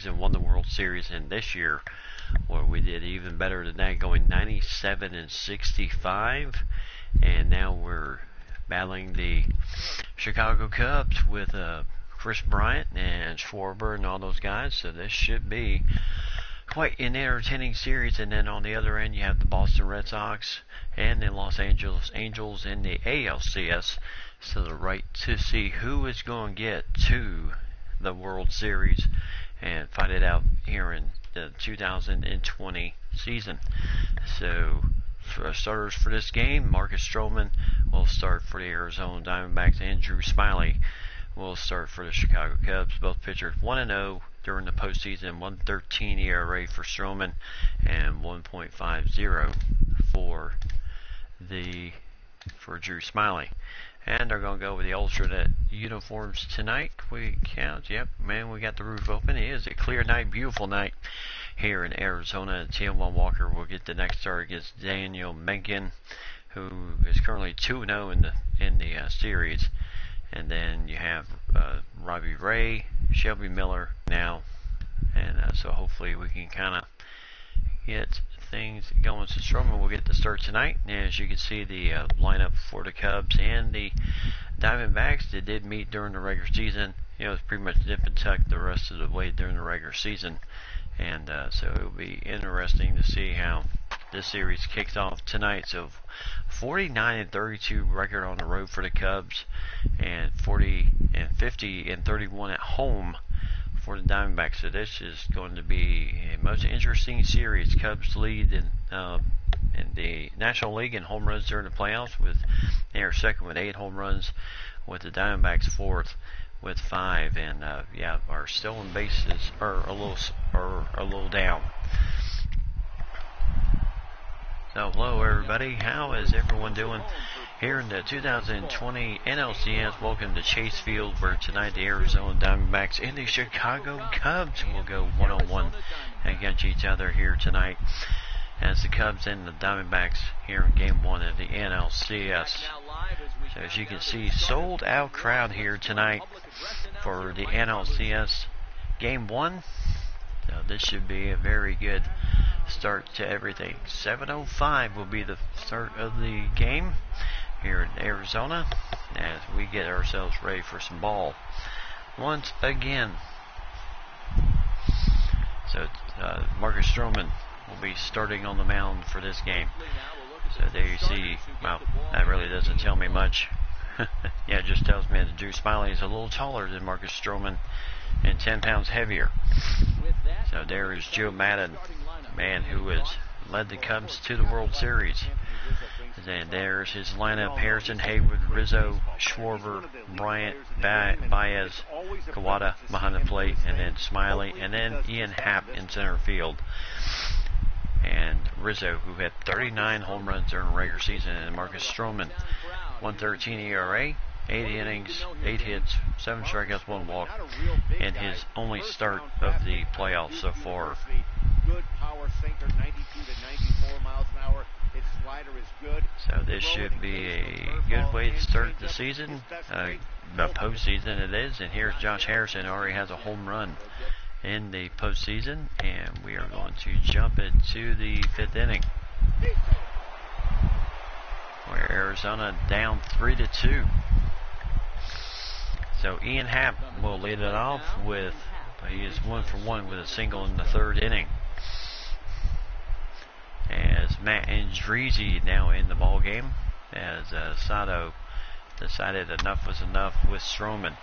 and won the World Series, and this year, well, we did even better than that, going 97-65, and now we're battling the Chicago Cubs with Chris Bryant and Schwarber and all those guys. So this should be quite an entertaining series. And then on the other end, you have the Boston Red Sox and the Los Angeles Angels in the ALCS. So the right to see who is going to get to the World Series and fight it out here in the 2020 season. So for starters for this game, Marcus Stroman will start for the Arizona Diamondbacks, and Drew Smyly will start for the Chicago Cubs. Both pitchers 1-0 during the postseason, 1.13 ERA for Stroman and 1.50 for Drew Smyly. And they're going to go with the alternate uniforms tonight. We count, yep, man, we got the roof open. It is a clear night, beautiful night here in Arizona. T1 Walker will get the next start against Daniel Mencken, who is currently 2-0 in the series. And then you have Robbie Ray, Shelby Miller now. And so hopefully we can kind of get things going. So Stroman will get the start tonight. And as you can see, the lineup for the Cubs and the Diamondbacks, they did meet during the regular season. You know, it's pretty much nip and tuck the rest of the way during the regular season. And so it will be interesting to see how this series kicks off tonight. So 49-32 record on the road for the Cubs, and 50-31 at home for the Diamondbacks. So this is going to be a most interesting series. Cubs lead in the National League in home runs during the playoffs. They are second with 8 home runs, with the Diamondbacks fourth with 5, and our stolen bases are a little down. So hello everybody, how is everyone doing here in the 2020 NLCS? Welcome to Chase Field, where tonight the Arizona Diamondbacks and the Chicago Cubs will go one-on-one against each other here tonight, as the Cubs and the Diamondbacks here in Game 1 of the NLCS. So as you can see, sold out crowd here tonight for the NLCS Game 1. So this should be a very good start to everything. 7:05 will be the start of the game here in Arizona, as we get ourselves ready for some ball once again. So Marcus Stroman will be starting on the mound for this game. So there you see, well, that really doesn't tell me much. Yeah, it just tells me that Drew Smyly is a little taller than Marcus Stroman and 10 pounds heavier. So there is Joe Madden, the man who has led the Cubs to the World Series. And there's his lineup: Harrison, Hayward, Rizzo, Schwarber, Bryant, Baez, Kawada behind the plate, and then Smyly, and then Ian Happ in center field. And Rizzo, who had 39 home runs during the regular season, and Marcus Stroman, 1.13 ERA, 8 innings, 8 hits, 7 strikeouts, 1 walk, in his only start of the playoffs so far. So this should be a good way to start the season, the postseason it is. And here's Josh Harrison, already has a home run in the postseason, and we are going to jump into the 5th inning, where Arizona down 3-2. So Ian Happ will lead it off with, he is 1 for 1 with a single in the 3rd inning, as Matt Andriese now in the ball game, as Sato decided enough was enough with Stroman.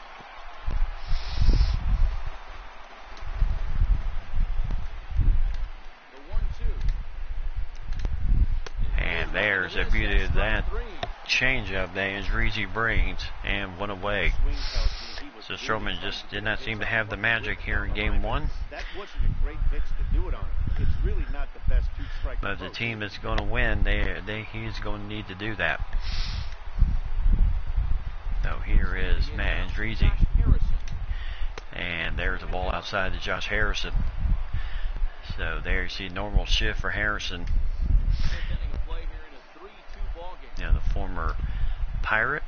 And there's the beauty of that changeup that Andriese brings, and went away. So Stroman just did not seem to have the magic here in Game 1. But the team that's going to win, he's going to need to do that. So here is Matt Andriese, and there's the ball outside to Josh Harrison. So there you see normal shift for Harrison. Now the former Pirate,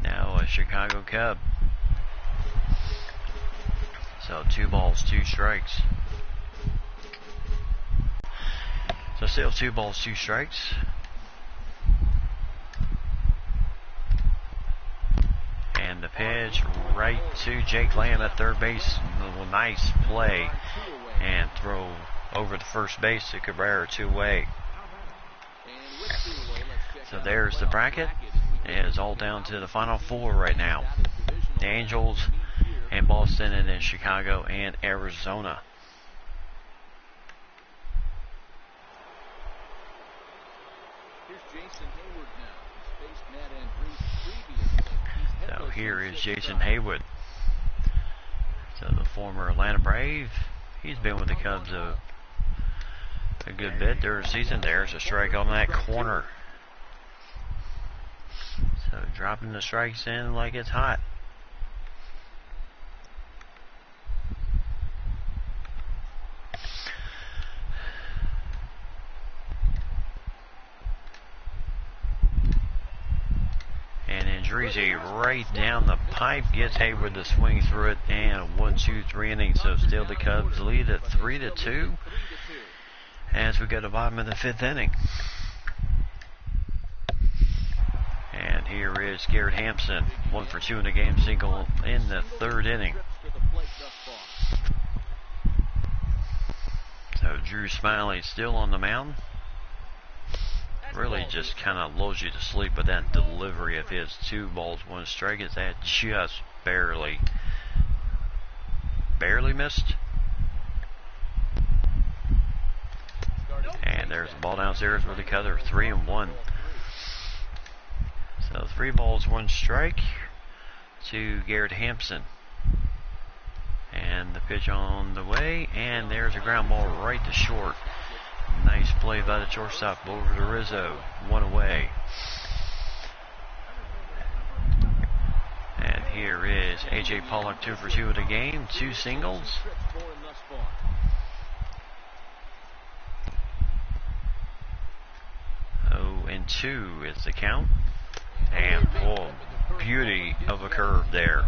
now a Chicago Cub. So 2 balls, 2 strikes. So still 2 balls, 2 strikes. And the pitch right to Jake Lamb at third base. Nice play. And throw over the first base to Cabrera, 2-way. So there's the bracket. It is all down to the final 4 right now. The Angels and Boston, and then Chicago and Arizona. So here is Jason Haywood. So the former Atlanta Brave. He's been with the Cubs a good bit during the season. There's a strike on that corner. So dropping the strikes in like it's hot. Andrizi right down the pipe, gets Hayward to swing through it, and a 1-2-3 inning. So still the Cubs lead at 3-2 as we go to the bottom of the 5th inning. And here is Garrett Hampson, 1 for 2 in the game, single in the 3rd inning. So Drew Smiley still on the mound. Really just kind of lulls you to sleep with that delivery of his. 2 balls, 1 strike. Is that just barely missed? And there's the ball downstairs with the cutter. 3-1. So 3 balls, 1 strike to Garrett Hampson. And the pitch on the way, and there's a ground ball right to short. Nice play by the shortstop over to Rizzo. 1 away. And here is A.J. Pollock, 2 for 2 in the game. 2 singles. 0-2 is the count. And oh, beauty of a curve there.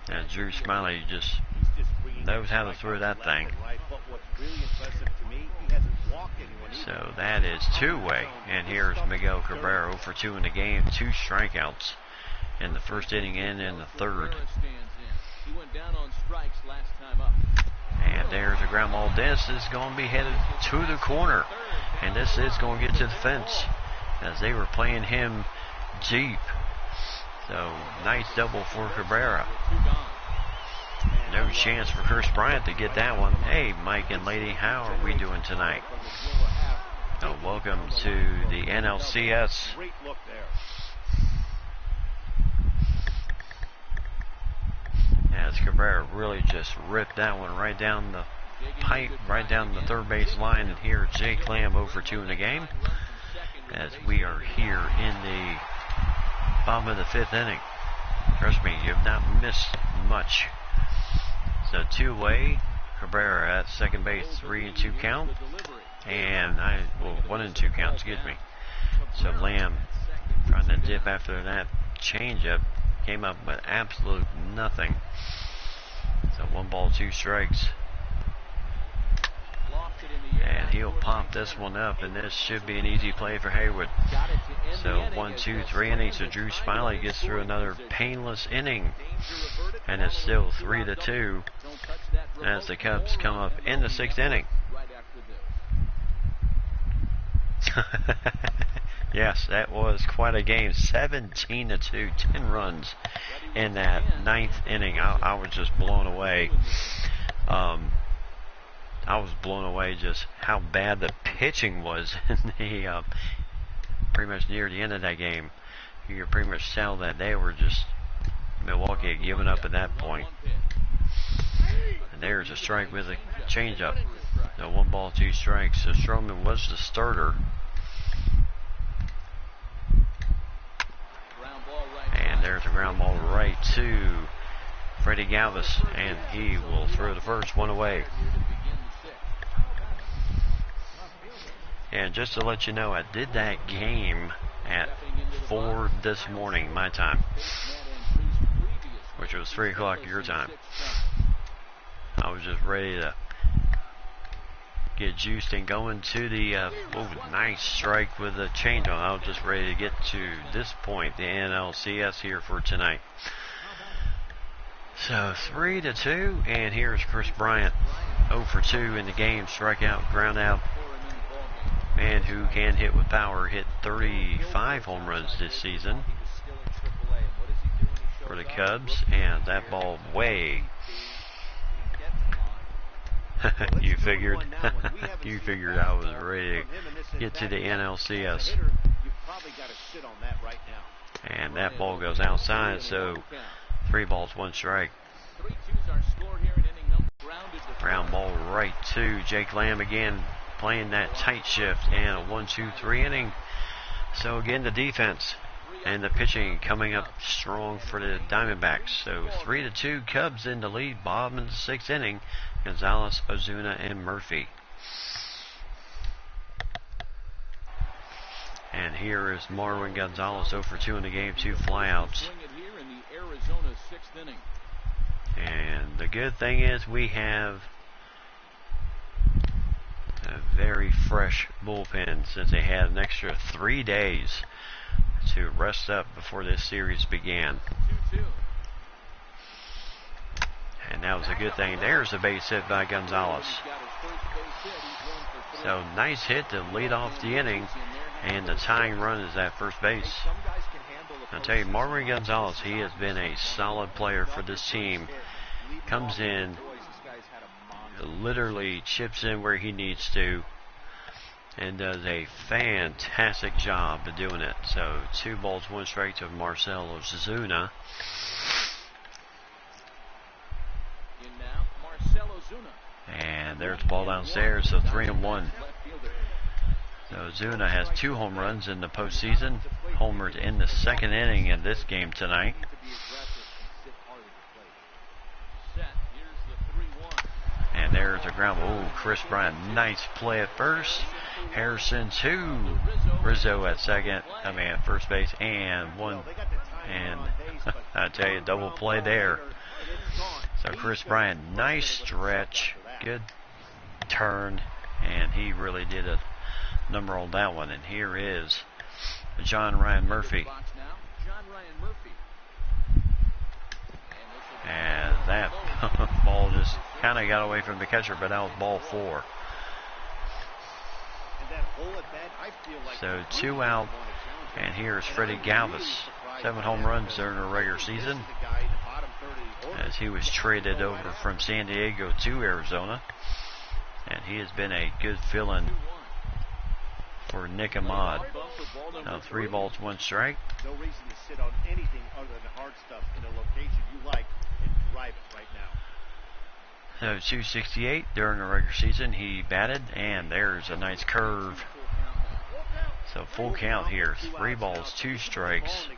And Drew Smiley just knows how to throw that thing. So that is 2-way. And here's Miguel Cabrera, 0 for 2 in the game. 2 strikeouts in the 1st inning and in the 3rd. And there's a ground ball. This is going to be headed to the corner. And this is going to get to the fence as they were playing him deep. So nice double for Cabrera. No chance for Chris Bryant to get that one. Hey, Mike and Lady, how are we doing tonight? Oh, welcome to the NLCS. As Cabrera really just ripped that one right down the pipe, right down the 3rd base line. And here Jake Lamb 0 for 2 in the game as we are here in the bottom of the 5th inning. Trust me, you have not missed much. So 2-way, Cabrera at 2nd base, 3-2 count. And 1-2 count, excuse me. So Lamb trying to dip after that changeup, came up with absolute nothing. So 1 ball, 2 strikes. And he'll pop this one up, and this should be an easy play for Haywood. So 1-2-3 innings. So Drew Smiley gets through another painless inning, and it's still 3-2 as the Cubs come up in the 6th inning. Yes, that was quite a game. 17-2, 10 runs in that 9th inning. I was just blown away. I was blown away just how bad the pitching was in the pretty much near the end of that game. You could pretty much tell that they were just, Milwaukee had given up at that point. And there's a strike with a changeup. So 1 ball, 2 strikes. So Stroman was the starter. And there's a ground ball right to Freddie Galvis, and he will throw the first, 1 away. And just to let you know, I did that game at 4 this morning, my time, which was 3 o'clock your time. I was just ready to get juiced and going to the nice strike with a change on. I was just ready to get to this point, the NLCS here for tonight. So 3-2, and here's Chris Bryant, 0 for 2 in the game, strikeout, ground out. Man who can hit with power, hit 35 home runs this season for the Cubs, and that ball way. You figured I was ready to get to the NLCS. And that ball goes outside, so 3 balls, 1 strike. Ground ball right to Jake Lamb again, playing that tight shift, and a 1-2-3 inning. So again, the defense and the pitching coming up strong for the Diamondbacks. So 3-2, Cubs in the lead. Bottom in the 6th inning, Gonzalez, Ozuna, and Murphy. And here is Marwin Gonzalez, 0 for 2 in the game, 2 flyouts. And the good thing is we have a very fresh bullpen, since they had an extra 3 days to rest up before this series began. And that was a good thing. There's a base hit by Gonzalez. So nice hit to lead off the inning, and the tying run is at first base. I'll tell you, Marwin Gonzalez, he has been a solid player for this team. Comes in, literally chips in where he needs to, and does a fantastic job of doing it. So 2 balls, 1 strike to Marcell Ozuna. And there's the ball downstairs, so 3-1. So Ozuna has 2 home runs in the postseason, homered in the 2nd inning in this game tonight. And there's a ground. Oh, Chris Bryant, nice play at first. Harrison to Rizzo at first base, and 1. And I tell you, double play there. So Chris Bryant, nice stretch, good turn, and he really did a number on that one. And here is John Ryan Murphy. And that ball just kind of got away from the catcher, but that was ball 4. So 2 out, and here's Freddie Galvis, 7 home runs during the regular season, as he was traded over from San Diego to Arizona, and he has been a good fill-in for Nick Ahmad. Now 3 balls, 1 strike. No reason to sit on anything other than the hard stuff in a location you like and drive it right now. So 268 during the regular season he batted, and there's a nice curve. So full count here, 3 balls, 2 strikes.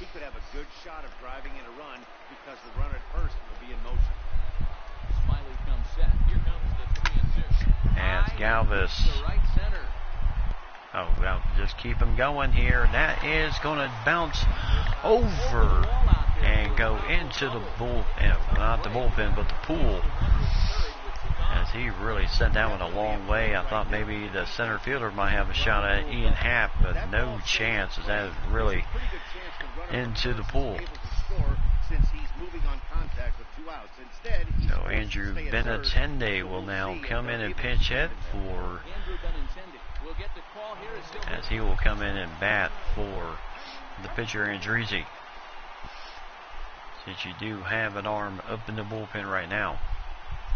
He could have a good shot of driving in a run because the runner at first will be in motion. Smiley comes set. Here comes the 3-2. And Galvis. Oh, well, just keep him going here. That is going to bounce over and go into the bullpen, not the bullpen, but the pool. As he really sent that one a long way. I thought maybe the center fielder might have a shot at Ian Happ, but no chance, as that is really into the pool. So Andrew Benintendi will now come in and pinch hit for, as he will come in and bat for the pitcher Andrizzi, since you do have an arm up in the bullpen right now.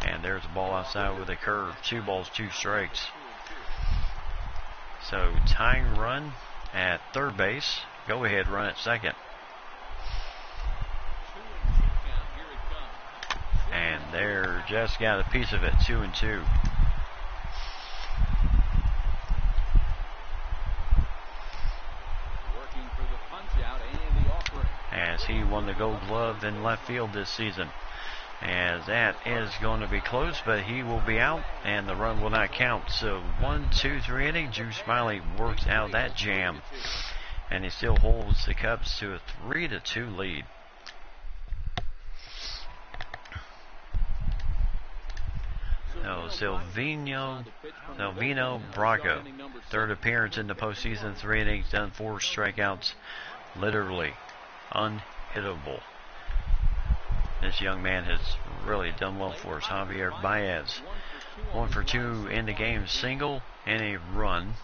And there's a ball outside with a curve. 2 balls, 2 strikes. So tying run at third base. Go ahead run at second. And there, just got a piece of it. 2-2. As he won the Gold Glove in left field this season. As that is going to be close, but he will be out, and the run will not count. So 1, 2, 3 inning. Drew Smiley works out that jam, and he still holds the Cubs to a 3-2 lead. Silvino Braco. Third appearance in the postseason, 3 innings, done 4 strikeouts. Literally unhittable. This young man has really done well for us. Javier Baez, 1 for 2 in the game, single and a run.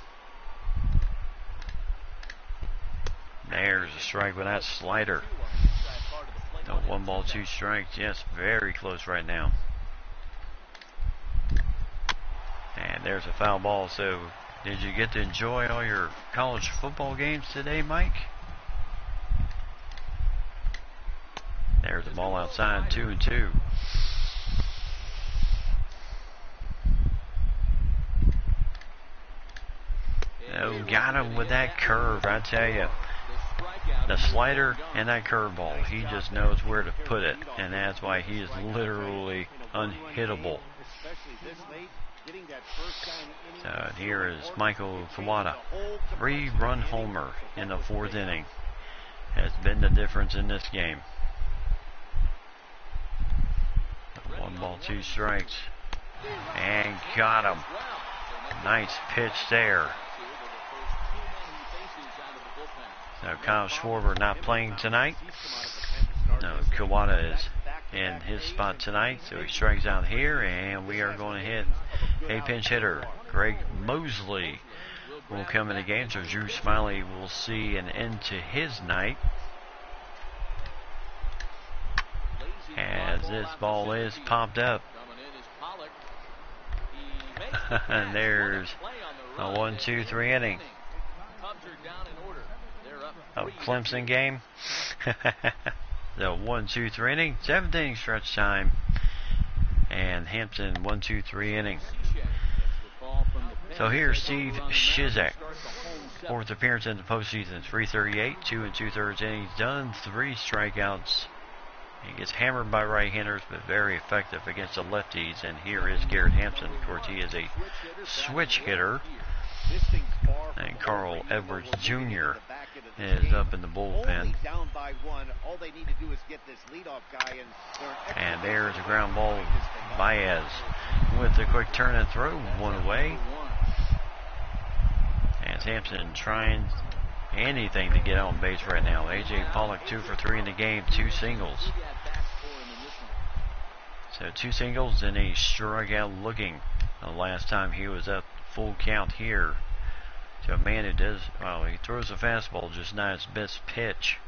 There's a strike with that slider. No, 1 ball, 2 strikes. Yes, very close right now. And there's a foul ball. So, did you get to enjoy all your college football games today, Mike? There's the ball outside, 2-2. Oh, got him with that curve, I tell you. The slider and that curveball, he just knows where to put it, and that's why he is literally unhittable. So here is Michael Kawada. 3-run homer in the 4th inning has been the difference in this game. 1 ball, 2 strikes. And got him. Nice pitch there. So Kyle Schwarber not playing tonight. No, Kawada is in his spot tonight, so he strikes out here, and we are going to hit a pinch hitter. Greg Mosley will come in the game, so Drew Smiley will see an end to his night. As this ball is popped up. And there's a 1-2-3 inning. Oh, Clemson game. The 1-2-3 inning, 7th inning stretch time. And Hampton 1-2-3 inning. So here's Steve Shizek. 4th appearance in the postseason, 338, 2 2/3 innings, done 3 strikeouts. He gets hammered by right-handers, but very effective against the lefties. And here is Garrett Hampson. Of course, he is a switch hitter. And Carl Edwards Jr. is up in the bullpen. And there's a ground ball. Baez with a quick turn and throw, 1 away. And Hampson trying anything to get on base right now. A.J. Pollock 2 for 3 in the game, 2 singles. So 2 singles and a strikeout looking. The last time he was up full count here. To a man who does, well, he throws a fastball, just not his best pitch.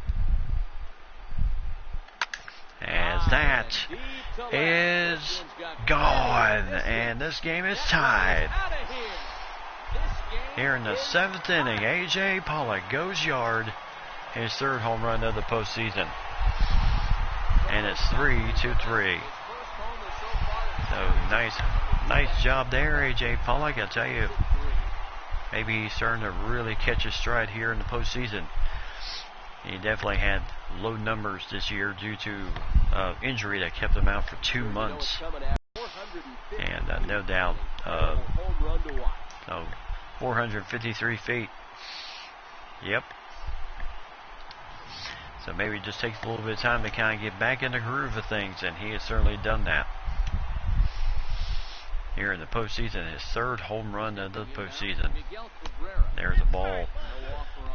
As that is gone, and this game is tied. Here in the 7th inning, A.J. Pollock goes yard, his 3rd home run of the postseason. And it's 3-3. So nice job there, A.J. Pollock. I tell you, maybe he's starting to really catch his stride here in the postseason. He definitely had low numbers this year due to injury that kept him out for 2 months. And no doubt, 453 feet. Yep. So maybe it just takes a little bit of time to kind of get back in the groove of things, and he has certainly done that. Here in the postseason, his 3rd home run of the postseason. There's a ball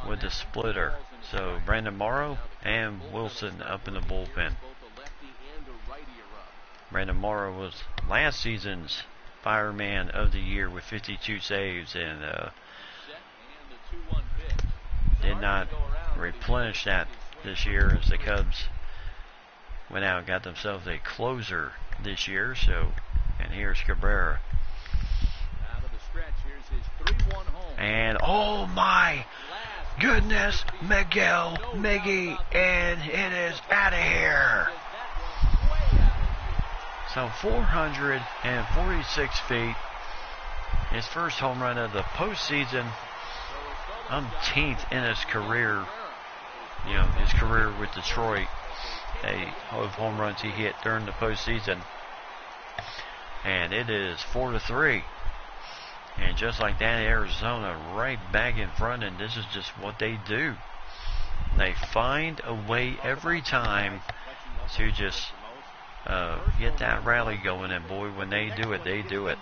with the splitter. So Brandon Morrow and Wilson up in the bullpen. Brandon Morrow was last season's Fireman of the Year with 52 saves, and did not replenish that this year as the Cubs went out and got themselves a closer this year. So, and here's Cabrera. And oh my goodness, Miguel Miggy, and it is out of here. So 446 feet. His 1st home run of the postseason. Umpteenth in his career. You know, his career with Detroit. Of home runs he hit during the postseason. And it is 4-3. And just like that, Arizona right back in front, and this is just what they do. They find a way every time to just get that rally going, and boy, when they do it, they do it.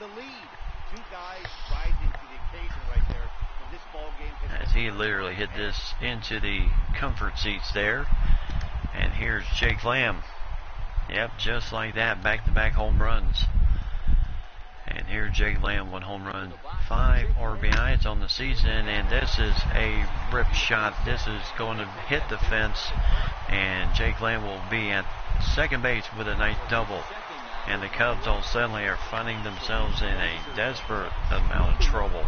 As he literally hit this into the comfort seats there. And here's Jake Lamb. Yep, just like that, back-to-back home runs. And here's Jake Lamb, 1 home run, 5 RBIs on the season, and this is a rip shot. This is going to hit the fence, and Jake Lamb will be at second base with a nice double. And the Cubs all suddenly are finding themselves in a desperate amount of trouble.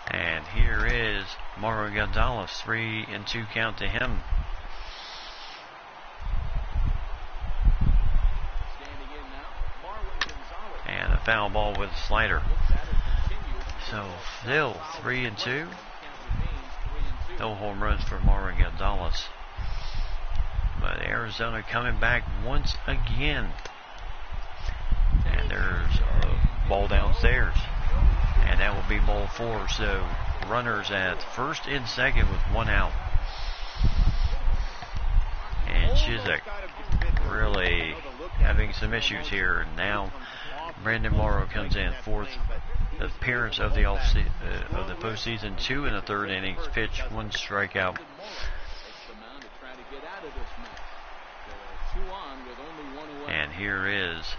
And here is Mario Gonzalez, 3-2 count to him. And a foul ball with a slider. So still 3-2. No home runs for Mario Gonzalez. But Arizona coming back once again. And there's a ball downstairs. And that will be ball 4. So runners at first and second with 1 out. And Chiswick really having some issues here. Now Brandon Morrow comes in, 4th appearance of the postseason, 2 1/3 innings, pitch, 1 strikeout. And here is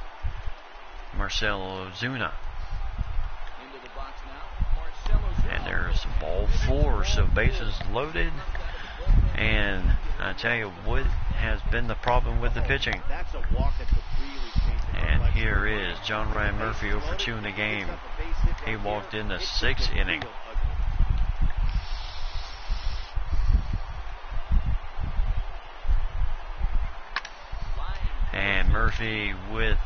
Marcelo Ozuna. And there's ball 4, so bases loaded. And I tell you what has been the problem with the pitching. And here is John Ryan Murphy, 0 for 2 in the game. He walked in the 6th inning. And Murphy with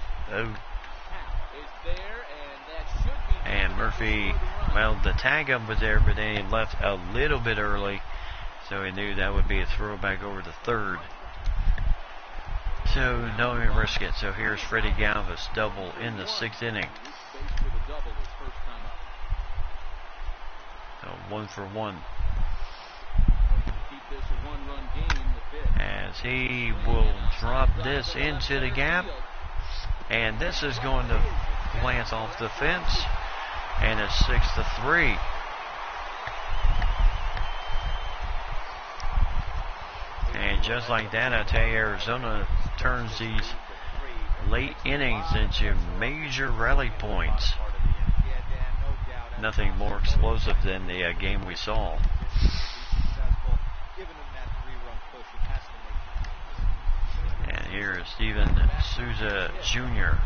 Murphy, well, the tag up was there, but then he left a little bit early, so he knew that would be a throwback over to third. So don't even risk it. So here's Freddie Galvis, double in the 6th inning. So 1 for 1. As he will drop this into the gap, and this is going to glance off the fence, and it's 6-3. And just like that, I tell you, Arizona turns these late innings into major rally points. Nothing more explosive than the game we saw. And here is Steven Souza Jr.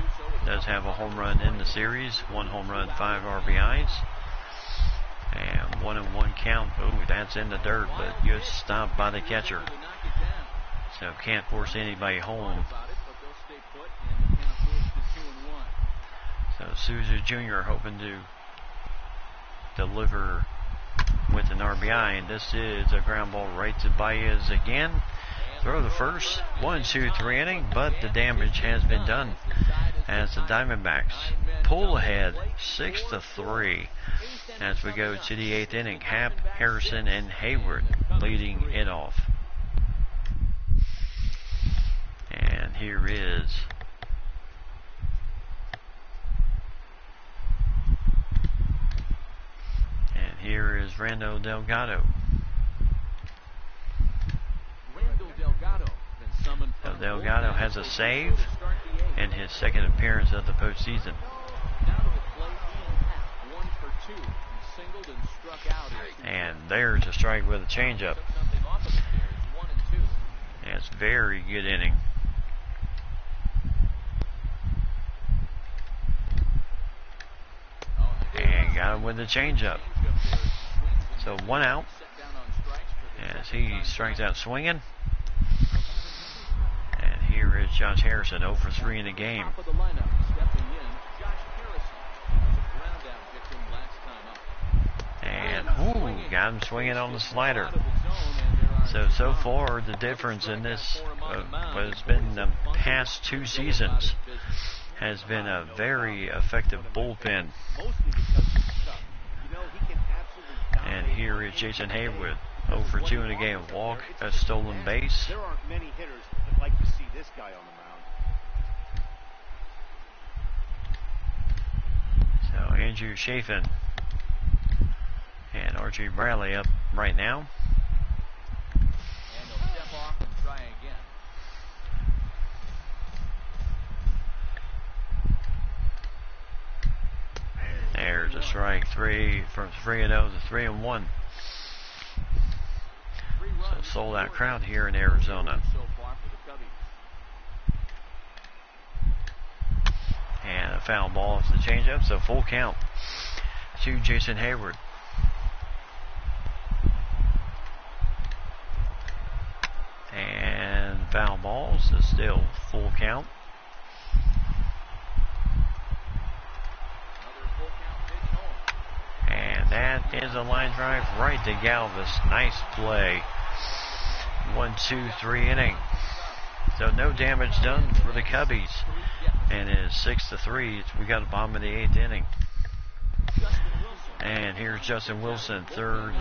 does have a home run in the series. 1 home run, 5 RBIs. And 1-1 count. Oh, that's in the dirt, but good stop by the catcher. So can't force anybody home. So Souza Jr. hoping to deliver with an RBI, and this is a ground ball right to Baez again. Throw the first, 1, 2, 3 inning, but the damage has been done as the Diamondbacks pull ahead 6-3 as we go to the 8th inning. Happ, Harrison, and Hayward leading it off. And here is Rando Delgado. Delgado has a save in his 2nd appearance of the postseason. And there's a strike with a changeup. That's very good inning. And got him with the changeup. So 1 out as he strikes out swinging. And here is Josh Harrison, 0 for 3 in the game. And got him swinging on the slider. So far the difference in this, what has been the past 2 seasons, has been a very effective bullpen. And And here is Jason Haywood, 0 for 2 in the game. Walk, a stolen base. There aren't many hitters that like to see this guy on the mound. So Andrew Chafin and Archie Bradley up right now. And they'll step off and try again. There's a strike. 3 from 3-0 to 3-1. So sold out crowd here in Arizona. And a foul ball off the changeup, so full count to Jason Hayward. And foul balls is still full count. And that is a line drive right to Galvis. Nice play. 1, 2, 3 inning. So no damage done for the Cubbies. And it is 6-3. We got a bomb in the 8th inning. And here's Justin Wilson, 3rd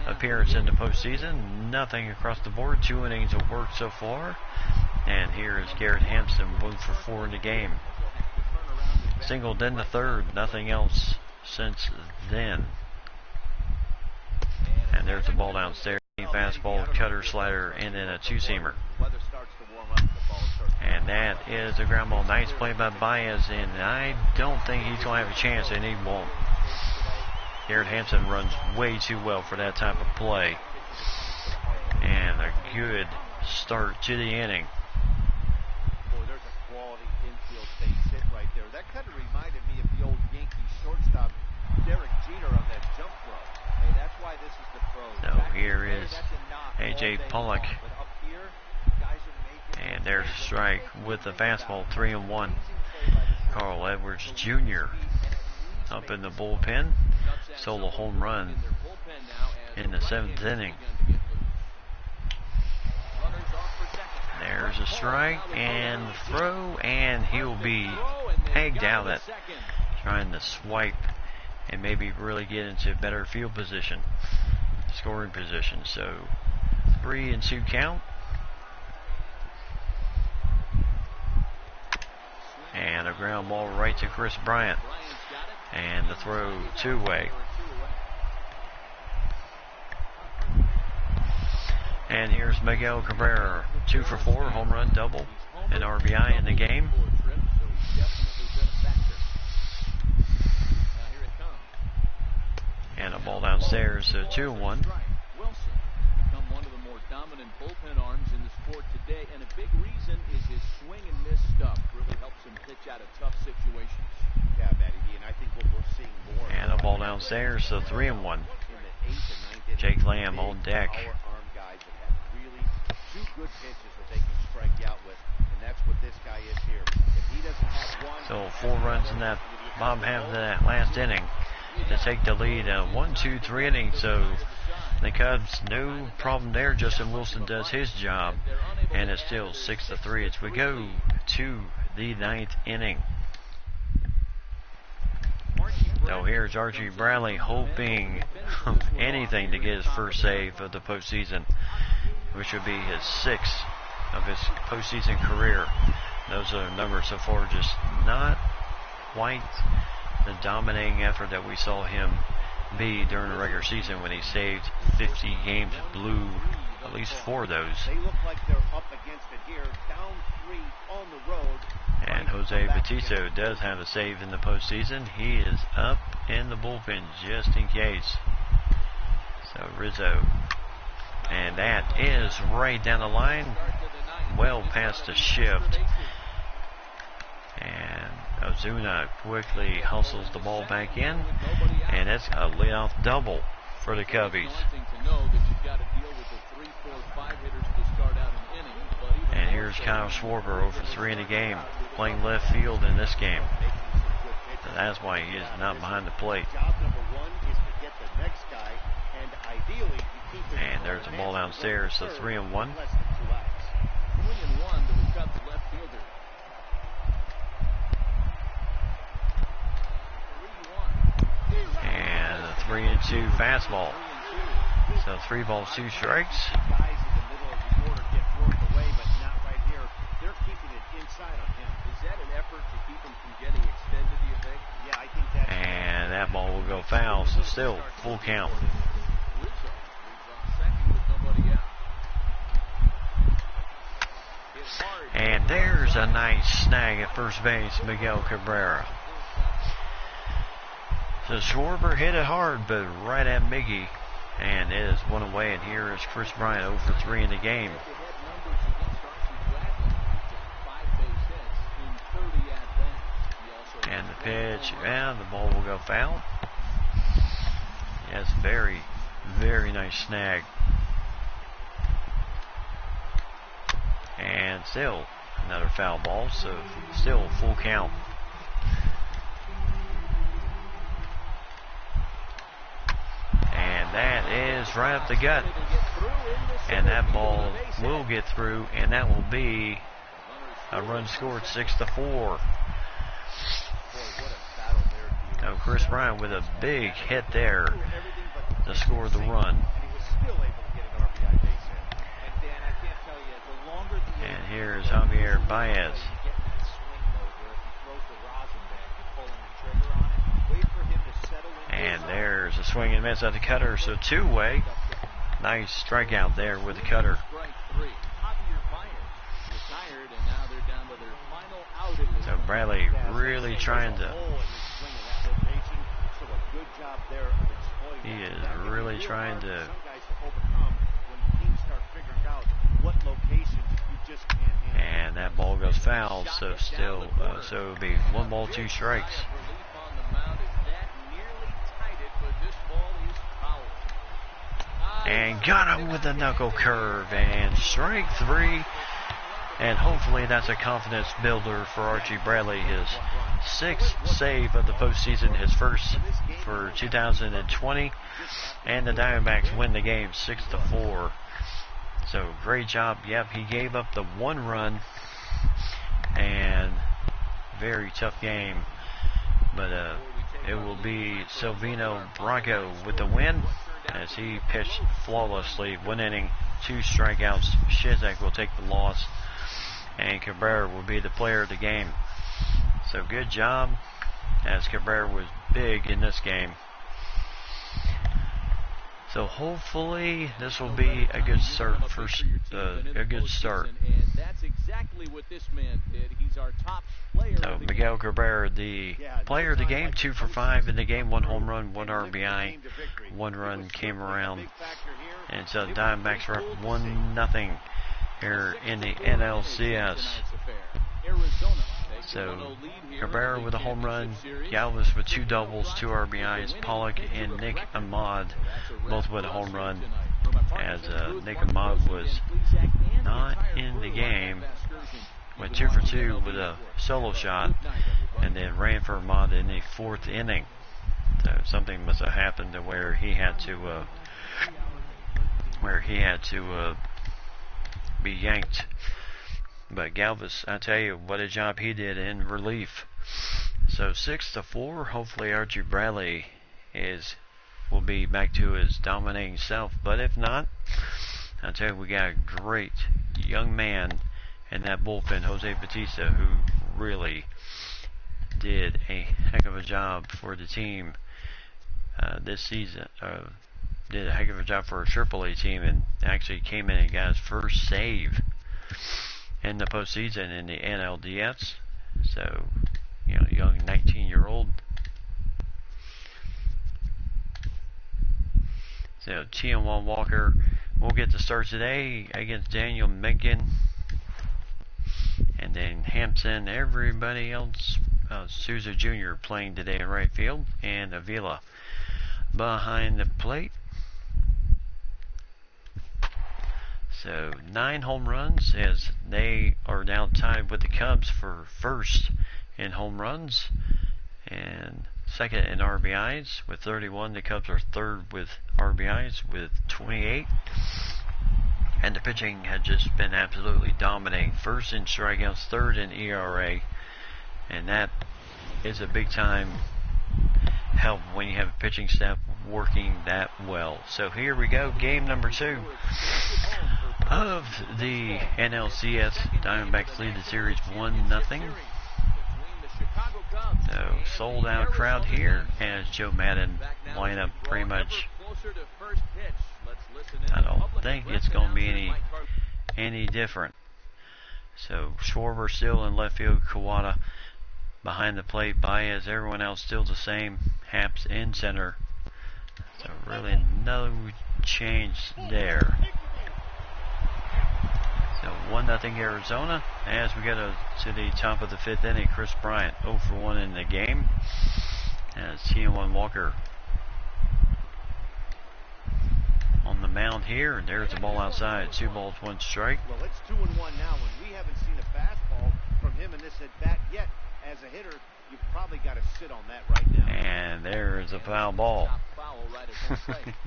appearance in the postseason. Nothing across the board. 2 innings of work so far. And here is Garrett Hampson, 1 for 4 in the game. Singled in the 3rd. Nothing else since then. And there's the ball downstairs. Fastball, cutter, slider, and then a 2-seamer. And that is the ground ball. Nice play by Baez, and I don't think he's going to have a chance, and he won't. Garrett Hampson runs way too well for that type of play. And a good start to the inning. Boy, there's a quality infield base hit right there. That kind of reminded me of the old Yankees shortstop Derek Jeter on that jump throw. Hey, that's why this is the pro. So here is A.J. Pollock. And there's a strike with the fastball, 3-1. Carl Edwards Jr. up in the bullpen. Solo home run in the 7th inning. There's a strike and the throw, and he'll be pegged out at trying to swipe and maybe really get into better field position, scoring position. So 3-2 count. And a ground ball right to Chris Bryant. And the throw 2-way. And here's Miguel Cabrera, 2 for 4, home run, double, and RBI in the game. And a ball downstairs, so 2-1. Dominant bullpen arms in the sport today, and a big reason is his swing and miss stuff. Really helps him pitch out of tough situations. Yeah, Matty, and I think what we're seeing more. And a ball downstairs, so 3-1. Jake Lamb on deck. Arm guys that have really 2 good pitches that they can strike out with, and that's what this guy is here. If he doesn't have one, so 4 runs in that bottom half of that last inning to take the lead. 1, 2, 3 innings. So the Cubs, no problem there. Justin Wilson does his job, and it's still 6-3 as we go to the 9th inning. So here's Archie Bradley hoping anything to get his first save of the postseason, which would be his 6th of his postseason career. Those are the numbers so far, just not quite the dominating effort that we saw him be during the regular season when he saved 50 games, blew at least 4 of those. They look like they're up against it here, down 3 on the road. And Jose Bautista does have a save in the postseason. He is up in the bullpen just in case. So Rizzo, and that is right down the line, well past the shift. And Ozuna quickly hustles the ball back in, and that's a leadoff double for the Cubbies. And here's Kyle Schwarber, 0 for 3 in the game, playing left field in this game. So that's why he is not behind the plate. And there's a ball downstairs, so 3-1. And a 3-2 fastball. So 3 balls, 2 strikes. Guys in the middle of the order get worked away, but not right here. They're keeping it inside on him. Is that an effort to keep him from getting extended, do you think? Yeah, I think that's... And that ball will go foul, so still full count. And there's a nice snag at first base, Miguel Cabrera. So Schwarber hit it hard, but right at Miggy. And it is one away, and here is Chris Bryant 0 for 3 in the game. And the pitch, and the ball will go foul. Yes, very, very nice snag. And still another foul ball, so still full count. And that is right up the gut. And that ball will get through, and that will be a run scored 6-4. Now Chris Bryant with a big hit there to score the run. And here's Javier Baez. And there's a swing and miss at the cutter, so 2-way. Nice strikeout there with the cutter. So Bradley really trying to... He is really trying to... And that ball goes foul, so still, so it'll be 1 ball, 2 strikes. And got him with the knuckle curve, and strike 3. And hopefully that's a confidence builder for Archie Bradley. His 6th save of the postseason, his first for 2020. And the Diamondbacks win the game 6-4. So great job. Yep, he gave up the 1 run, and very tough game. But it will be Silvino Bronco with the win, as he pitched flawlessly, 1 inning, 2 strikeouts. Shizak will take the loss, and Cabrera will be the player of the game. So good job, as Cabrera was big in this game. So hopefully this will be a good start. A good start. And that's exactly what this man did. He's our top player. So Miguel Cabrera, the player of the game, 2 for 5 in the game, 1 home run, 1 RBI, 1 run came around, and so the Diamondbacks are up 1-0 here in the NLCS. So Cabrera with a home run, Galvis with 2 doubles, 2 RBIs, Pollock and Nick Ahmad both with a home run, as Nick Ahmad was not in the game, went 2 for 2 with a solo shot, and then ran for Ahmad in the 4th inning. So something must have happened to where he had to be yanked. But Galvis, I tell you, what a job he did in relief. So 6-4. Hopefully Archie Bradley will be back to his dominating self. But if not, I tell you, we got a great young man in that bullpen, Jose Bautista, who really did a heck of a job for the team this season. Did a heck of a job for a AAA team, and actually came in and got his first save in the postseason in the NLDS. So, young 19-year-old. So T1 Walker will get the start today against Daniel Mencken. And then Hampson, everybody else, Souza Jr. playing today in right field, and Avila behind the plate. So 9 home runs, as they are now tied with the Cubs for first in home runs and second in RBIs with 31. The Cubs are third with RBIs with 28. And the pitching had just been absolutely dominating. First in strikeouts, third in ERA. And that is a big time help when you have a pitching staff working that well. So here we go, game number 2 of the NLCS. Diamondbacks lead the series 1-0. So sold out crowd here as Joe Madden line up pretty much. I don't think it's going to be any different. So Schwarber still in left field, Kawada behind the plate, Baez, everyone else still the same, Haps in center. So really no change there. So 1-0 Arizona as we get to the top of the 5th inning. Chris Bryant 0 for 1 in the game as T1 Walker on the mound here, and there's the ball outside. 2 balls, 1 strike. Well, it's 2-1 now, and we haven't seen a fastball from him in this at bat yet. As a hitter, you've probably got to sit on that right now. And there's a foul ball.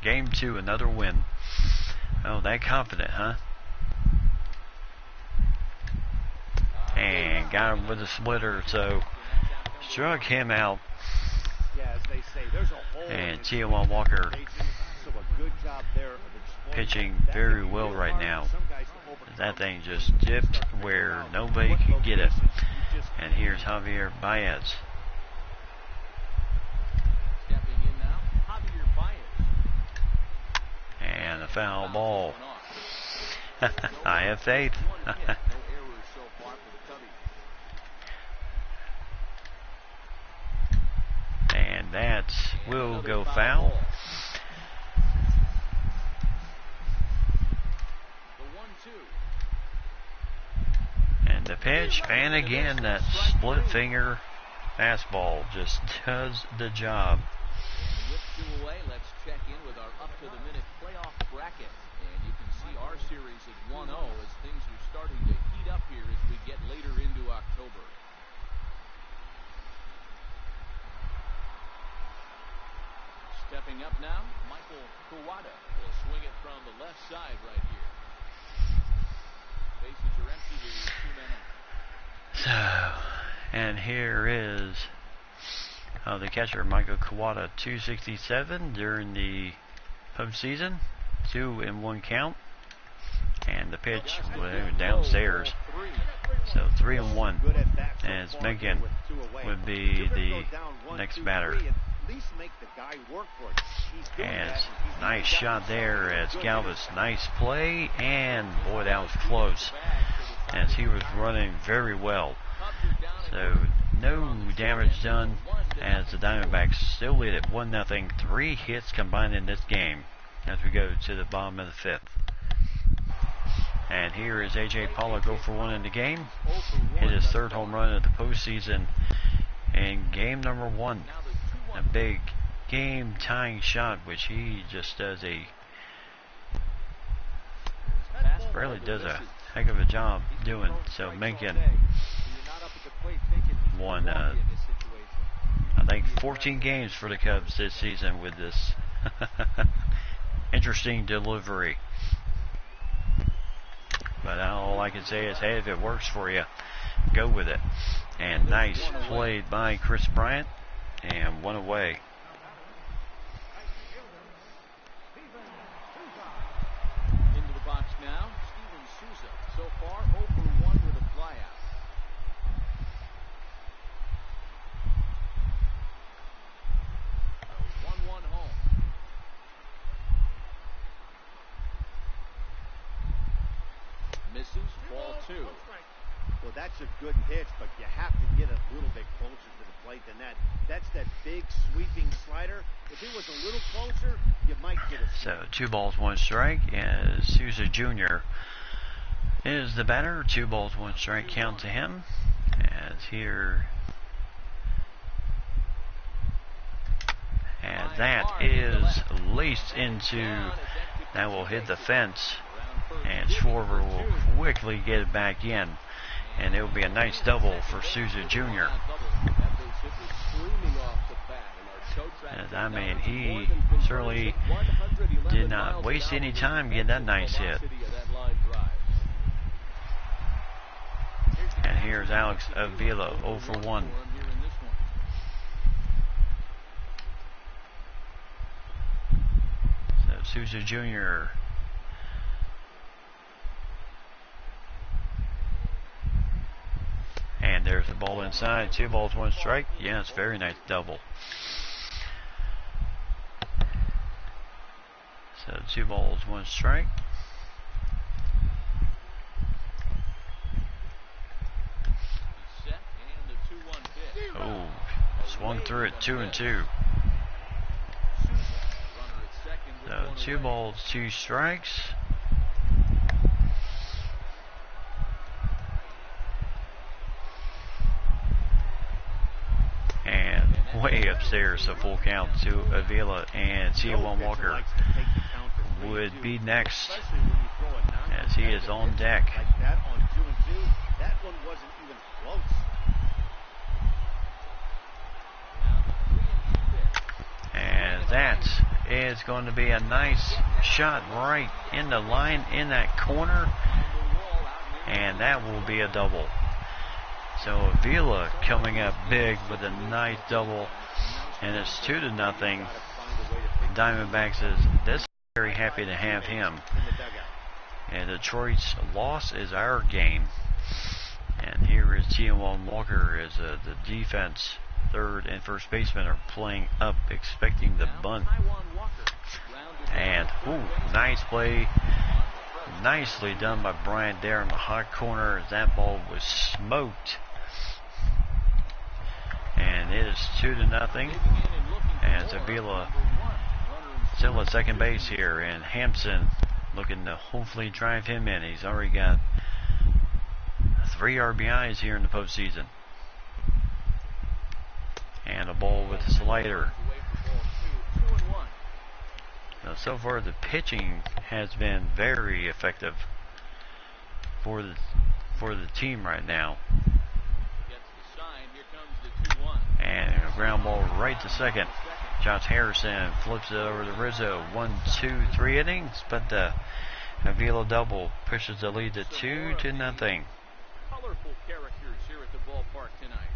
Game 2, another win. Oh, that confident, huh? And got him with a splitter, so struck him out. Yeah, as they say, there's a hole. And T1 Walker so a good job there of pitching very well right now. That thing just dipped where nobody could get it. And here's Javier Baez. And a foul ball. I have faith. And that will go foul. And the pitch, and again that split finger fastball just does the job. Let's check in with our up-to-the-minute playoff bracket. And you can see our series is 1-0 as things are starting to heat up here as we get later into October. Stepping up now, Michael Kawada will swing it from the left side right here. Bases are empty here with 2 men on. So, and here is the catcher, Michael Kawada, 267 during the postseason, 2-1 count, and the pitch downstairs. So 3-1, as Megan would be the next batter. As nice shot there as Galvis, nice play, and boy, that was close as he was running very well. So no damage done as the Diamondbacks still lead at 1-0, 3 hits combined in this game as we go to the bottom of the 5th. And here is A.J. Pollock 0 for 1 in the game. Hit his 3rd home run of the postseason in game number 1. A big game-tying shot, which he just does really does a heck of a job doing. So Mencken won, I think, 14 games for the Cubs this season with this interesting delivery. But all I can say is, hey, if it works for you, go with it. And nice play by Chris Bryant, and 1 away. Into the box now, Steven Souza. So far, 0 for 1 with a flyout. A 1-1 home. Misses, ball 2. Well, that's a good pitch, but you have to get a little bit closer to the plate than that. That's that big sweeping slider. If it was a little closer, you might get a So 2 balls, 1 strike, as Souza Jr. is the batter. 2 balls, 1 strike count to him. As here, and that is laced into, that will hit the fence, and Schwarber will quickly get it back in. And it will be a nice double for Souza Jr. And I mean, he certainly did not waste any time getting that nice hit. And here's Alex Avila, 0 for 1. Sousa Jr. And there's the ball inside. 2 balls, 1 strike. Yes, very nice double. So 2 balls, 1 strike. Oh, swung through it 2-2. So 2 balls, 2 strikes. And way upstairs, a full count to Avila, and T1 Walker would be next as he is on deck. That one wasn't even close. And that is going to be a nice shot right in the line in that corner, and that will be a double. So Avila coming up big with a nice double, and it's 2-0. Diamondbacks is this very happy to have him. And Detroit's loss is our gain. And here is T1 Walker as the defense, third and first baseman are playing up, expecting the bunt. And nice play, nicely done by Bryant there in the hot corner as that ball was smoked. And it is 2-0 as Avila still at second base here, and Hampson looking to hopefully drive him in. He's already got 3 RBIs here in the postseason. And a ball with a slider. Now, so far the pitching has been very effective for the team right now. And a ground ball right to second. Josh Harrison flips it over to Rizzo. 1, 2, 3 innings, but the Avila double pushes the lead to 2-0. Colorful characters here at the ballpark tonight.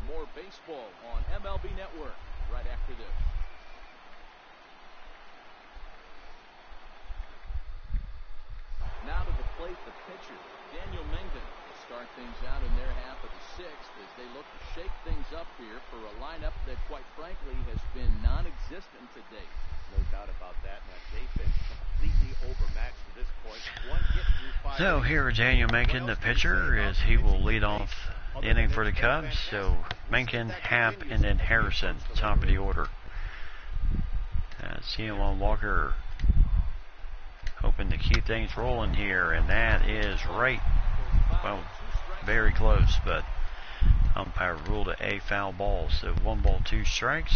More baseball on MLB Network right after this. Now to the plate, the pitcher, Daniel Mengden, will start things out in their half of the 6th as they look to shake things up here for a lineup that, quite frankly, has been non-existent to date. No doubt about that. Now, they've been completely overmatched to this point. 1 hit through 5. So here is Daniel Mencken, the pitcher, as he will lead off the inning for the Cubs. So Mencken, Happ, and then Harrison, top of the order. T1 Walker hoping to keep things rolling here, and that is right. Well, very close, but umpire ruled a foul ball. So 1 ball, 2 strikes,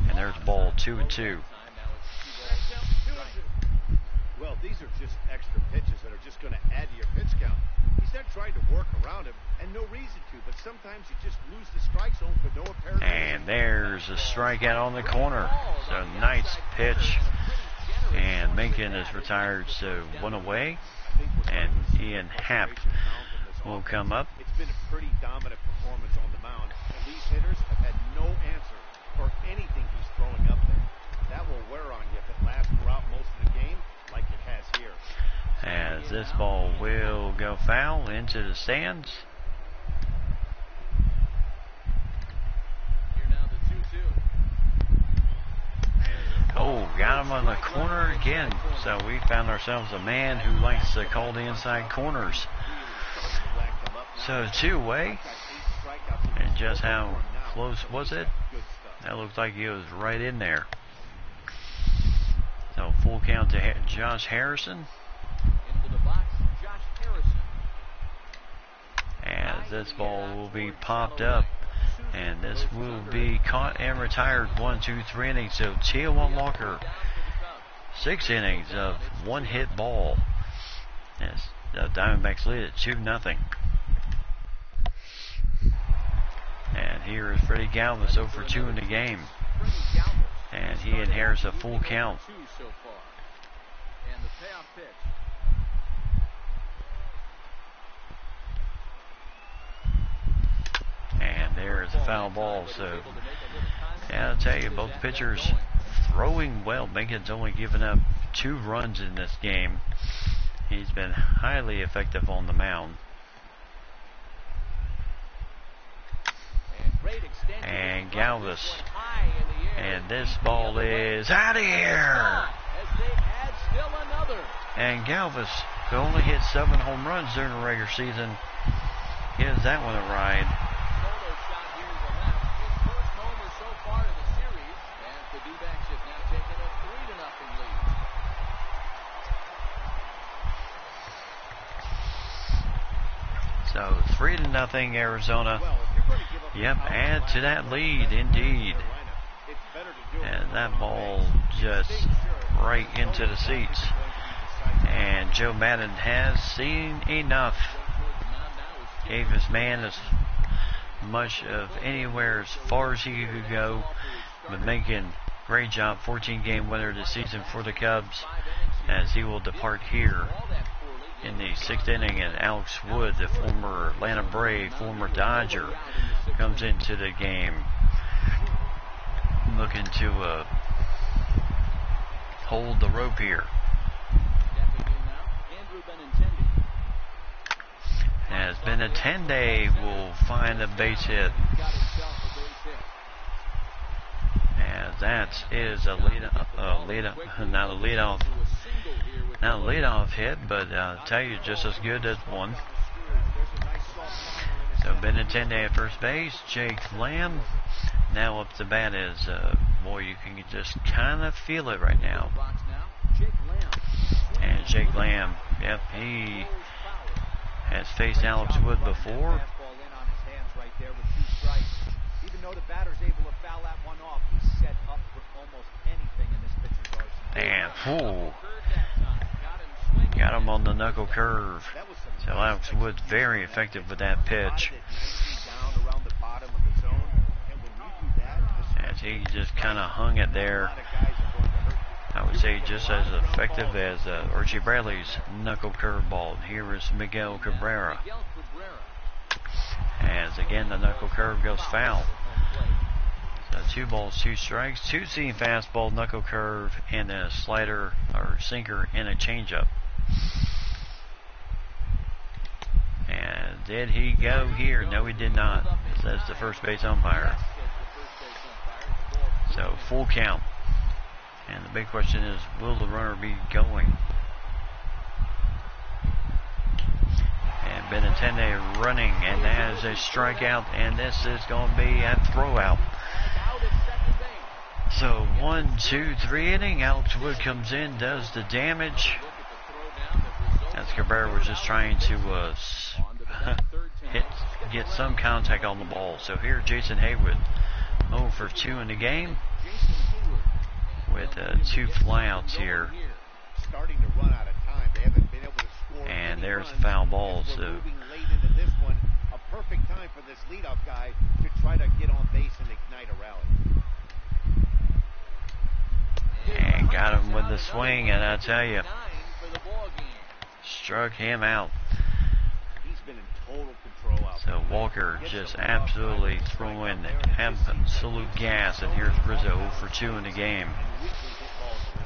and there's ball 2-2. Well, these are just extra pitches that are just going to add to your pitch count. He's not trying to work around him, and no reason to, but sometimes you just lose the strike zone for no apparent reason. And there's a strikeout on the corner. So nice pitch. And Mencken is retired, so 1 away. And Ian Happ will come up. It's been a pretty dominant performance on the mound, and these hitters have had no answer for anything he's throwing up there. That will wear on you if it lasts throughout most of the game, like it has here. As this ball will go foul into the stands. Oh, got him on the corner again. So we found ourselves a man who likes to call the inside corners. So 2-way. And just how close was it? That looked like he was right in there. So full count to Josh Harrison. As this ball will be popped up. And this will be caught and retired. 1, 2, 3 innings. So T1 Walker, 6 innings of 1 hit ball. Yes, the Diamondbacks lead at 2-0. And here is Freddie Galvis 0 for 2 in the game. And he inherits a full count. And the payoff pitch. And there's a foul ball. So, yeah, I'll tell you, both pitchers throwing well. Lincoln's only given up 2 runs in this game. He's been highly effective on the mound. And Galvis. And this ball is out of here. And Galvis, who only hit 7 home runs during the regular season, gives that one a ride. Solo shot here to left. His first homer so far in the series, and the D-backs have now taken a 3-0 lead. So 3-0 Arizona. Yep, add to that lead indeed. And that ball just right into the seats. And Joe Madden has seen enough. Gave his man as much of anywhere as far as he could go. But making great job. 14-game winner this season for the Cubs, as he will depart here in the 6th inning. And Alex Wood, the former Atlanta Brave, former Dodger, comes into the game looking to hold the rope here. As Benintendi will find a base hit. As that is a not a leadoff hit, but I'll tell you, just as good as one. So Benintendi at first base. Jake Lamb now up to bat is, boy, you can just kind of feel it right now. And Jake Lamb, yep, he has faced Alex Wood before. Even though the batter's able to foul that one off, he's set up for almost anything in this pitcher's arsenal. And got him on the knuckle curve. So Alex Wood's very effective with that pitch. As he just kind of hung it there. I would say just as effective as Archie Bradley's knuckle curveball. Here is Miguel Cabrera. As again the knuckle curve goes foul. So 2 balls, 2 strikes, 2-seam fastball, knuckle curve, and a slider or sinker and a changeup. And did he go here? No, he did not, says the first base umpire. So full count. And the big question is, will the runner be going? And Benintendi running, and that is a strikeout, and this is going to be a throwout. So 1, 2, 3 inning. Alex Wood comes in, does the damage. As Cabrera was just trying to get some contact on the ball. So here Jason Haywood, 0 for 2 in the game, with 2 flyouts here. Starting to run out of time. They haven't been able to score. And there's a foul ball. So moving late into this one, a perfect time for this leadoff guy to try to get on base and ignite a rally. And got him with the swing, and I tell you, struck him out. He's been in total control out So Walker just absolutely throwing absolute gas, and here's Rizzo 0 for 2 in the game.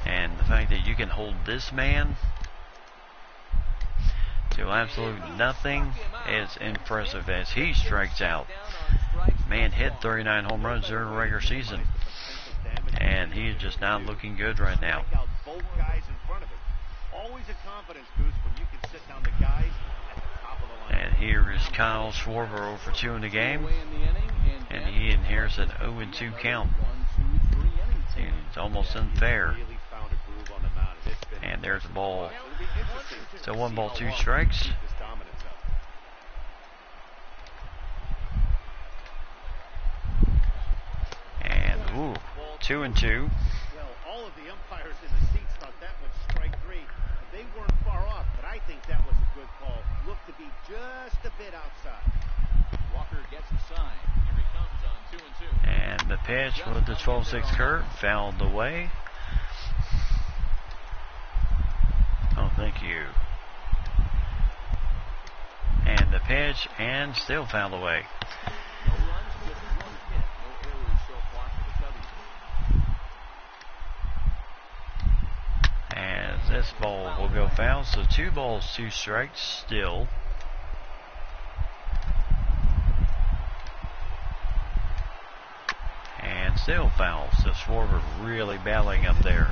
And the fact that you can hold this man to absolute nothing is impressive, as he strikes out. Man hit 39 home runs during the regular season, and he's just not looking good right now. Both guys in front of him. Always a confidence boost when you can sit down the guys at the top of the line. And here is Kyle Schwarber 0 for 2 in the game, and he inherits an 0-2 count. It's almost unfair. And there's the ball. So 1 ball, 2 strikes. And 2-2. Well, all of the umpires in the seats thought that was strike 3. They weren't far off, but I think that was a good call. Looked to be just a bit outside. Walker gets the sign. Here he comes on 2-2. And the pitch with the 12-6 curve fouled away. Oh, thank you. And the pitch, and still fouled away. No runs, just 1 hit. No errors so far for the Cubbies. foul, so 2 balls, 2 strikes still. And still foul, so Schwarber really battling up there.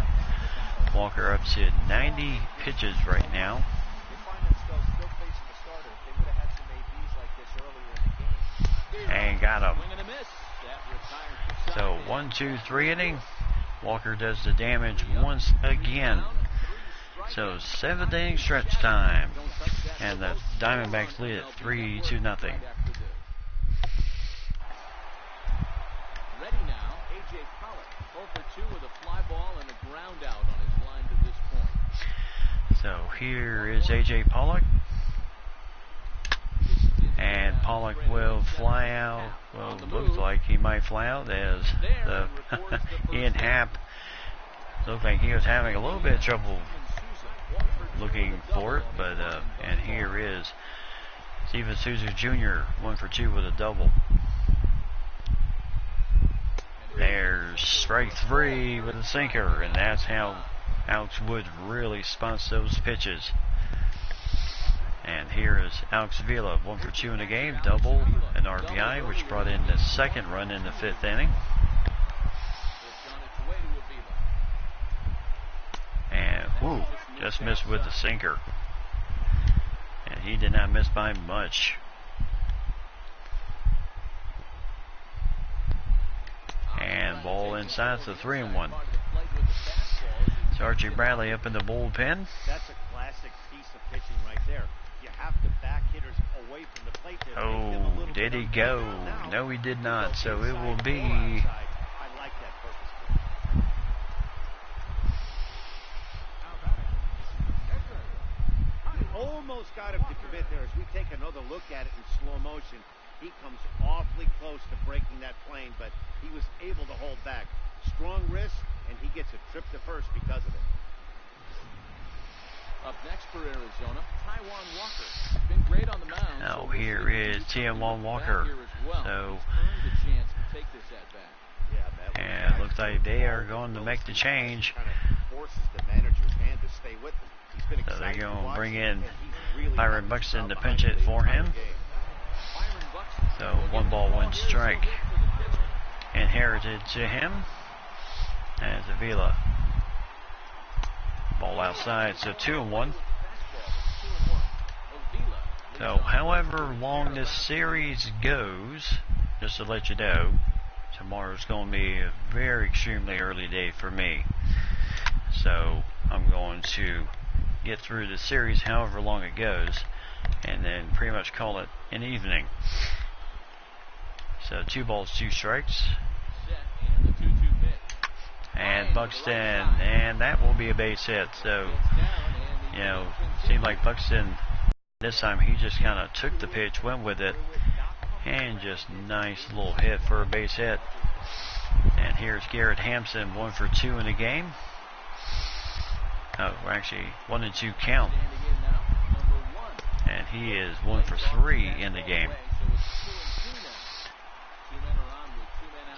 Walker up to 90 pitches right now. They find themselves still facing the starter. If they would have had some ABs like this earlier in the game. And got him. Swing and a miss. That retires the So side. 1, 2, 3 inning. Walker does the damage once again. So 7th inning stretch time. And the Diamondbacks lead at 3-0. Ready now, A.J. Pollock, 0 for 2 with a fly ball and a ground out on his line to this point. So here is A.J. Pollock. And Pollock will fly out. Well, looks like he might fly out as the Ian Happ looked like he was having a little bit of trouble looking for it, but and here is Steven Souza Jr. 1 for 2 with a double. There's strike 3 with a sinker, and that's how Alex Wood really spots those pitches. And here is Alex Vila, 1 for 2 in the game, double, an RBI, which brought in the 2nd run in the 5th inning. And whoo, just missed with the sinker. And he did not miss by much. And ball inside, so 3-1. So Archie Bradley up in the bullpen. That's a classic piece of pitching right there. You have to back hitters away from the plate there. Oh, did he go? No, he did not. So it will be... I like that purpose. Almost got him to commit there. As we take another look at it in slow motion, he comes awfully close to breaking that plane, but he was able to hold back. Strong wrist, and he gets a trip to first because of it. Up next for Arizona, Taijuan Walker. He's been great on the mound. Now here is Taijuan Walker. So, and it looks like they are going to make the change. Forces the manager's hand to stay with him. So they're going to bring in Byron Buxton to pinch it for him. So 1 ball, 1 strike. Inherited to him as Avila. Ball outside, so 2-1. So however long this series goes, just to let you know, tomorrow's going to be a very extremely early day for me. So I'm going to get through the series however long it goes, and then pretty much call it an evening. So 2 balls, 2 strikes. And Buxton, and that will be a base hit. So, you know, seemed like Buxton, this time he just kind of took the pitch, went with it, and just nice little hit for a base hit. And here's Garrett Hampson, 1 for 2 in the game. Oh, actually 1 and 2 count. And he is 1 for 3 in the game.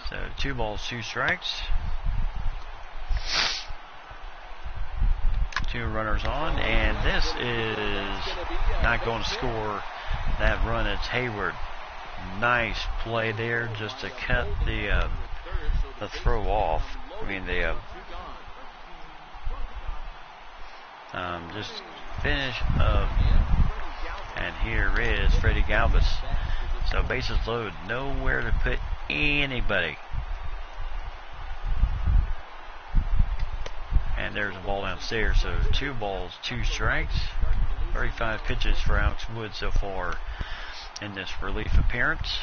So 2 balls, 2 strikes. 2 runners on, and this is not going to score that run. It's Hayward. Nice play there just to cut the throw off. I mean just finish up. And here is Freddie Galvis. So bases loaded, nowhere to put anybody. And there's a ball downstairs, so 2 balls, 2 strikes. 35 pitches for Alex Wood so far in this relief appearance.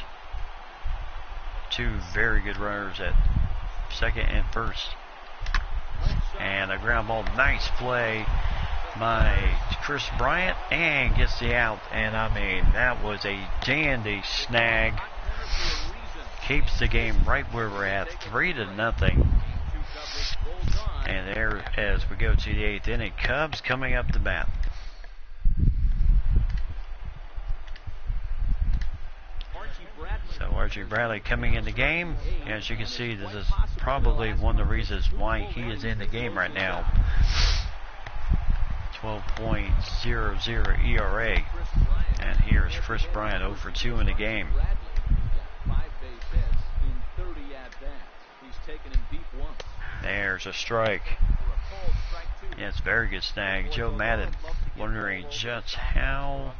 2 very good runners at 2nd and 1st. And a ground ball, nice play by Chris Bryant, and gets the out. And I mean, that was a dandy snag. Keeps the game right where we're at, 3-0. And there, as we go to the 8th inning, Cubs coming up to bat. So Archie Bradley coming in the game. As you can see, this is probably one of the reasons why he is in the game right now. 12.00 ERA. And here's Chris Bryant 0 for 2 in the game. There's a strike. Yes, very good snag. Joe Madden wondering just how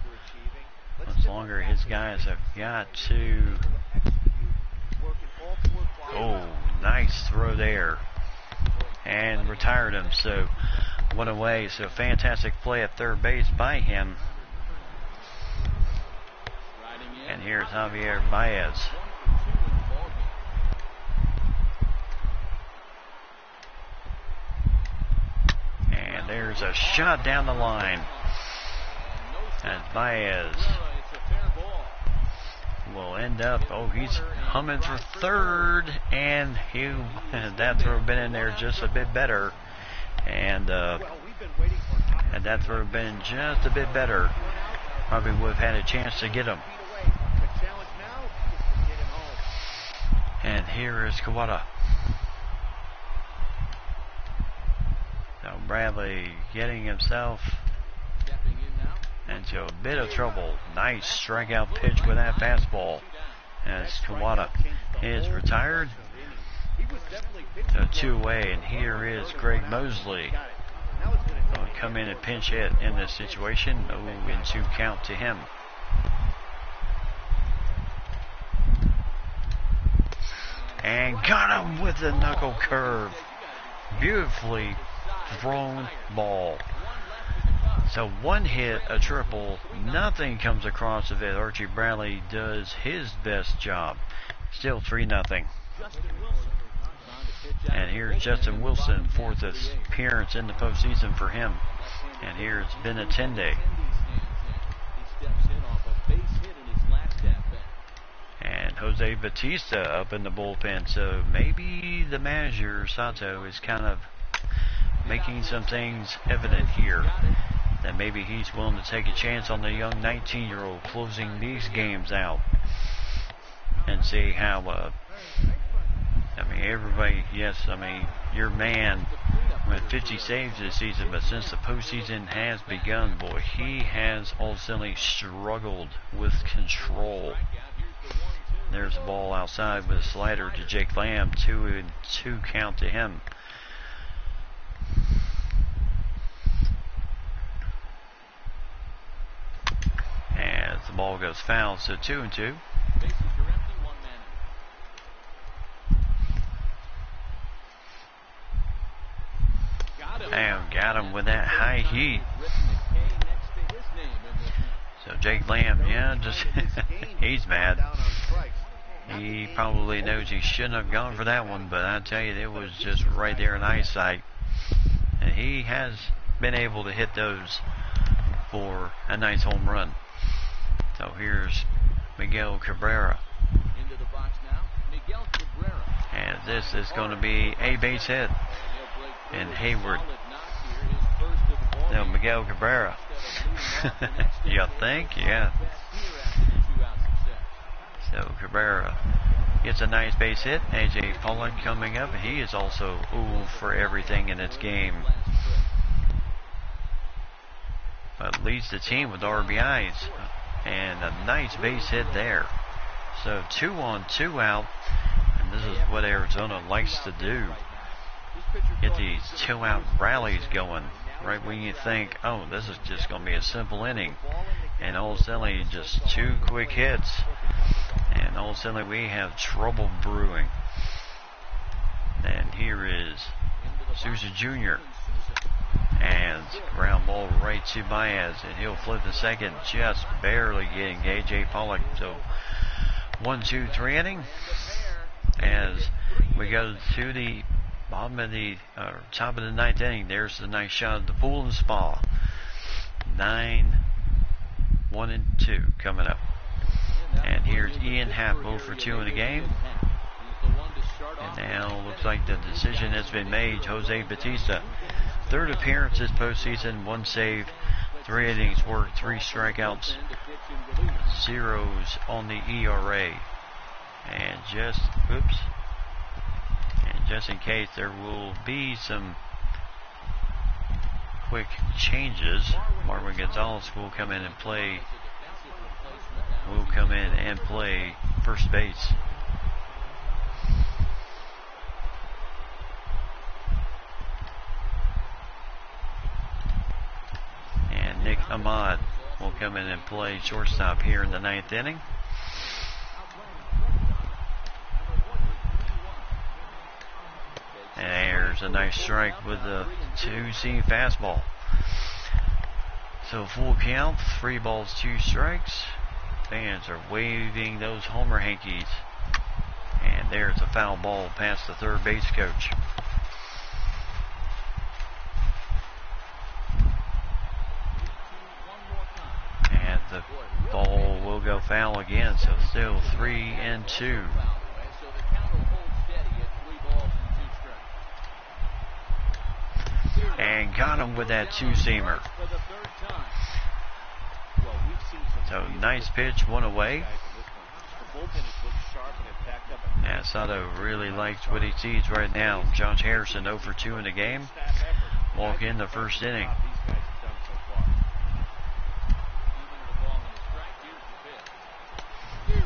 much longer his guys have got to. Oh, nice throw there. And retired him. So one away. So fantastic play at third base by him. And here's Javier Baez. And there's a shot down the line. And Baez will end up, oh, he's humming for third, and that throw been in there just a bit better. And that throw been just a bit better, probably would have had a chance to get him. And here is Kawada. Now Bradley getting himself into a bit of trouble. Nice strikeout pitch with that fastball. As Kawada is retired. So 2 away, and here is Greg Mosley. Going to come in and pinch hit in this situation. 0-2 count to him. And got him with the knuckle curve. Beautifully thrown ball. So 1 hit, a triple, nothing comes across of it. Archie Bradley does his best job. Still 3-0. And here's Justin Wilson, 4th appearance in the postseason for him. And here's Benintendi. And Jose Batista up in the bullpen. So maybe the manager, Sato, is kind of making some things evident here. That maybe he's willing to take a chance on the young 19-year-old closing these games out. And see how, everybody, yes, your man went 50 saves this season, but since the postseason has begun, boy, he has ultimately struggled with control. There's a ball outside with a slider to Jake Lamb, 2-2 count to him. As the ball goes foul, so 2-2. And got him with that high heat. So Jake Lamb, he's mad. He probably knows he shouldn't have gone for that one, but I tell you, it was just right there in eyesight. And he has been able to hit those for a nice home run. So here's Miguel Cabrera. Into the box now, Miguel Cabrera. And this is going to be a base hit. And Hayward. Now Miguel Cabrera. You think? Yeah. So Cabrera gets a nice base hit. AJ Pollock coming up. He is also 0 for everything in this game. But leads the team with RBIs. And a nice base hit there. So 2 on, 2 out. And this is what Arizona likes to do. Get these 2-out rallies going. Right when you think, oh, this is just going to be a simple inning. And all of a sudden, just 2 quick hits. And all of a sudden, we have trouble brewing. And here is Souza Jr. And ground ball right to Baez, and he'll flip the second, just barely getting AJ Pollock. So 1, 2, 3 inning. As we go to the bottom of the top of the 9th inning, there's the nice shot of the pool and spa. 9, 1 and 2 coming up. And here's Ian Happ 0 for 2 in the game. And now looks like the decision has been made. Jose Batista, 3rd appearance this postseason, 1 save, 3 innings worked, 3 strikeouts, 0s on the ERA. And just in case there will be some quick changes. Marvin Gonzalez will come in and play. Will come in and play first base. And Nick Ahmad will come in and play shortstop here in the 9th inning. And there's a nice strike with the 2-seam fastball. So full count, 3 balls, 2 strikes. Fans are waving those homer hankies. And there's a foul ball past the third base coach. And the ball will go foul again, so still 3-2. And got him with that 2-seamer. So nice pitch, one away. And Sato really likes what he sees right now. Josh Harrison 0 for 2 in the game. Walk in the first inning.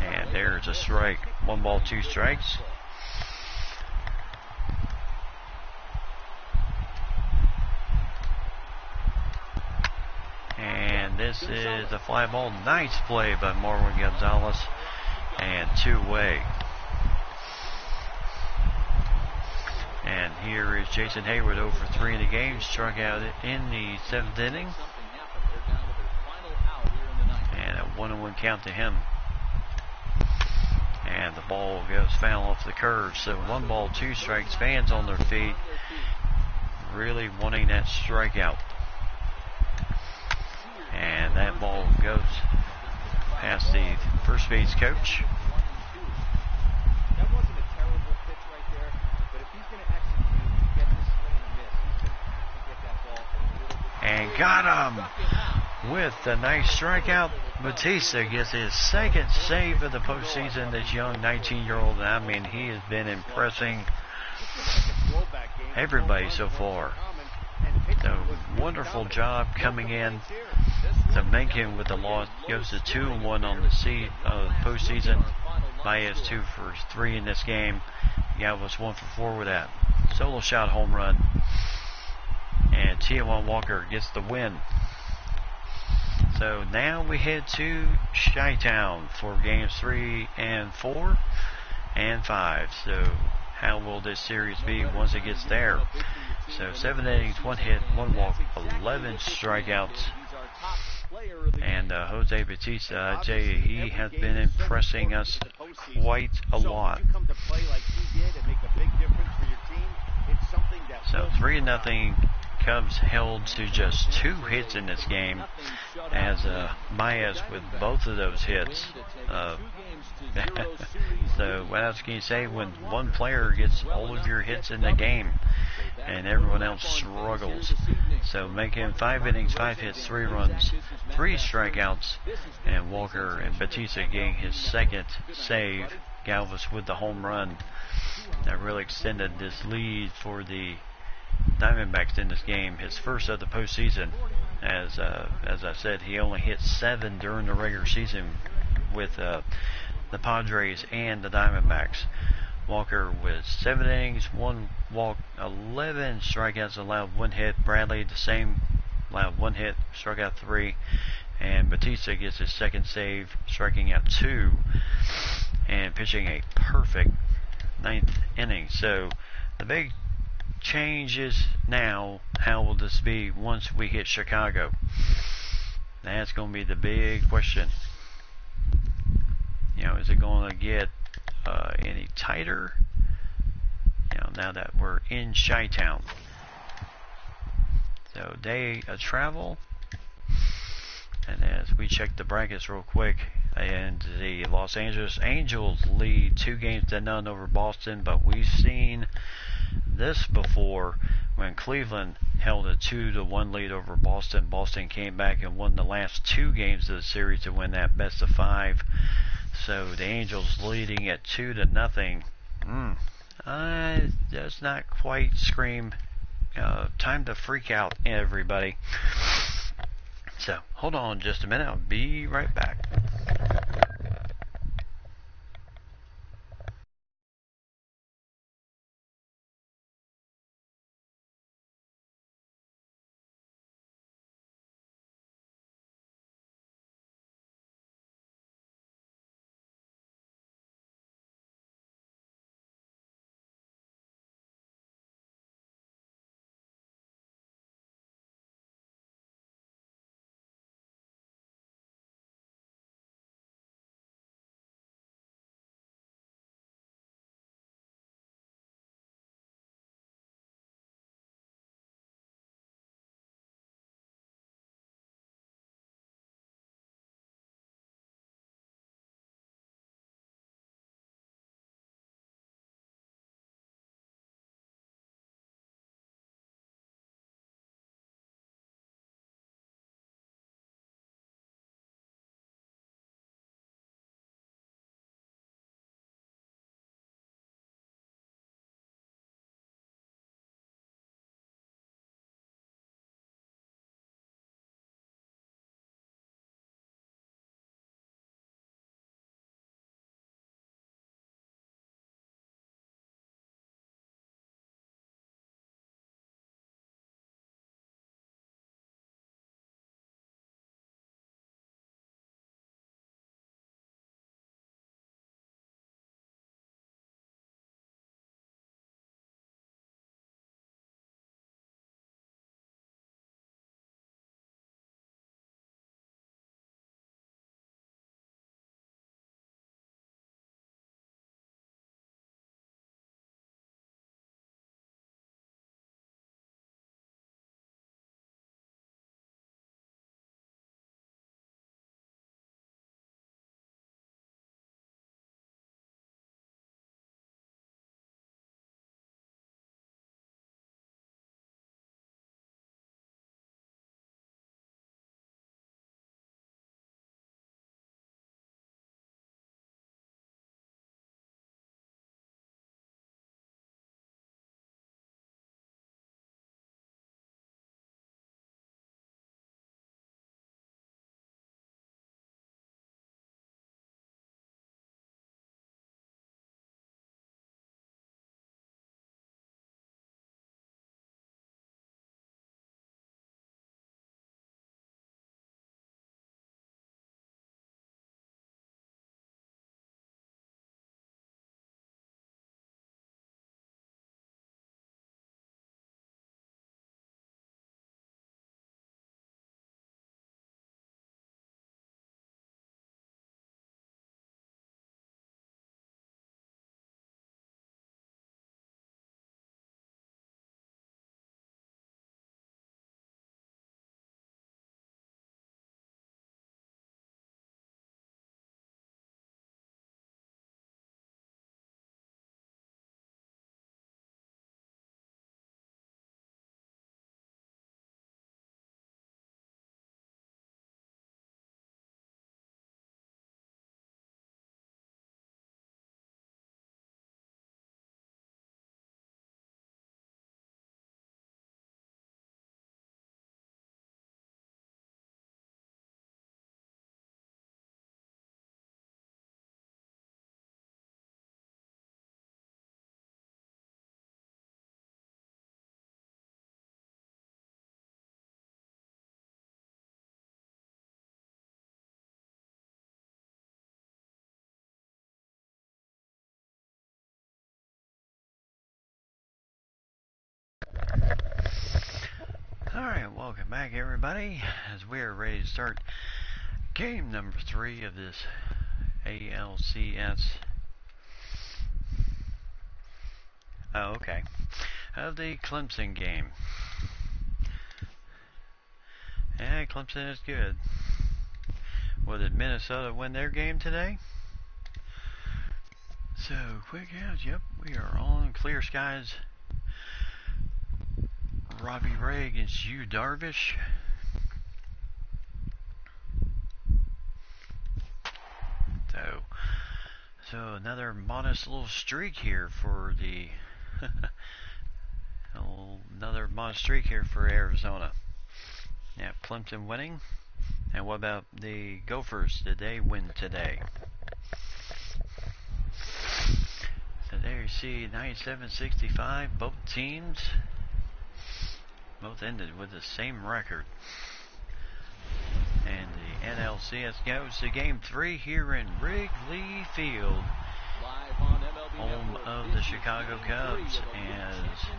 And there's a strike. 1 ball, 2 strikes. And this is a fly ball. Nice play by Marwin Gonzalez. And 2 away. And here is Jason Hayward 0 for 3 in the game. Struck out in the 7th inning. And a 1-1 count to him. And the ball goes foul off the curve. So 1 ball, 2 strikes. Fans on their feet. Really wanting that strikeout. And that ball goes past the first base coach. That wasn't a terrible pitch right there, but if he's going to execute and get this swing and miss, he's going to have to get that ball a little bit. And got him with a nice strikeout. Batista gets his 2nd save of the postseason. This young 19-year-old, I mean, he has been impressing everybody so far. So wonderful job coming in to make him with the loss. Goes to 2-1 on the postseason. Baez 2 for 3 in this game. Galvis 1 for 4 with that solo shot home run. And T.J. Walker gets the win. So now we head to Chi-Town for games 3 and 4 and 5. So how will this series be once it gets there? So 7 innings, 1 hit, 1 walk, 11 strikeouts. And Jose Batista, I tell you, he has been impressing us quite a lot. So 3-0. Cubs held to just 2 hits in this game, as Baez with both of those hits. So what else can you say when one player gets all of your hits in the game and everyone else struggles? So making 5 innings, 5 hits, 3 runs, 3 strikeouts, and Walker and Batista getting his 2nd save. Galvis with the home run that really extended this lead for the Diamondbacks in this game, his first of the postseason. As I said, he only hit 7 during the regular season with the Padres and the Diamondbacks. Walker with 7 innings, 1 walk, 11 strikeouts, allowed 1 hit. Bradley the same, allowed 1 hit, struck out 3. And Batista gets his 2nd save, striking out 2, and pitching a perfect 9th inning. So the big change is now, how will this be once we hit Chicago? That's going to be the big question. You know, is it going to get any tighter? You know, now that we're in Chi-Town. So day of travel. And as we check the brackets real quick, and the Los Angeles Angels lead 2-0 over Boston, but we've seen this before when Cleveland held a 2-1 lead over Boston. Boston came back and won the last 2 games of the series to win that best of 5. So the Angels leading at 2-0. Does not quite scream time to freak out, everybody. So, hold on just a minute. I'll be right back. Alright, welcome back, everybody, as we are ready to start game number 3 of this ALCS. Oh, okay. Of the Clemson game. Yeah, Clemson is good. Well, did Minnesota win their game today? So, quick out. Yep, we are on clear skies. Robbie Ray against Yu Darvish. So another modest little streak here for the Another monster streak here for Arizona. Yeah, Plimpton winning. And what about the Gophers? Did they win today? So there you see 97-65. Both teams both ended with the same record. And the NLCS goes to Game 3 here in Wrigley Field, home of the Chicago Cubs. As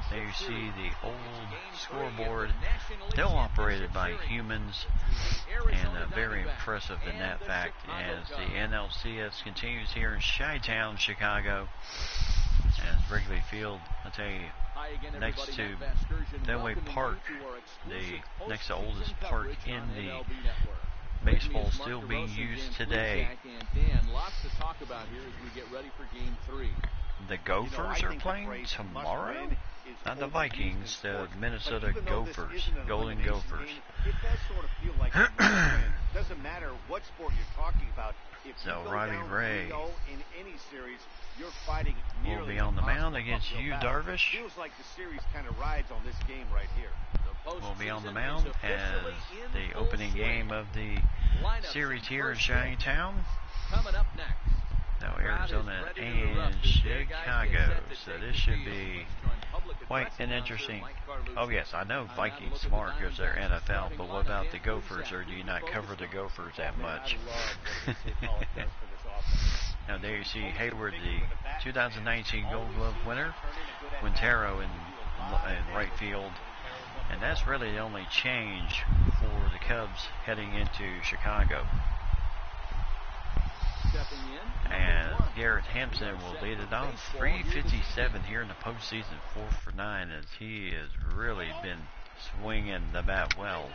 there you see the old scoreboard, still operated by humans, and very impressive in that fact as the NLCS continues here in Chi-Town, Chicago. As Wrigley Field, I'll tell you, next to Fenway Park, the next to oldest park in the baseball, still being used today. Lots to talk about here as we get ready for Game 3. The Gophers are playing tomorrow? Not the Vikings, the Minnesota Gophers, Golden Gophers. It does sort of feel like a trend. Doesn't matter what sport you're talking about. If So you go Robbie down Ray 3-0 in any series, you're fighting will nearly be on the mound impossible against uphill Yu battle. Darvish. Feels like the series kind of rides on this game right here. Will be on the mound as the opening game of the series here in Chi-Town. Coming up next. Now Arizona and Chicago, so this should be quite an interesting. Oh yes, I know Vikings smart because they're NFL, but what about the Gophers, or do you not cover the Gophers that much? Now there you see Hayward, the 2019 Gold Glove winner, Quintero in right field, and that's really the only change for the Cubs heading into Chicago. And Garrett Hampson will lead it off. 357 here in the postseason, 4 for 9, as he has really been swinging the bat well.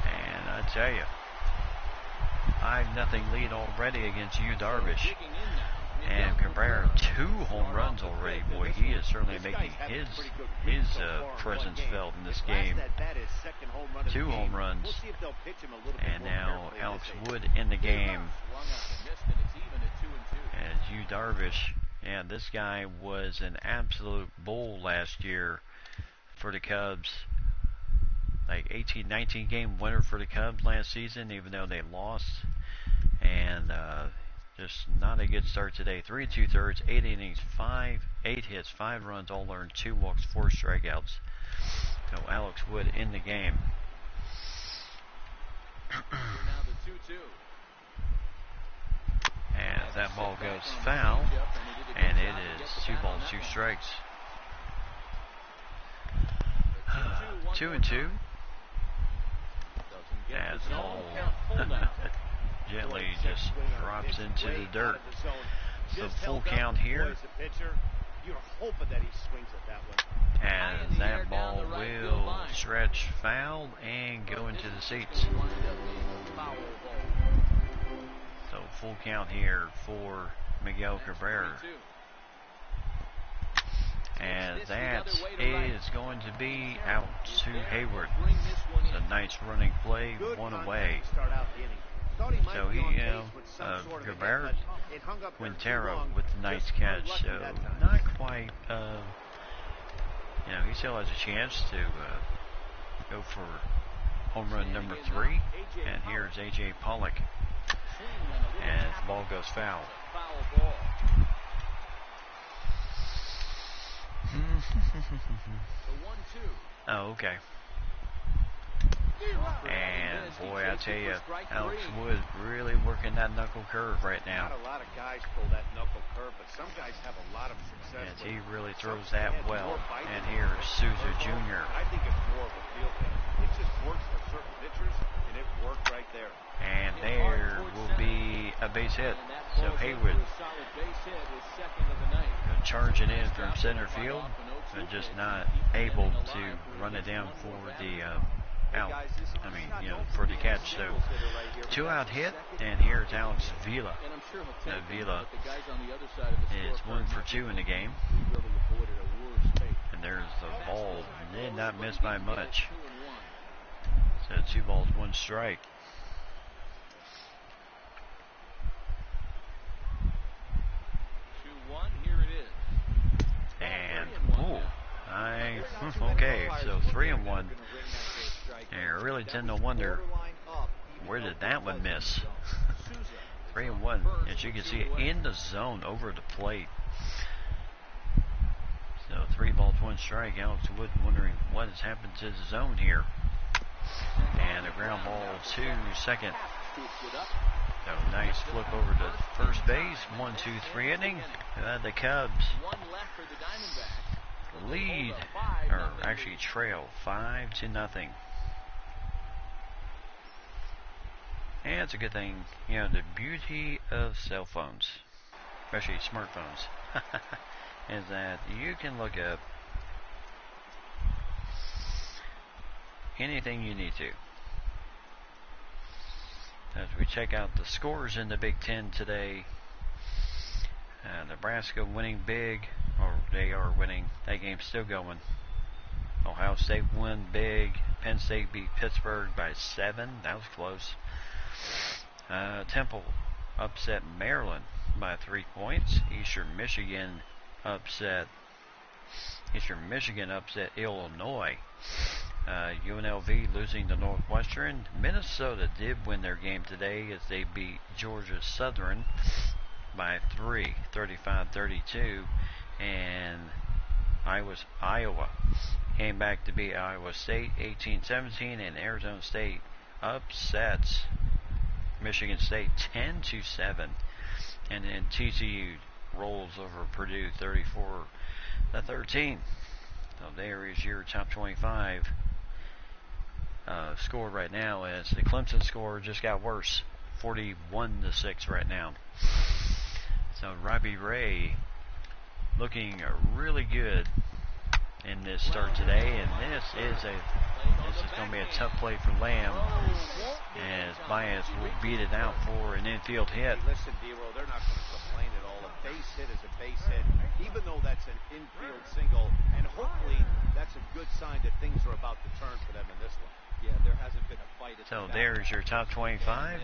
And I tell you, 5-0 lead already against Yu Darvish. And Cabrera, 2 home runs already. Boy, he is certainly making his presence felt in this game. 2 home runs. And now Alex Wood in the game. As Yu Darvish, and this guy was an absolute bull last year for the Cubs. Like 18-19 game winner for the Cubs last season, even though they lost. And just not a good start today. 3 2/3, 8 innings, 8 hits, 5 runs, all earned, 2 walks, 4 strikeouts. So Alex Wood in the game. Now the 2-2. As that ball goes foul, and it is 2 balls, 2 strikes. 2-2. As the ball gently just drops into the dirt. So full count here. As that ball will stretch foul and go into the seats. So full count here for Miguel Cabrera. And that is going to be out to Hayward. It's a nice running play, 1 away. So he, Cabrera, Quintero with the nice catch. So not quite, he still has a chance to go for home run number 3. And here's A.J. Pollock. And the ball goes foul. Oh, okay. And boy, I tell you, Alex Wood really working that knuckle curve right now. Not a lot of guys pull that knuckle curve, but some guys have a lot of success. Yes, he really throws that well. And here's Souza Jr. I think it's more of a feel thing. It just works for certain pitchers, and it worked right there. And there will be a base hit. So Hayward charging in from center field, but just not able to run it down for the out. For the catch. So 2-out hit, and here's Alex Vila. Vila is 1 for 2 in the game. And there's the ball. Did not miss by much. So 2 balls, 1 strike. Here it is. And and 1. And really tend to wonder, where did that one miss? 3 and 1. As you can see, in the zone over the plate. So 3 balls, 1 strike. Alex Wood wondering what has happened to the zone here. And a ground ball to second. So nice flip over to first base. 1-2-3 inning. The Cubs lead, or actually trail 5-0. And it's a good thing, you know, the beauty of cell phones, especially smartphones, is that you can look up anything you need to. As we check out the scores in the Big Ten today, Nebraska winning big, or they are winning. That game's still going. Ohio State won big. Penn State beat Pittsburgh by 7. That was close. Temple upset Maryland by 3 points. Eastern Michigan upset Illinois. UNLV losing to Northwestern. Minnesota did win their game today as they beat Georgia Southern by 3, 35-32. And Iowa came back to beat Iowa State 18-17, and Arizona State upsets Michigan State 10-7. And then TCU rolls over Purdue 34-13. So there is your top 25 score right now, as the Clemson score just got worse, 41-6 right now. So Robbie Ray looking really good in this start today, and this is going to be a tough play for Lamb, as Baez will beat it out for an infield hit. Listen, D-Roll, they're not going to complain at all. A base hit is a base hit, even though that's an infield single, and hopefully that's a good sign that things are about to turn for them in this one. Yeah, there hasn't been a fight. So there's your top 25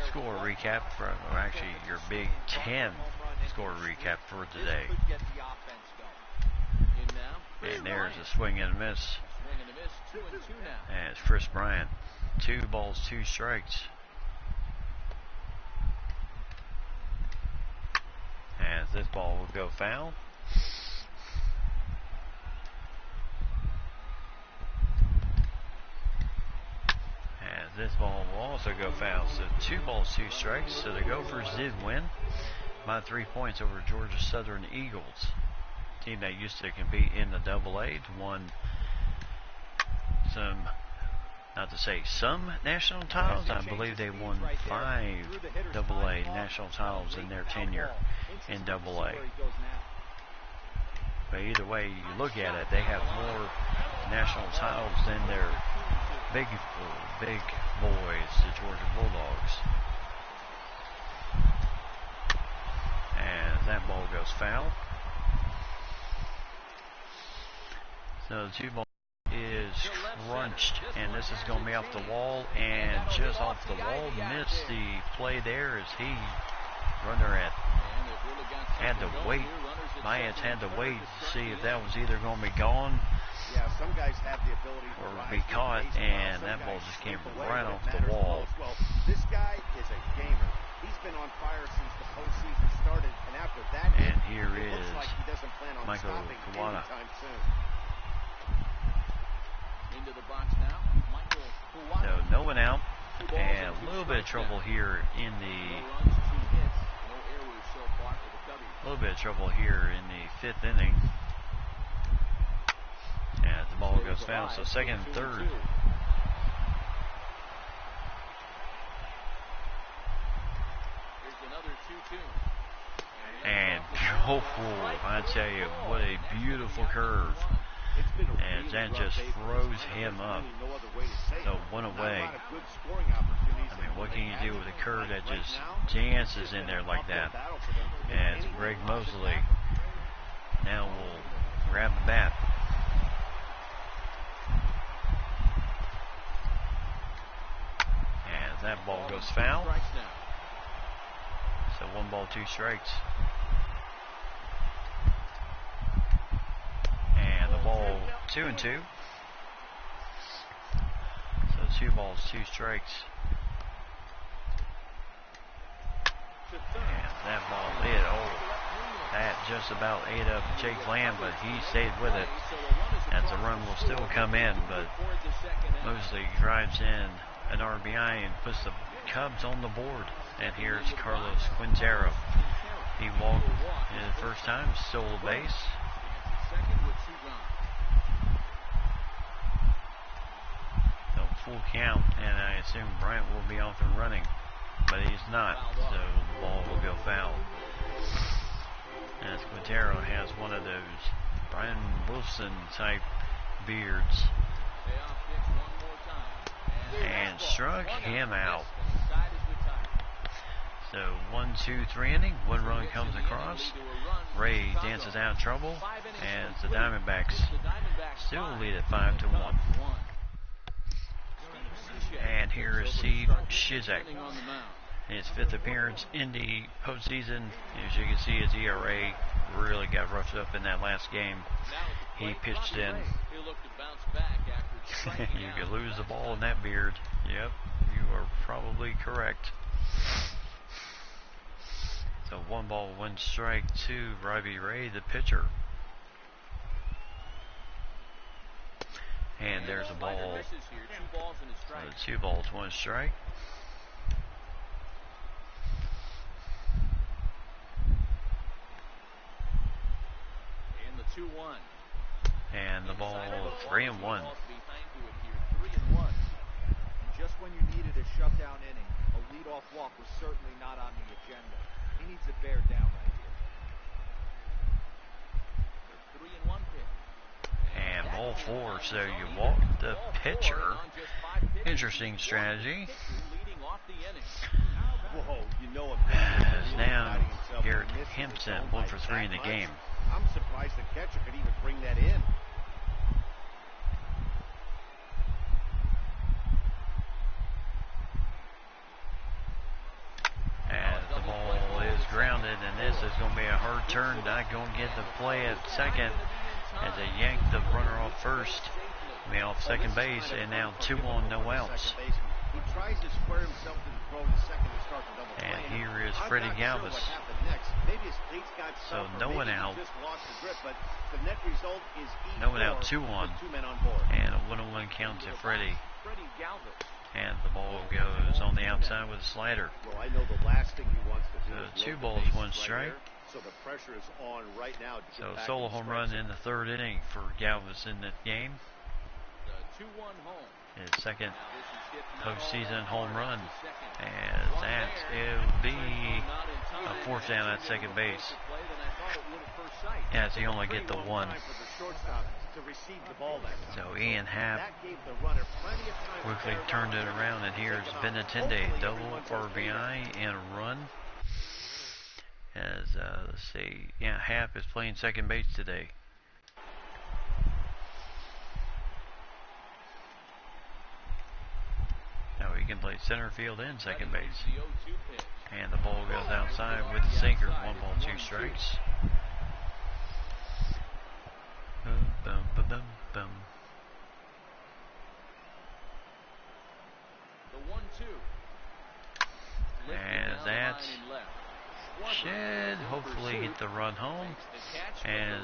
score recap, or actually your Big Ten score recap for today. And there's a swing and a miss. As Chris Bryant, 2 balls, 2 strikes. As this ball will go foul. As this ball will also go foul. So 2 balls, 2 strikes. So the Gophers did win by 3 points over Georgia Southern Eagles, team that used to compete in the AA. Won some, not to say some national titles, I believe they won 5 AA national titles in their tenure in AA. But either way you look at it, they have more national titles than their big boys, the Georgia Bulldogs. And that ball goes foul. So the 2 ball is crunched, and this is going to be off the wall, and just off the wall, missed the play there as he, runner had to wait. Baez had to wait to see if that was either going to be gone Yeah, some guys have the ability to or be caught, and that ball just came right off the wall. Well, this guy is a gamer. He's been on fire since the postseason started, and after that, And here it looks is like he doesn't plan on Michael stopping Kawada. anytime soon. Into the box now, Michael Kawada. So no one out, and a little bit of trouble here in the No runs, 2 hits, no errors so far for the Cubbies. a little bit of trouble here in the 5th inning. And the ball goes foul, so second and third. Here's another 2-2. And oh, I tell you, what a beautiful curve. It's been a And really that rough just day for froze us. him There's up. really no other way to say So it. one Not a away. lot of good scoring opportunities. I mean, what can you do with a curve that Right just now, dances it's in been there an like uphill that? battle for them to make And any Greg offensive Mosley happen. now will grab the bat. And that ball goes foul. So 1 ball, 2 strikes. And the ball 2-2. balls, 2 strikes. And that ball did. That just about ate up Jake Lamb, but he stayed with it. As the run will still come in, but Mosley drives in an RBI and puts the Cubs on the board. And here's Carlos Quintero. He walked in the first time, stole a base. So full count, and I assume Bryant will be off and running, but he's not, so the ball will go foul. As Quintero has one of those Brian Wilson type beards and struck him out. So 1, 2, 3 inning, 1 run comes across. Ray dances out trouble as the Diamondbacks still lead at 5-1. And here is Steve Shizak. His 5th appearance in the postseason. As you can see, his ERA really got roughed up in that last game. He pitched in. You could lose the ball in that beard. Yep, you are probably correct. So 1 ball, 1 strike to Robbie Ray, the pitcher. And there's a ball. So 2 balls, 1 strike. And the 2-1. And the ball 3-1. Just when you needed a shutdown inning, a leadoff walk was certainly not on the agenda. He needs to bear down right here. The 3-1 pitch. And ball 4, so you walk the pitcher. Interesting strategy. As now Garrett Hampson 1 for 3 in the game. I'm surprised the catcher could even bring that in. As the ball is grounded, and this is going to be a hard turn. Not going to get the play at second as they yank the runner off first. I mean, off second base, and now 2 on, no outs. He tries to square himself to the throw to second to start the double play. And here is Freddie Galvis. So no one out. No one out, 2 on. And a 1-1 count to Freddie. And the ball goes on the outside with a slider. Well, I know the last thing he wants to do So is 2 balls, 1 strike. so the pressure is on right now. To So get back solo and home stretch run in the 3rd inning for Galvis in that game. The 2-1 home. His second postseason home run. As that will be a 4th down at second base. As he only get the 1. So Ian Happ quickly turned it around, and here's Benintendi, double RBI and a run. As let's see, yeah, Happ is playing second base today. Now he can play center field and second base. And the ball goes outside with the sinker. 1 ball, 2 strikes. Bum, bum, bum, bum. The 1-2. And that should hopefully get the run home, as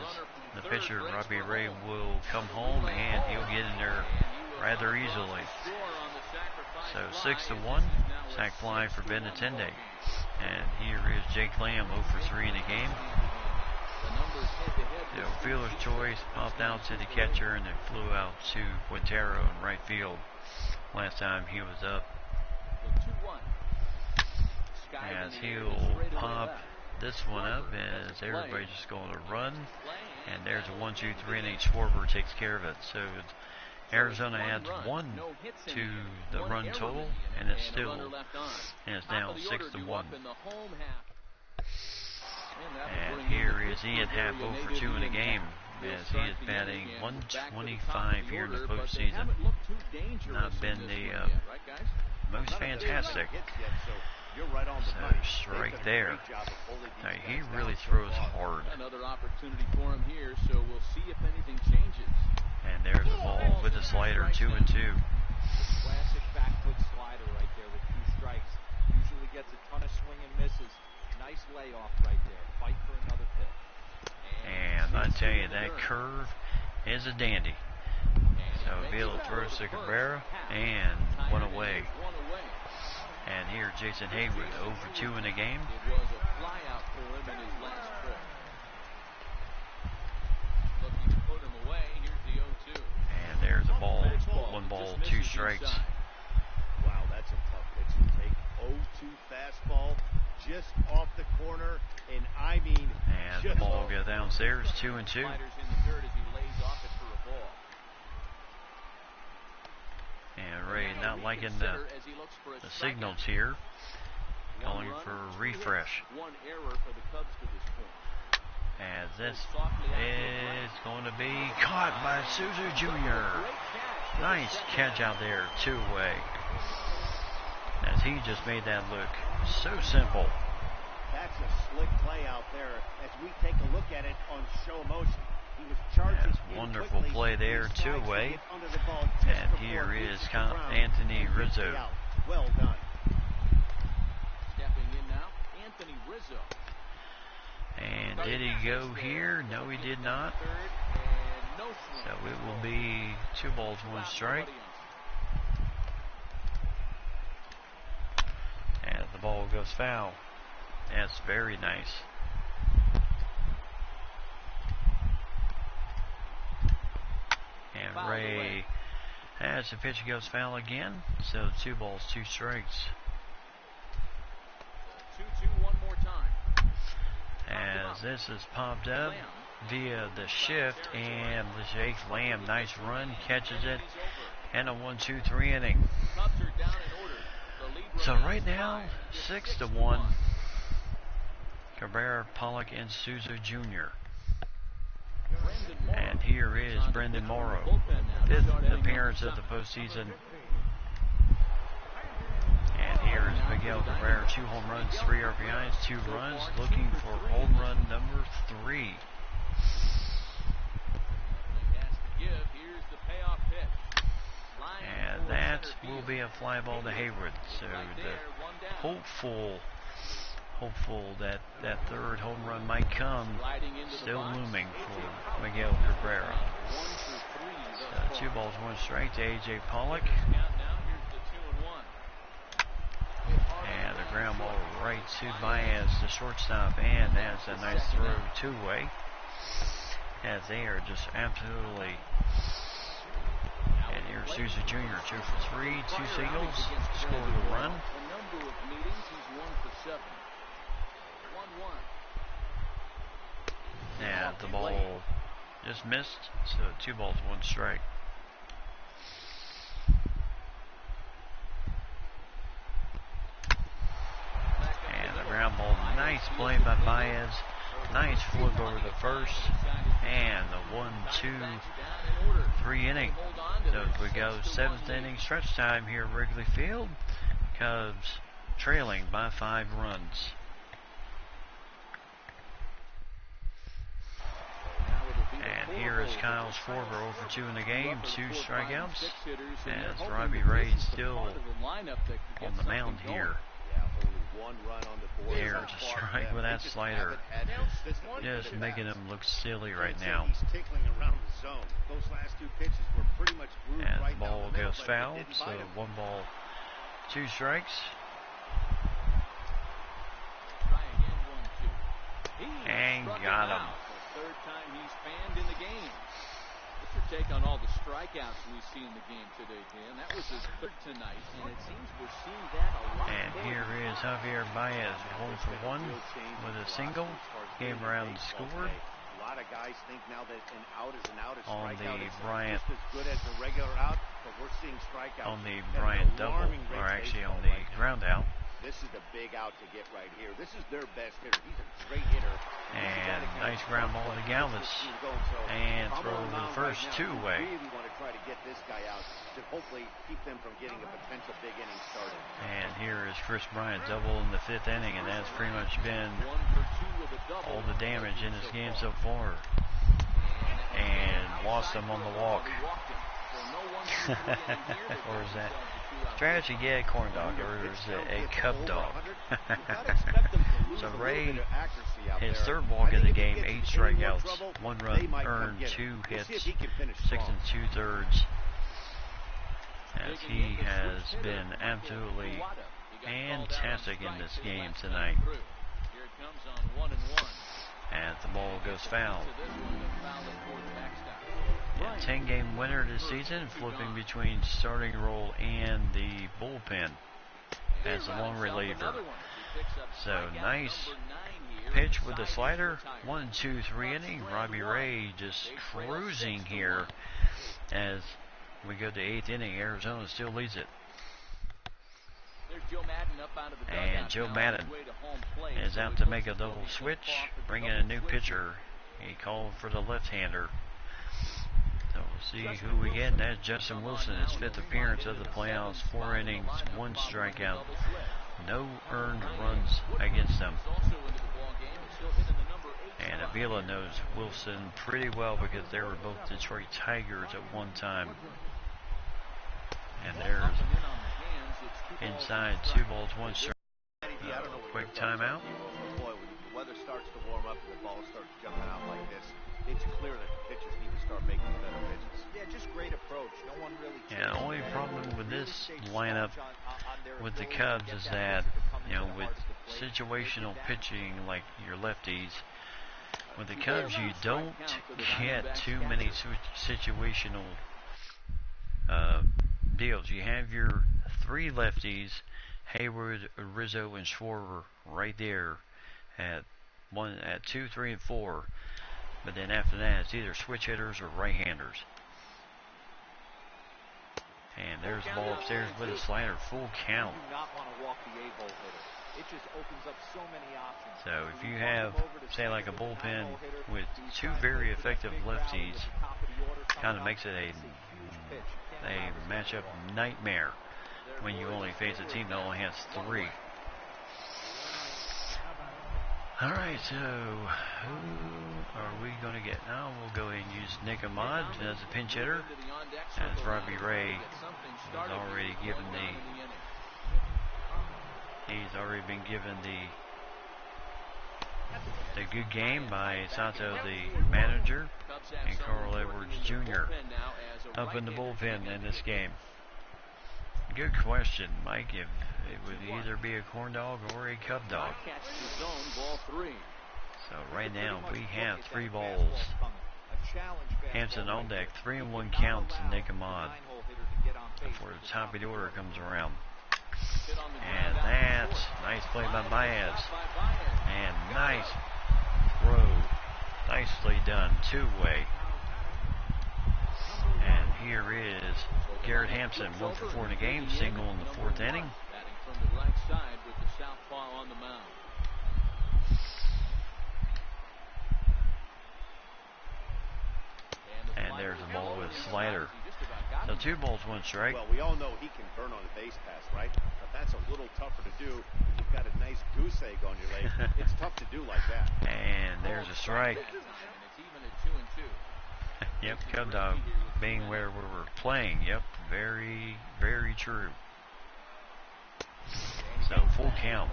the pitcher Robbie Ray will come home and he'll get in there rather easily. So 6-1, sac fly for Benintendi. And here is Jake Lamb 0 for 3 in the game. The fielder's choice popped out to the catcher and then flew out to Quintero in right field. Last time he was up. As he'll pop this one up, as everybody's just going to run. And there's a 1-2-3 inning. Schwarber takes care of it. So Arizona adds 1 to the run total, and it's now 6-1. And here is Ian Happ 0 for 2 in the game, as he is batting 125 here in the postseason. Not been the most fantastic. So strike there. Now, he really throws hard. Another opportunity for him here, so we'll see if anything changes. And there's the ball with the slider, 2-2. Classic back gets a ton of swing and misses. Nice layoff right there. Fight for another pitch. And I tell you, that curve is a dandy. So Bill throws to Cabrera and one away. And here Jason Hayward 0 for 2 in the game. It was a flyout for him in his last trip. Looking to put him away. Here's the 0-2. And there's a ball. 1 ball, 2 strikes. Wow, that's a tough pitch to take. 0-2 fastball just off the corner, and I mean, and the ball goes downstairs, 2-2. In the dirt as he lays off it for a ball. And Ray not liking the signals here, calling for a refresh. One error for the Cubs to this point. As this is going to be caught by Souza Jr. Nice catch out there, 2 away. As he just made that look so simple. That's a slick play out there as we take a look at it on show motion. He was charging wonderful quickly. play there, 2 away. And here is Anthony Rizzo. Well done. Stepping in now, Anthony Rizzo. And did he go here? No, he did not. So it will be 2 balls, 1 strike. And the ball goes foul. That's very nice. And Ray has the pitch goes foul again. So 2 balls, 2 strikes. 2-2 one more time. As this is popped up via the shift, and the Jake Lamb, nice run, catches it, and a 1-2-3 inning. Cubs are down in order. So right now, 6-1. Cabrera, Pollock, and Souza Jr. And here is Brendan Morrow, 5th appearance of the postseason. And here is Miguel Cabrera, 2 home runs, 3 RBIs, 2 runs, looking for home run number 3. And that will be a fly ball to Hayward. So the hopeful that that 3rd home run might come, still looming for Miguel Cabrera. So 2 balls, 1 strike to A.J. Pollock. And the ground ball right to Baez, the shortstop, and that's a nice throw 2-way. As they are just absolutely. And here's Souza Jr., 2 for 3, 2 singles, scored a run. A number of meetings, he's 1 for 7. 1-1. And the ball just missed, so 2 balls, 1 strike. And the ground ball, nice play by Baez. Nice flip over the first. And the 1-2-3 inning. So if we go 7th inning stretch time here at Wrigley Field, Cubs trailing by 5 runs. And here is Kyle Schwarber, 0 for 2 in the game, 2 strikeouts. As Robbie Ray still on the mound here. Here to strike with that slider. Just making him look silly right now. And the ball goes foul, so 1 ball, 2 strikes. And got him. 3rd time he's fanned in the game. What's your take on all the strikeouts we see in the game today, Dan? That was his 3rd tonight, and it seems we're seeing that a lot. And here is Javier Baez, 1 for 1 with a single. Came around and scored. A lot of guys think now that an out is an out. On the Bryant, just as good as a regular out, but we're seeing strikeouts. on the Bryant double, or actually on the ground out. This is a big out to get right here. This is their best hitter. He's a great hitter. And nice ground ball to Galvis. And throw over the first 2-way. Really want to try to get this guy out to hopefully keep them from getting a potential big inning started. And here is Chris Bryant, double in the 5th inning, and that's pretty much been all the damage in this game so far. And lost him on the walk. Or is that Strategy, yeah, corn dog, or is it a cub dog? So Ray, his third walk of the game, 8 strikeouts, 1 run earned, 2 hits, 6 2/3. As he has been absolutely fantastic in this game tonight. And the ball goes foul. And 10-game winner this season, flipping between starting role and the bullpen as a long reliever. So nice pitch with the slider. 1, 2, 3 inning. Robbie Ray just cruising here as we go to 8th inning. Arizona still leads it. And Joe Madden is out to make a double switch, bring in a new pitcher. He called for the left-hander. So we'll see who we get. And that's Justin Wilson, his 5th appearance of the playoffs, 4 innings, 1 strikeout, no earned runs against him. And Avila knows Wilson pretty well because they were both Detroit Tigers at one time. And there's inside 2 balls, 1 strike. Quick timeout. Boy, when the weather starts to warm up and the ball starts jumping out like this, it's clear that the pitchers need to start making better pitches. Yeah, just great approach. No one really. Yeah, the only problem with this lineup with the Cubs is that, you know, with situational pitching like your lefties, with the Cubs you don't get too many situational deals. You have your 3 lefties, Hayward, Rizzo, and Schwarber right there at 2, 3, and 4. But then after that, it's either switch hitters or right-handers. And there's the ball upstairs with a slider, full count. You do not want to walk the 8-hole hitter. It just opens up so many options. So if you have, say, like a bullpen with 2 very effective lefties, kind of makes it a matchup nightmare when you only face a team that only has 3. Alright, so who are we going to get? Now we'll go ahead and use Nick Ahmad as a pinch hitter, as Robbie Ray has already given he's already been given the good game by Sato, the manager, and Carl Edwards Jr. up in the bullpen in this game. Good question, Mike. If it would either be a corn dog or a cub dog. So right now we have 3 balls. Hampson on deck, 3-1 count to Nick Ahmad before the top of the order comes around. And that's nice play by Baez. And nice throw. Nicely done. 2-way. And here is Garrett Hampson, 1 for 4 in the game, single in the 4th inning. From the right side with the southpaw on the mound. And there's a ball with a slider. So 2 balls, 1 strike. Well, we all know he can burn on a base pass, right? But that's a little tougher to do when you've got a nice goose egg on your leg. It's tough to do like that. And there's a strike. And it's even at 2-2. Yep, Cub Dog being where we were playing. Yep, very, very true. So full count.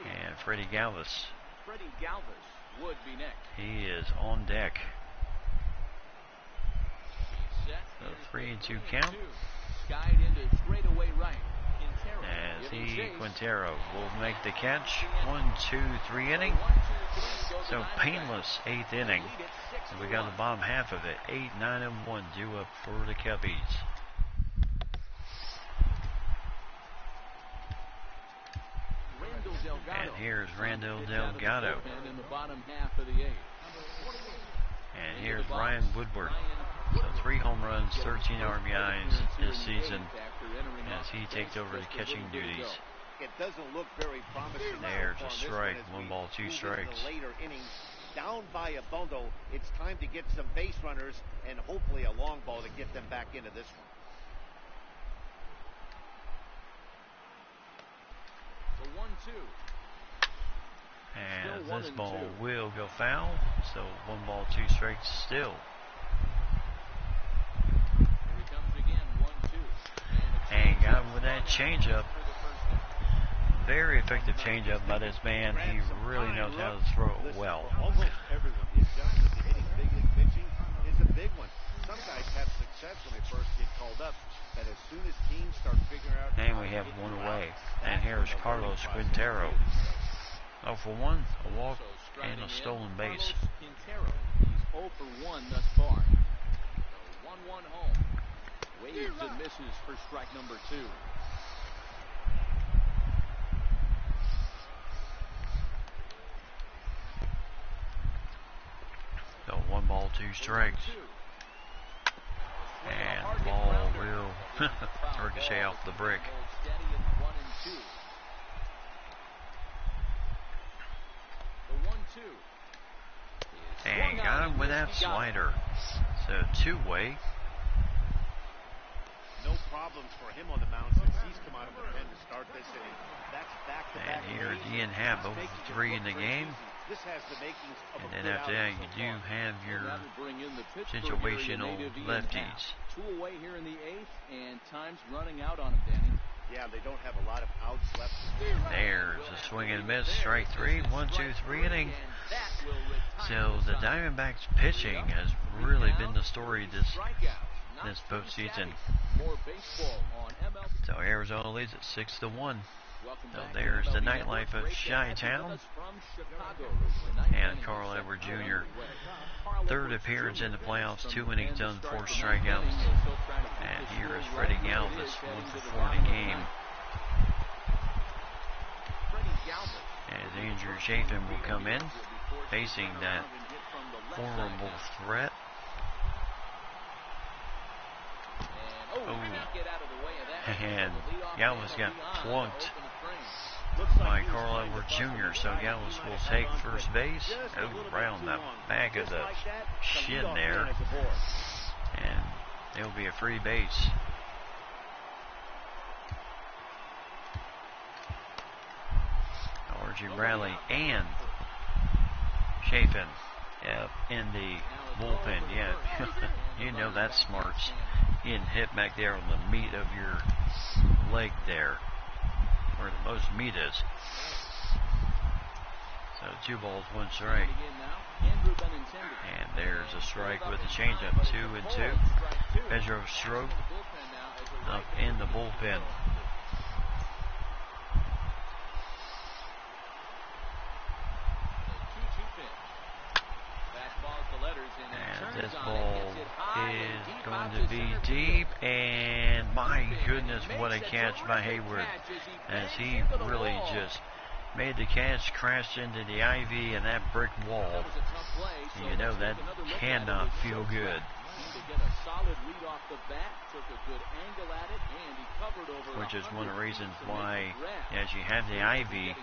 And Freddie Galvis. Freddie Galvis would be next. He is on deck. So 3-2 count. Skied into straightaway right. As Quintero will make the catch. 1, 2, 3 inning. So painless 8th inning. We got the bottom half of it. 8, 9, and 1 due up for the Cubbies. And here's Randall Delgado. And here's Ryan Woodward. So 3 home runs, 13 RBIs this season as he takes over the catching duties. It doesn't look very promising. There's a strike. 1 ball, 2 strikes. Later innings, down by a bundle. It's time to get some base runners and hopefully a long ball to get them back into this one. The 1-2. And this ball will go foul. So 1 ball, 2 strikes still. changeup. Very effective changeup by this man. He really knows how to throw it well. Almost everyone, the adjustment to hitting big league pitching is a big one. Some guys have success when they first get called up, but as soon as teams start figuring out... And we have one away. And here's Carlos Quintero. 0 for 1, a walk, and a stolen base. Quintero. He's 0 for 1 thus far. So 1-1 home. Waves and misses for strike number 2. So 1 ball, 2 strikes. And ball will ricochet off the brick. And got him with that slider. So 2-way. No problems for him on the mound since he's come out of the pen to start this inning. That's back-to-back. And here's Ian Happ, 0 for 3 in the game. This has the makings of And then after that, you do have your situational lefties. 2 away here in the 8th, and time's running out on him, Danny. Yeah, they don't have a lot of outs left. There's a swing and miss, strike 3, 1, 2, 3 inning. So the Diamondbacks pitching has really been the story this postseason. So Arizona leads at 6-1. So there's the nightlife of Chi-Town and Carl Edward Jr. Third appearance in the playoffs, 2 innings done, 4 strikeouts. And here is Freddie Galvis, 1 for 4 in the game. As Andrew Chafin will come in, facing that horrible threat. And Galvis got plunked by Carl Edward Jr. So Galvis will take first base. Around the back of the shin there. And it'll be a free base. R.J. Bradley and Chafin in the bullpen. Yeah, you know that's smarts. Getting hit back there on the meat of your leg there, where the most meat is. So 2 balls, 1 strike. And there's a strike with the changeup, 2-2. Pedro Strop up in the bullpen. And this ball is going to be deep, and my goodness, what a catch by Hayward, as he really just made the catch, crashed into the ivy and that brick wall. You know that cannot feel good. Which is one of the reasons why, as you have the ivy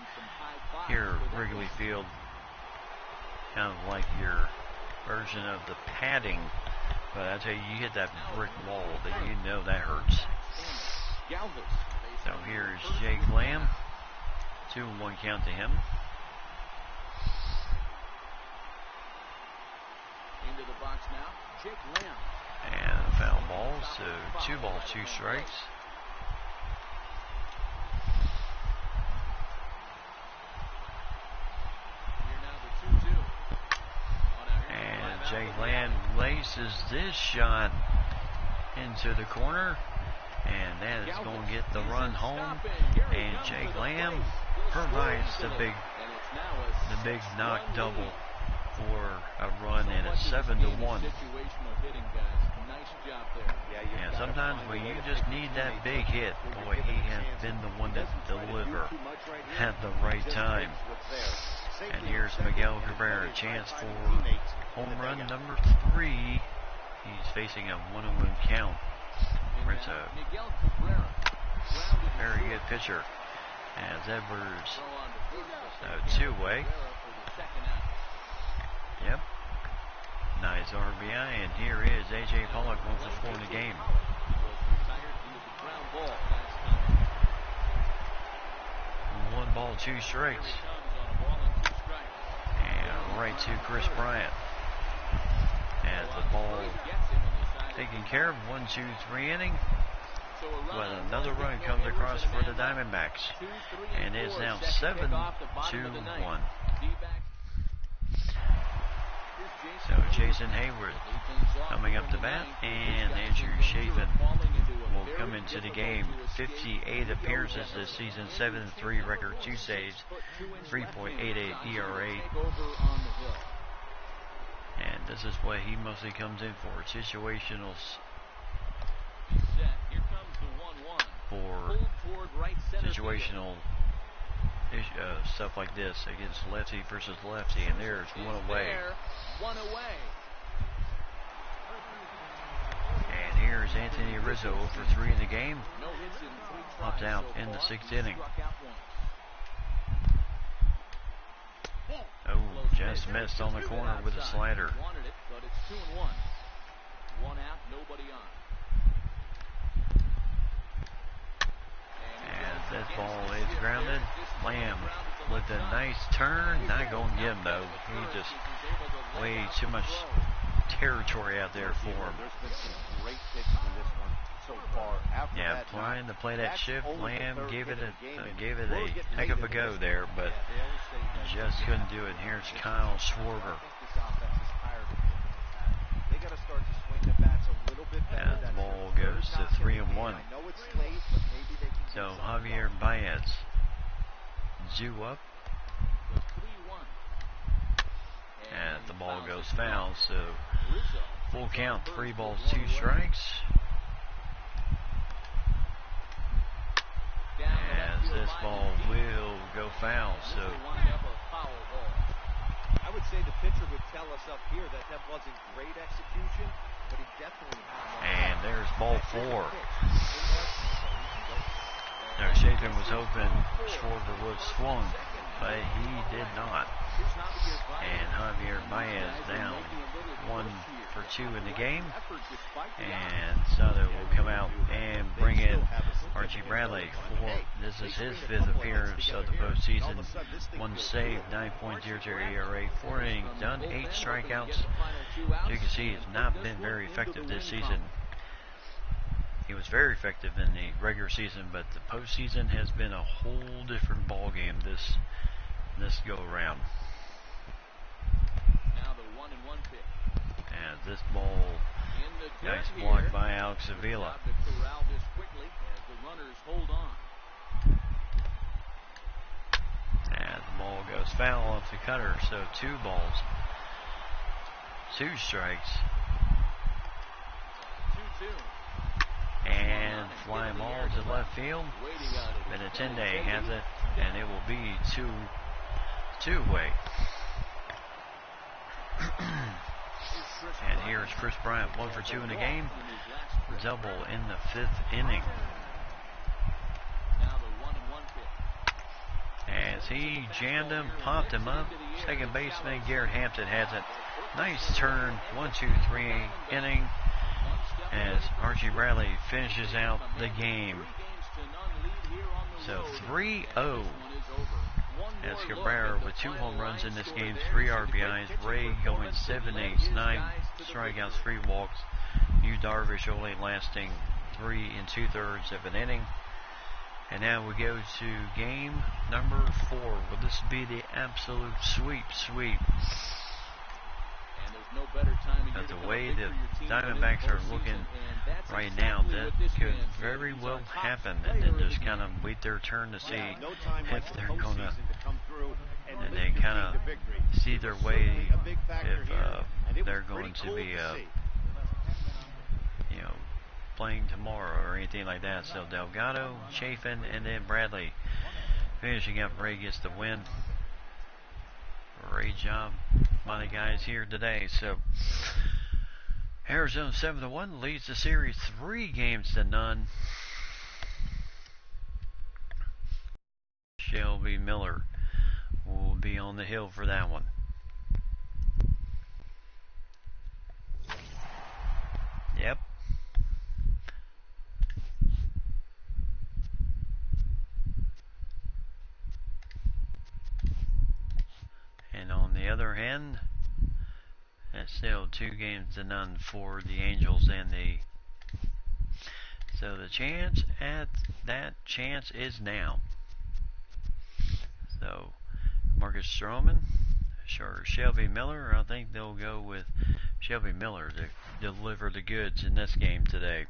here at Wrigley Field, kind of like your version of the padding, but I tell you, you hit that brick wall, then you know that hurts. So here's Jake Lamb, 2-1 count to him. Into the box now, Jake Lamb. And a foul ball, so 2 balls, 2 strikes. Jake Lamb laces this shot into the corner, and that is going to get the run home. And Jake Lamb provides the big knock double for a run, and it's 7-1. And sometimes when you just need that big hit, boy, he has been the one to deliver at the right time. And here's Miguel Cabrera, a chance for home run number 3. He's facing a 1-1 count. It's a very good pitcher. As Edwards, 2-way. Yep. Nice RBI, and here is A.J. Pollock, 1 for 4 in the game. 1 ball, 2 strikes. And right to Chris Bryant. As the ball taken care of, 1, 2, 3 inning. But another run comes across for the Diamondbacks. And it's now 7-1. So Jason Hayward coming up to bat, and Andrew Chafin will come into the game. 58 appearances this season, 7-3 record, 2 saves, 3.88 ERA. And this is what he mostly comes in for, situational stuff like this against lefty versus lefty, and there's one away. And here's Anthony Rizzo for 3 in the game, popped out in the 6th inning. Oh, just missed on the corner with a slider. And this ball is grounded. Lamb with a nice turn. Not going to get him, though. He just way too much territory out there for him. There's been some great pitches in this one so far. Yeah, trying to play that shift. Lamb gave it a heck of a go there, but just couldn't do it. Here's Kyle Schwarber. They got to start to swing the bats a little bit better. And the ball goes to 3-1. So Javier Baez, Zoo up. And the ball goes foul, so full count, 3 balls, 2 strikes. As this ball will go foul, so I would say the pitcher would tell us up here that that wasn't great execution, but he definitely had. And there's ball 4. Now Chafin was hoping Schwarber would have swung, but he did not. And Javier Baez down 1 for 2 in the game. And Soto will come out and bring in Archie Bradley. This is his 5th appearance of the postseason. 1 save, 9.00 ERA, 4 innings done, 8 strikeouts. You can see he's not been very effective this season. He was very effective in the regular season, but the postseason has been a whole different ball game this go around. Now the 1-1 pitch. And this ball, nice block by Alex Avila. And the ball goes foul off the cutter, so 2 balls, 2 strikes. 2-2. And fly ball to left field. Benintendi has it, and it will be two-way. And here's Chris Bryant, 1 for 2 in the game. Double in the 5th inning. As he jammed him, popped him up. Second baseman Garrett Hampton has it. Nice turn, 1-2-3 inning. As Archie Bradley finishes out the game. So 3-0. As Cabrera with 2 home runs in this game, 3 RBIs. Ray going 7 innings, 9 strikeouts, 3 walks. Yu Darvish only lasting 3 2/3 of an inning. And now we go to game number 4. Will this be the absolute sweep? No better time but the way the Diamondbacks are looking right now, that could very well happen, and then just kind of wait their turn to see if they're going to, and then kind of see their way if they're going to be, playing tomorrow or anything like that. So Delgado, Chafin, and then Bradley finishing up. Ray gets the win. Great job by the guys here today. So Arizona 7-1 leads the series 3-0. Shelby Miller will be on the hill for that one. Yep. And on the other hand, it's still 2-0 for the Angels and the So the chance at that chance is now. So Marcus Stroman, or Shelby Miller, I think they'll go with Shelby Miller to deliver the goods in this game today.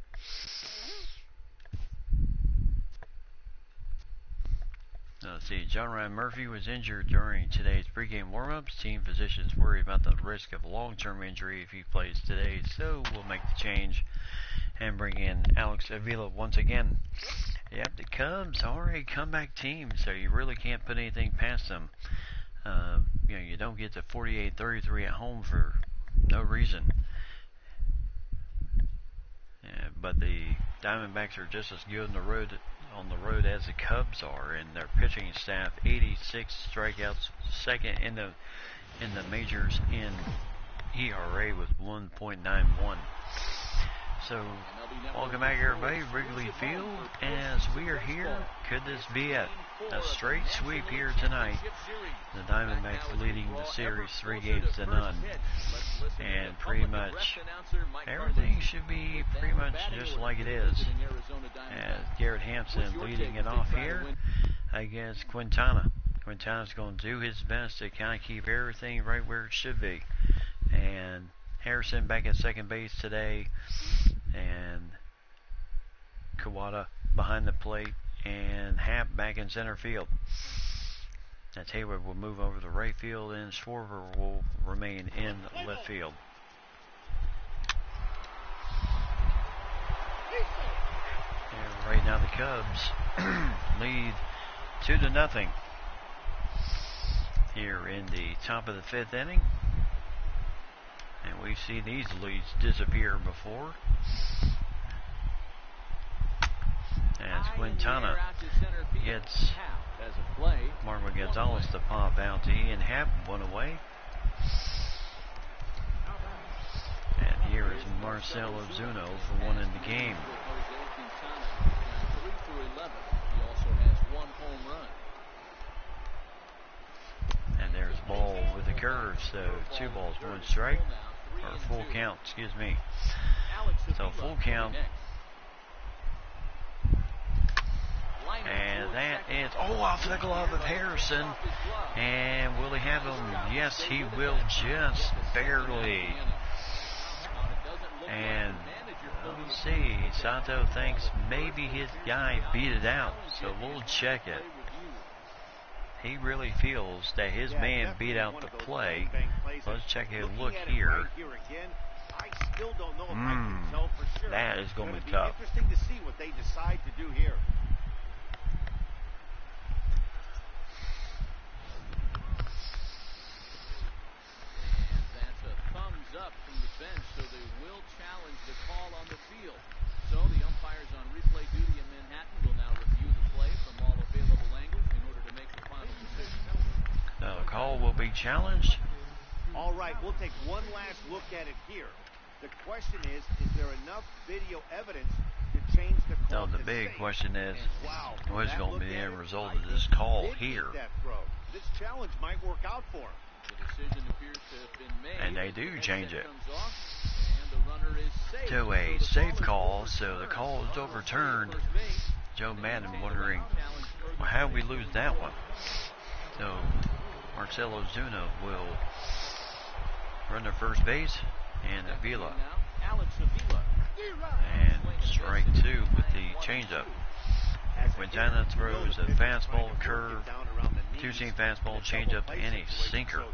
Let's see, John Ryan Murphy was injured during today's pregame warm-ups. Team physicians worry about the risk of long-term injury if he plays today, so we'll make the change and bring in Alex Avila once again. Yep, the Cubs are a comeback team, so you really can't put anything past them. You don't get to 48-33 at home for no reason. But the Diamondbacks are just as good on the road as the Cubs are, and their pitching staff 86 strikeouts, second in the majors in ERA with 1.91. So welcome back everybody, Wrigley Field, as we are here. Could this be a straight sweep here tonight? The Diamondbacks leading the series 3-0, and pretty much everything should be pretty much just like it is, as Garrett Hampson leading it off here against Quintana. Quintana's going to do his best to kind of keep everything right where it should be, and Harrison back at second base today, and Kawada behind the plate, and Happ back in center field. That's Hayward will move over to right field, and Schwarber will remain in left field. And right now the Cubs lead 2-0 here in the top of the fifth inning. And we've seen these leads disappear before. As Quintana gets Marwin Gonzalez to pop out to Ian Happ, one away. And here is Marcell Ozuna for one in the game. He also has one home run. And there's ball with a curve, so 2 balls, 1 strike, or full count, excuse me. So full count. And that is, off the glove of Harrison. And will he have him? Yes, he will, just barely. And let's see, Sato thinks maybe his guy beat it out, so we'll check it. He really feels that his man beat out the play. Let's check a look here. That is going to be tough. Interesting to see what they decide to do here. That's a thumbs up from the bench, so they will challenge the call on the field. So the umpires on replay duty in Manhattan will now review the play from all available angles in order to make the final decision. Now the call will be challenged. All right, we'll take one last look at it here. The question is there enough video evidence to change the call? No, the big question is, what is going to be the end result of this call here? This challenge might work out for him. The decision appears to have been made. And they do change it to to a safe call, so the call is overturned. Joe Madden wondering, well, how did we lose that one? So Marcell Ozuna will run to first base, and Avila. And strike 2 with the changeup. Quintana throws a fastball, curve, 2-seam fastball, changeup, and a sinker.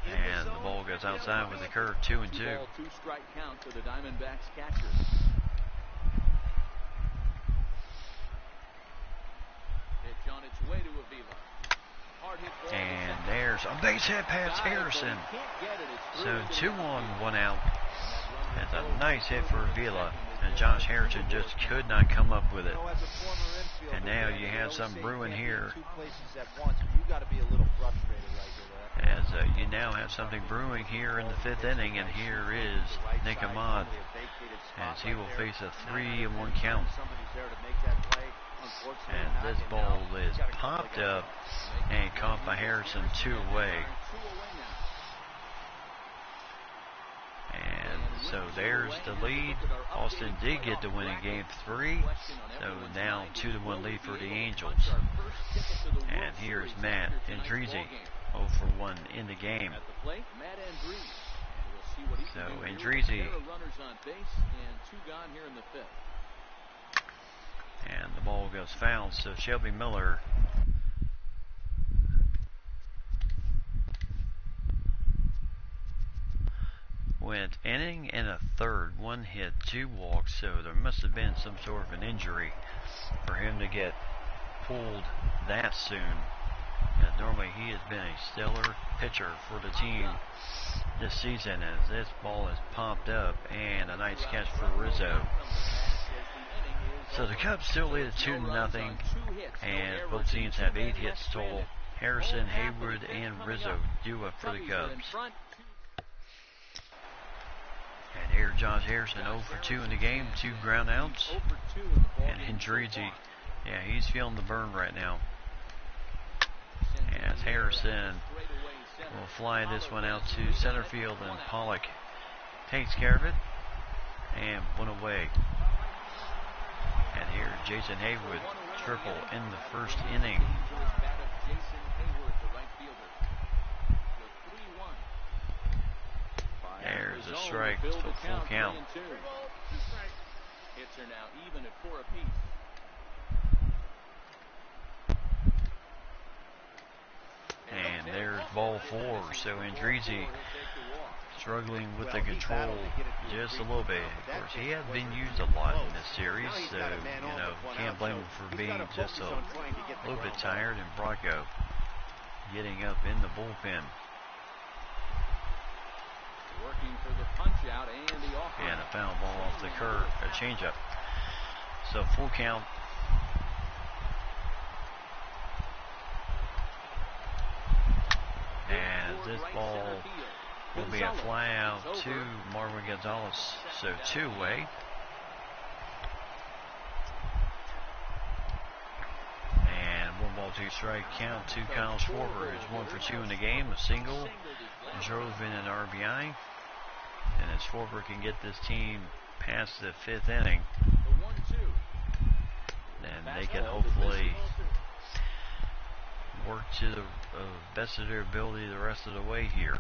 And the ball goes outside with a curve, 2-2. 2-strike count for the Diamondbacks catcher. Pitch on its way to Avila. And there's a base hit past Harrison. So 2 on, 1 out. That's a nice hit for Avila. And Josh Harrison just could not come up with it. And now you have something brewing here. As you now have something brewing here in the 5th inning. And here is Nick Ahmad, as he will face a 3-1 count. And this ball is popped up and caught by Harrison 2 away. And So there's the lead. Austin did get the win in Game 3. So now 2-1 lead for the Angels. And here's Matt Andreezy, 0 for 1 in the game. So Andreezy. And the ball goes foul. So Shelby Miller went inning and a third, 1 hit, 2 walks, so there must have been some sort of an injury for him to get pulled that soon. And normally he has been a stellar pitcher for the team this season, as this ball is popped up, and a nice catch for Rizzo. So the Cubs still lead at 2-0, and both teams have 8 hits total. Harrison, Haywood, and Rizzo due up for the Cubs. And here Josh Harrison 0 for 2 in the game, 2 ground outs. And Andreezy, yeah, he's feeling the burn right now. As Harrison will fly this one out to center field, and Pollock takes care of it and one away. And here Jason Haywood, triple in the first inning. There's a strike, so full count. Hits are now even at 4 apiece. And there's ball 4. So Andreezy struggling with the control just a little bit. Of course, he has been used a lot in this series, so can't blame him for being just a little bit tired. And Bracco getting up in the bullpen. Working for the punch out and the offer. And a foul ball off the curve, a changeup. So full count. And this ball will be a fly out to Marvin Gonzalez. So 2-way. And 1-2 strike count to Kyle Schwarber, who's 1 for 2 in the game. A single, drove in an RBI. And as Schwarber can get this team past the 5th inning, then they can hopefully work to the best of their ability the rest of the way here.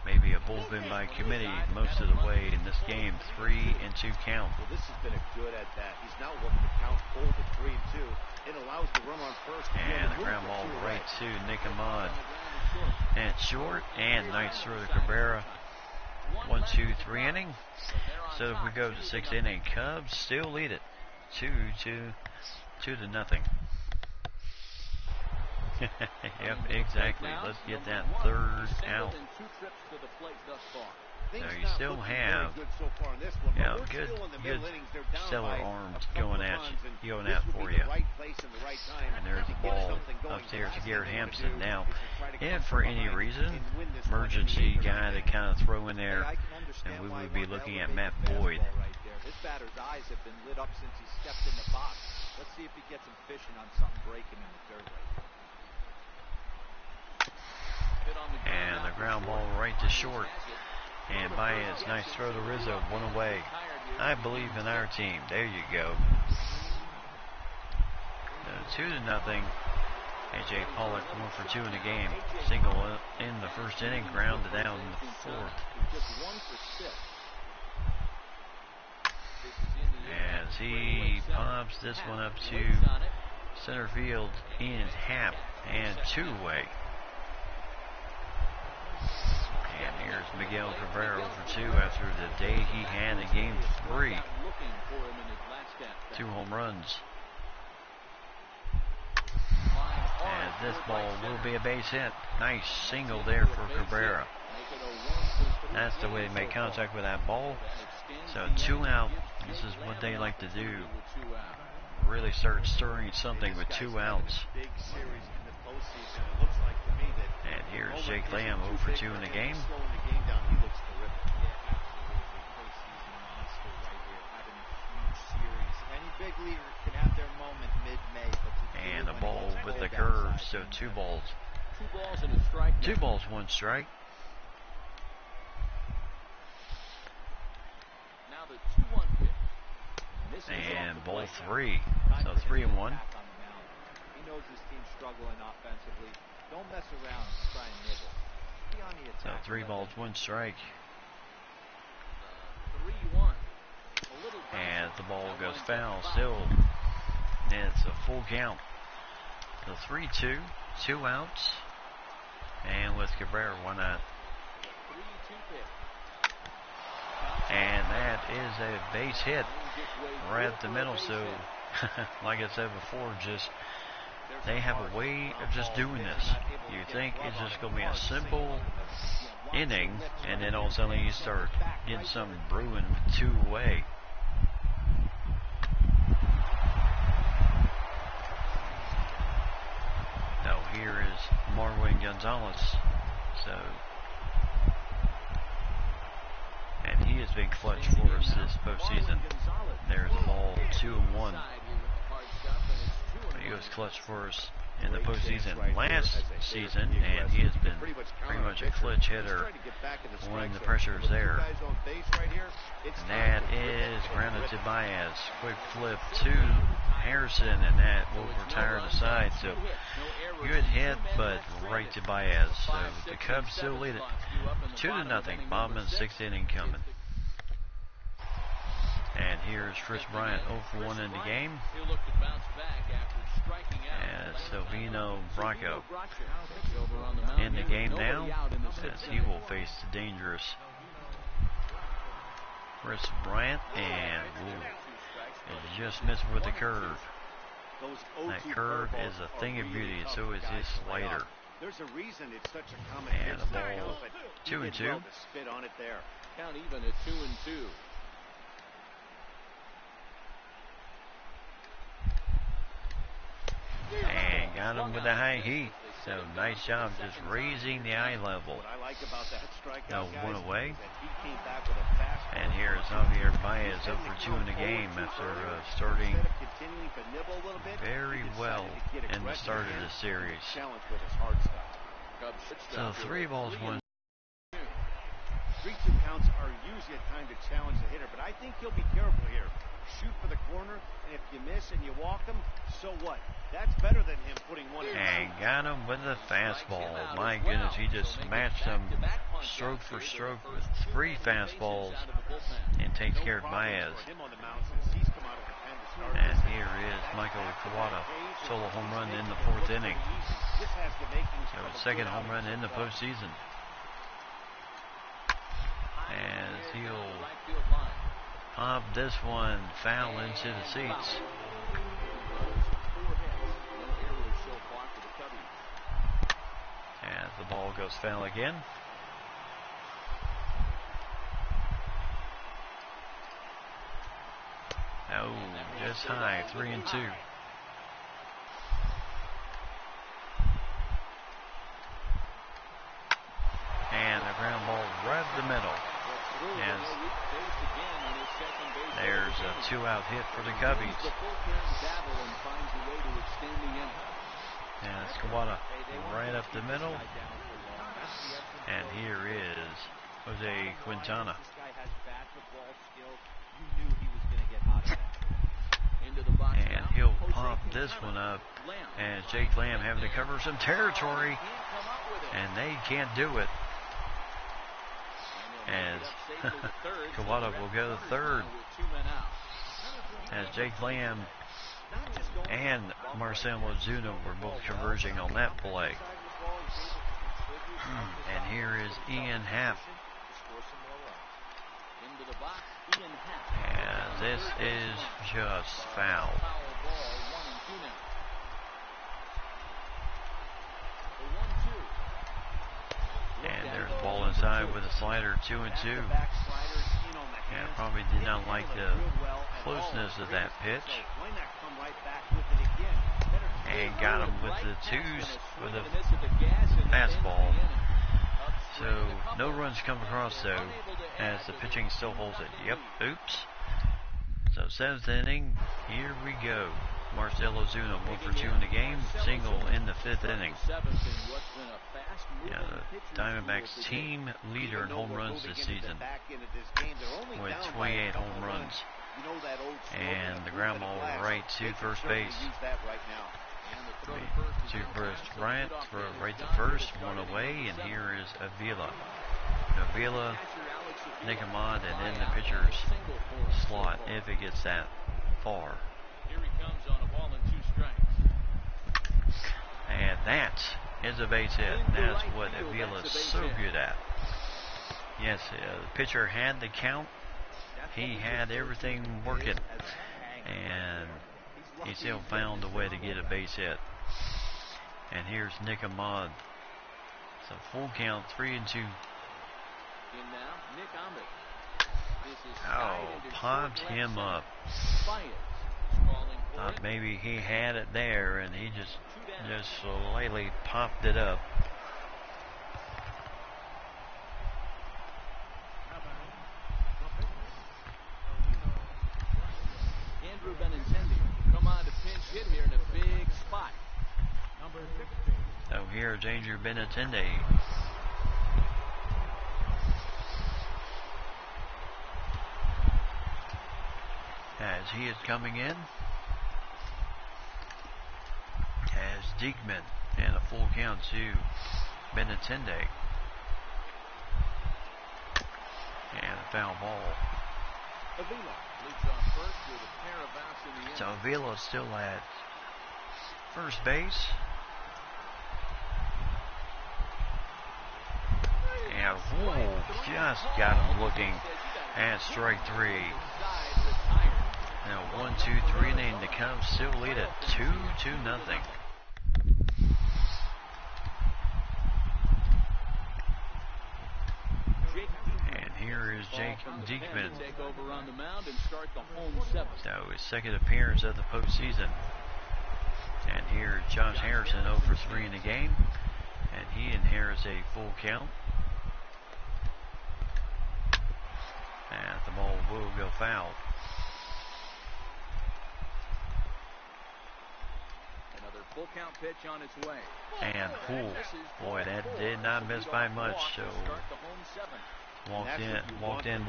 Maybe a bullpen by committee most of the way in this game. 3-2 count. Well, this has been a good at bat. He's now working the count full to 3-2. It allows the run on first. And the ground ball right to Nick Ahmad. And short, and nice throw to Cabrera. 1-2-3 inning. So if we go to 6th inning, Cubs still lead it 2-0. Yep, exactly. Let's get that third out. So you still have, good stellar arms going at for you. And there's the ball upstairs to Garrett Hampson. Now, if for any reason, emergency guy to kind of throw in there, and we would be looking at Matt Boyd. His batter's eyes have been lit up since he stepped in the box. Let's see if he gets him fishing on something breaking in the third base. And the ground ball right to short. And Baez, nice throw to Rizzo, 1 away. I believe in our team. There you go. 2-0. A.J. Pollock 1 for 2 in the game. Single in the first inning, grounded out in the 4th. As he pops this one up to center field in Happ, and 2-way. And here's Miguel Cabrera for 2 after the day he had in Game 3. 2 home runs. And this ball will be a base hit. Nice single there for Cabrera. That's the way to make contact with that ball. So 2 out. This is what they like to do. Really start stirring something with 2 outs. And here's Jake Lamb 0 for 2 in the game. And a ball with the curve, so 2 balls. 2 balls, 1 strike. And ball 3. So 3-1. He knows his team's struggling offensively. Don't mess around and try and nibble. Be on the So attack. 3 balls, 1 strike. 3-1. And the ball goes foul still. It's a full count. So 3-2, 2 outs. And with Cabrera, why not? And that is a base hit right up the middle. So, like I said before, just they have a way of just doing this. You think it's just going to be a simple inning, and then all of a sudden you start getting something brewing with 2 away. Now here is Marwin Gonzalez. So, and he has been clutch for us this postseason. There's the ball, 2-1. He was clutch for us in the postseason last season, and he has been pretty much a clutch hitter when the pressure is there. And that is grounded to Baez. Quick flip to Harrison, and that will retire the side. So good hit, but right to Baez. So the Cubs still lead it 2-0. Bottom 6th inning coming. And here's Chris Bryant, 0 for 1 in the game. And Silvino Bracco in the game now, as he will face the dangerous Chris Bryant, and it just missed with the curve. That curve is a thing of beauty, and so is his slider. And the ball, 2-2. Count even at 2-2. And got him with the high heat. So nice job just raising the eye level. Now 1 away. And here's Javier Baez, 0 for 2 in the game after starting very well in the start of this series. So 3 balls, 1. 3-2 counts are usually a time to challenge the hitter, but I think you'll be careful here. Shoot for the corner, and if you miss and you walk him, so what? That's better than him putting 1 in. And got him with the fastball. My goodness, he just matched him stroke for stroke with 3 fastballs and takes care of Baez. And here is Michael Kawada, solo home run in the 4th inning. So his 2nd home run in the postseason. As he'll pop this one foul into the seats. As the ball goes foul again. Oh, just high, 3-2. And a ground ball right up the middle. As there's a 2-out hit for the Cubbies. And it's Kawada right up the middle. And here is Jose Quintana. And he'll pop this one up. And Jake Lamb having to cover some territory. And they can't do it. As Kawada will go to 3rd. As Jake Lamb and Marcelo Ozuna were both converging on that play. And here is Ian Happ. And this is just foul. And there's the ball inside with a slider, 2-2. And probably did not like the closeness of that pitch. And got him with the 2s with a fastball. So no runs come across though, as the pitching still holds it. Yep, oops. So 7th inning, here we go. Marcell Ozuna 1 for 2 in the game, single in the 5th inning. Yeah, the Diamondbacks team leader in home runs this season with 28 home runs. You know that old And the ground ball right to first base. Use that right now. And the throw to first is To in first time, so Bryant, leadoff throw man right is to done. first, Started one in away, the and seventh. here is Avila. Avila, Catcher Alex Avila Nicommand, and then fly the out, pitcher's and a single for him so slot far. if it gets that far. Here he comes on a ball and 2 strikes. And that is a base hit. And that's what Avila is so good at. Yes, the pitcher had the count. He had everything working. And he still found a way to get a base hit. And here's Nicommand. It's a full count, 3-2. In now, Nick Ahmed. This is Oh, popped him up. Baez is calling for Thought it. maybe he had it there, and he just slightly popped it up. Andrew Benintendi come on to pinch hit here in a big spot. So here's Andrew Benintendi. As he is coming in as Diekman, and a full count to Benintendi. And a foul ball. Avila leads off first with a pair of outs in the inning. So Avila still at first base. And just got him looking at strike 3. Now 1, 2, 3, and the Cubs still lead at 2-0. And here is Jake Diekman. Take over on the mound and start the home 7th. So his second appearance of the postseason. And here Josh Harrison 0 for 3 in the game. And he inherits a full count. And the ball will go foul. Another full count pitch on its way. And Poole, boy, that did not miss by much. So Start the home 7th. walked in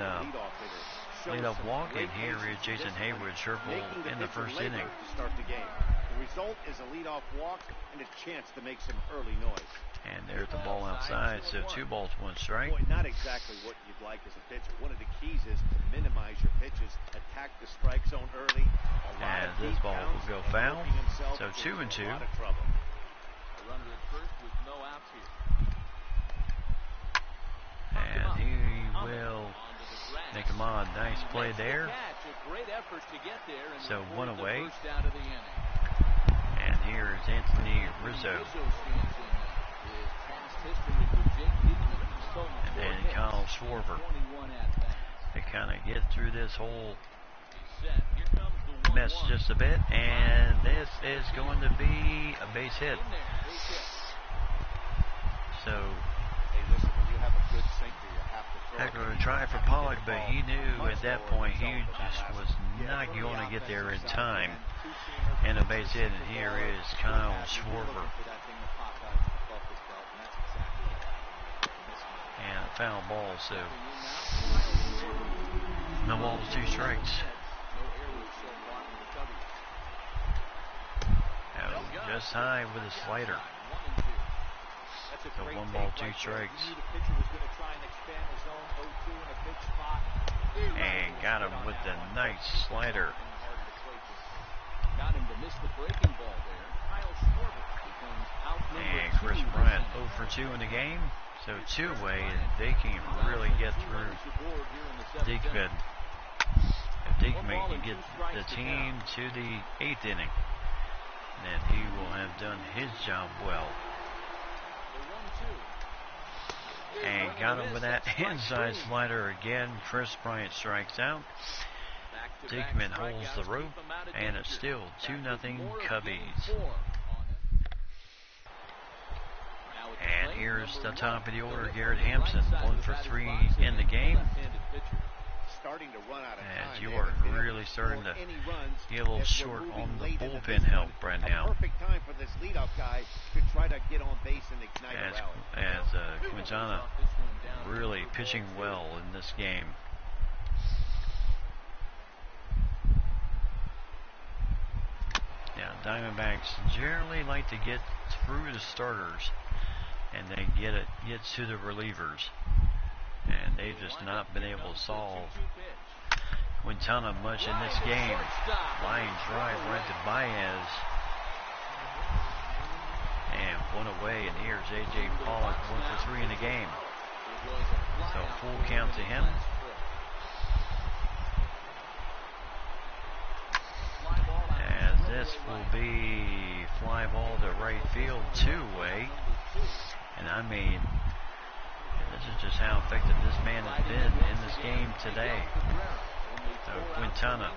lead-off walk, and here is Jason Hayward triple in the first inning. To start the game. The result is a leadoff walk and a chance to make some early noise. And there's the ball outside, so 2 balls, 1 strike. Boy, not exactly what you'd like as a pitcher. One of the keys is to minimize your pitches, attack the strike zone early. And this ball will go foul. So 2-2. A lot of trouble. A runner at first with no outs here. And he will make him on. Nice play there. A great effort to get there and So 1 away. first out of the inning. And here is Anthony Rizzo. Rizzo stands in his past history with Jake Diekman. He's stolen And 4 then hits, Kyle Schwarber. 21 at-bats. To kind of get through this whole He's set. Here comes the 1-1. mess just a bit. And this is going to be a base hit. In there, base hit. So Hey, listen, when you have a good sinker, you have to throw they're going to try for Pollock, but he knew at that point he just was not going to get there in time. And a base hit, and here is Kyle Schwarber. And a foul ball, so no balls, 2 strikes. Now, just high with a slider. So 1 ball, 2 strikes. And got him with the nice slider. Got him to miss the breaking ball there. Kyle Schwarber becomes out number And 2 Chris this Bryant inning. 0 for 2 in the game. So 2-way, and they can really get through Diekman. If Diekman can get the team to the 8th inning, then he will have done his job well. And got him with that inside slider again. Chris Bryant strikes out. Diekman holds the rope, and it's still 2-0 Cubbies. And here's the top of the order, Garrett Hampson, 1 for 3 in the game. Starting to run out of As time. you They are haven't been able really to starting score to any runs get a little as we're short moving on the late into bullpen this help one. right A now. perfect time for this leadoff guy to try to get on base and ignite a rally. As Quintana really pitching well in this game. Yeah, Diamondbacks generally like to get through the starters, and then gets to the relievers, and they've just not been able to solve Quintana much in this game. Line drive right to Baez, and one away, and here's A.J. Pollock 1 for 3 in the game. So full count to him. As this will be fly ball to right field, 2-way. And I mean, this is just how effective this man has been in this game today. So Quintana.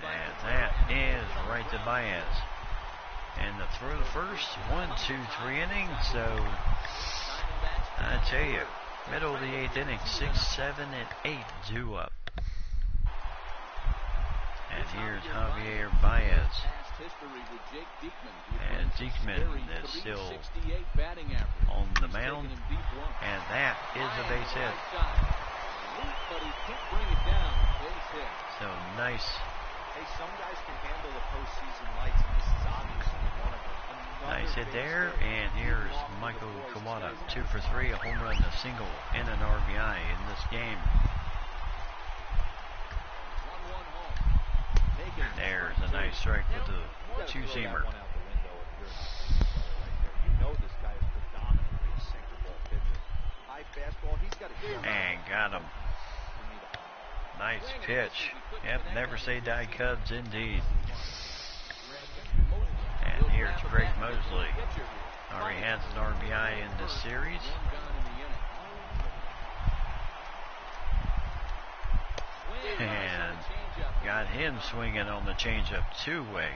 And that is right to Baez. And the throw to first, 1, 2, 3 innings. So I tell you, middle of the 8th inning, 6, 7, and 8 due up. And here's Javier Baez. And Diekman is still on the mound. And that is a base hit. So nice. Hey, some guys can handle the postseason lights, and this is obviously one of them. Nice hit there, and here's Michael Kawada, 2 for 3, a home run, a single, and an RBI in this game. There's a nice strike with the two-seamer. You know this guy is predominantly a sinker ball pitcher. High fastball, he's got to And got him. Nice pitch. Yep, never say die Cubs indeed. And here's Greg Mosley. Already has an RBI in this series. And got him swinging on the changeup, 2-way.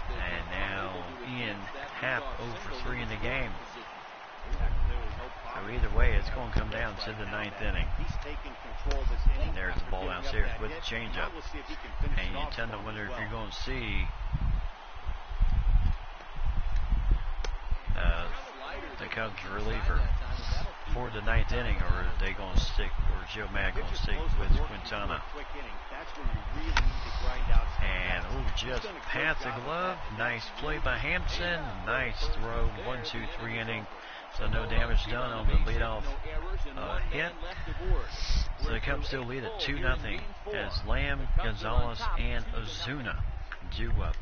And now Ian Happ 0 for 3 in the game. So either way, it's going to come down to the 9th inning. And there's the ball downstairs with the changeup. And you tend to wonder if you're going to see the Cubs reliever for the 9th inning, or are they going to stick, or Joe Mack going to stick with Quintana? And just past the glove. Nice play by Hampson. Nice throw. 1, 2, 3 inning. So no damage done on the leadoff hit. So the Cubs still lead at 2-0 as Lamb, Gonzalez, and Ozuna due up.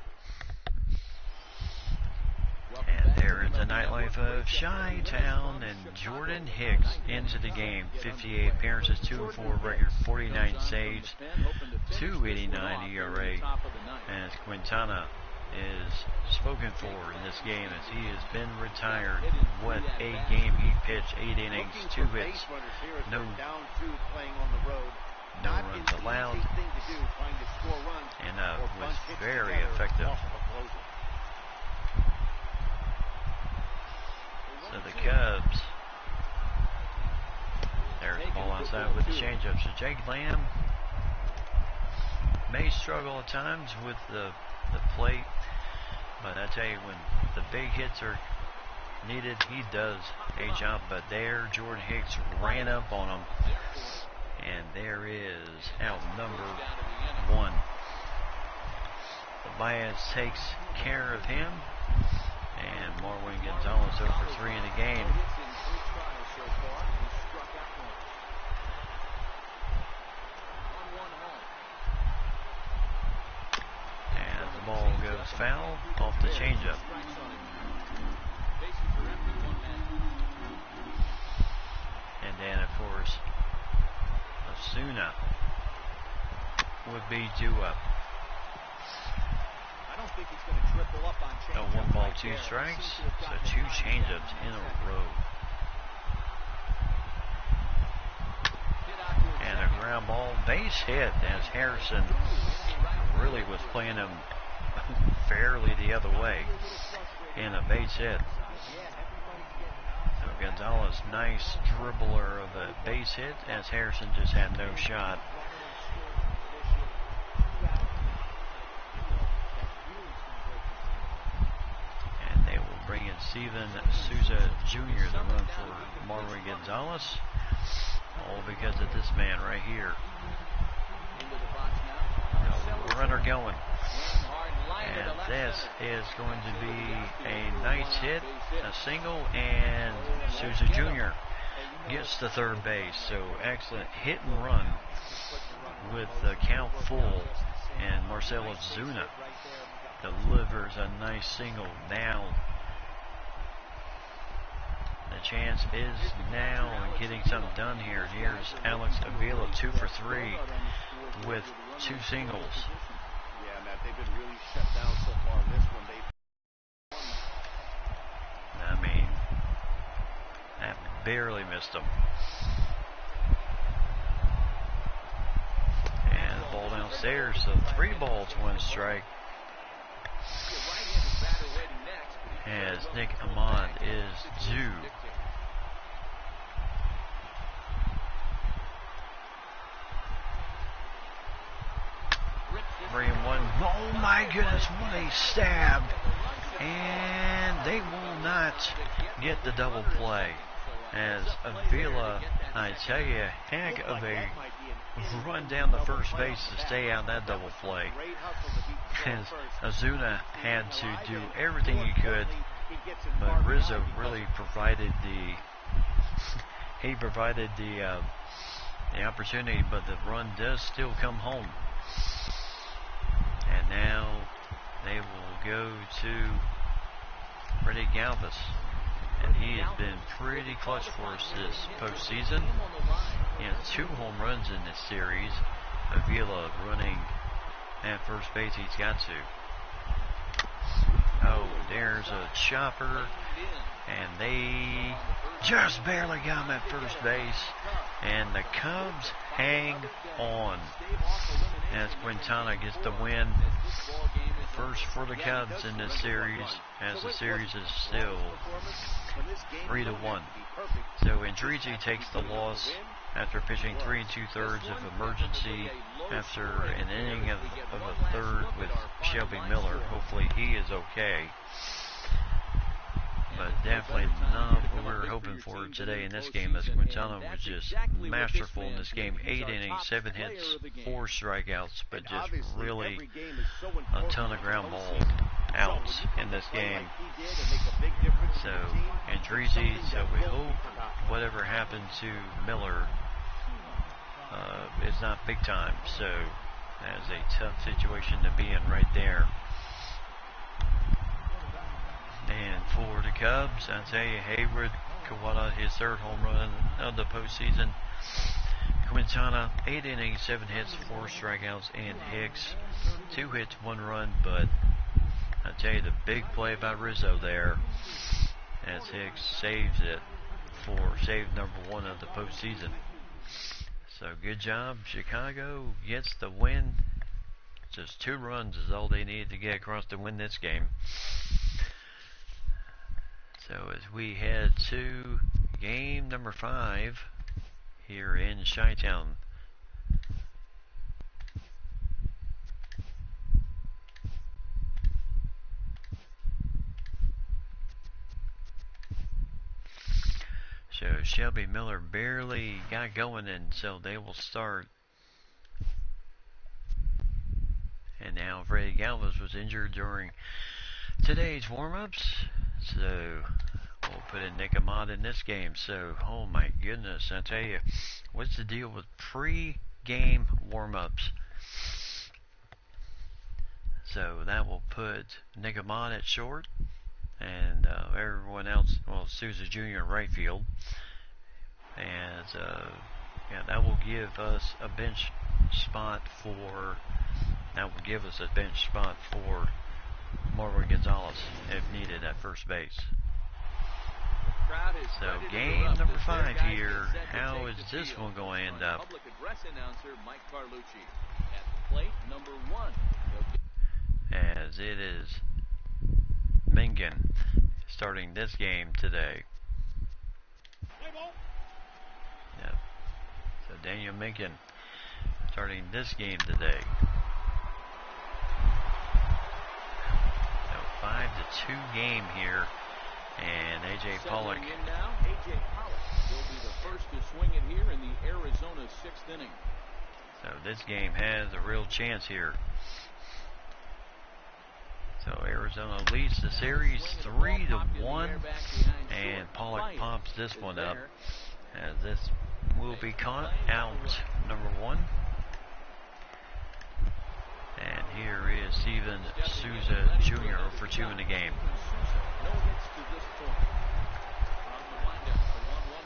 And there is the nightlife of Chi-Town, and Jordan Hicks into the game. 58 appearances, 2-4 record, 49 saves, 2.89 ERA. As Quintana is spoken for in this game, as he has been retired. What a game he pitched, 8 innings, 2 hits, no runs allowed, and was very effective. So the Cubs, there's the ball outside with the changeup. So Jake Lamb may struggle at times with the plate, but I tell you, when the big hits are needed, he does a job. But there, Jordan Hicks ran up on him, and there is out number 1. The Baez takes care of him, and Marwin Gonzalez 0 for 3 in the game. And the ball goes foul off the changeup. And then, of course, Ozuna would be due up. I don't think he's going to triple up on change. So 1 ball, 2 strikes. So 2 changeups in a row. And a ground ball base hit as Harrison really was playing him fairly the other way in a base hit. So Gonzalez, nice dribbler of a base hit, as Harrison just had no shot. And they will bring in Steven Souza Jr. to run for Marwin Gonzalez. All because of this man right here. Into the box now. No runner going. Swinging hard and lined to And left this center. is going to be a nice hit, a single, and Souza Jr. gets to third base. So excellent hit and run with the count full. And Marcell Ozuna delivers a nice single. Now the chance is now on getting something done here. Here's Alex Avila, 2 for 3 with 2 singles. Yeah, Matt, they've been really shut down so far in this one. I mean, that barely missed them. And the ball downstairs, so 3 balls, 1 strike. As Nick Ahmad is due. Three and one. Oh my goodness, what a stab. And they will not get the double play. As Avila, I tell you, heck of a run down the first base to stay out that double play. As Ozuna had to do everything he could, but Rizzo really provided the opportunity, but the run does still come home. And now they will go to Freddie Galvis. And he has been pretty clutch for us this postseason. He has 2 home runs in this series. Avila running at first base, he's got to. Oh, there's a chopper. And they just barely got him at first base. And the Cubs hang on as Quintana gets the win. First for the Cubs in this series, as the series is still 3-1. So Andrizi takes the loss after pitching 3 2/3 of emergency after an inning of a third with Shelby Miller. Hopefully he is okay. But definitely not what we were hoping for today in this game, as Quintana was just masterful in this game. 8 innings, 7 hits, 4 strikeouts, but just really a ton of ground ball outs in this game. So, Andrizi, so we hope whatever happened to Miller is not big time. So, that is a tough situation to be in right there. And for the Cubs, I tell you, Hayward, Kawada, his 3rd home run of the postseason. Quintana, 8 innings, 7 hits, 4 strikeouts, and Hicks, 2 hits, 1 run. But I tell you, the big play by Rizzo there, as Hicks saves it for save number 1 of the postseason. So good job. Chicago gets the win. Just 2 runs is all they needed to get across to win this game. So as we head to game number 5 here in Chi-Town. So Shelby Miller barely got going, and so they will start. And now Freddie Galvis was injured during today's warm-ups, so we'll put in Nick Ahmad in this game. So, oh my goodness, I tell you, what's the deal with pre-game warm-ups? So that will put Nick Ahmad at short, and everyone else, well, Souza Jr. in right field. And yeah, that will give us a bench spot for. That will give us a bench spot for Marwin Gonzalez if needed at first base. So game number 5 here. How is this one going to end up? Public address announcer Mike Carlucci at the plate, number 1. As it is Mingan starting this game today. Yep. So Daniel Mingan starting this game today. 5-2 game here, and AJ Pollock be the first to swing it here in the Arizona 6th inning. So this game has a real chance here. So Arizona leads the series 3-1, and Pollock pops this one up, as this will be caught out number 1. And here is Steven Souza Jr. for 2 in the game. No hits to this point. On the windup, the 1-1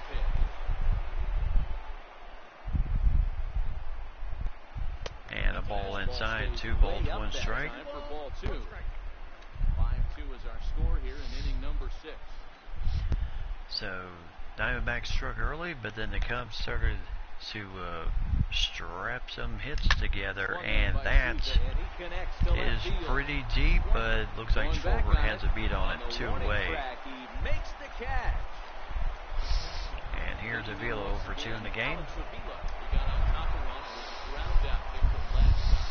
pitch. And a ball inside, 2 balls, 1 strike. Time for ball 2. 5-2 is our score here in inning number 6. So Diamondbacks struck early, but then the Cubs started to strap some hits together, and that is pretty deep, but looks like Schwarber has a beat on it 2-way. He makes the catch. And here's Avila for 2 in the game. He got on top of one with a ground out hit from last time.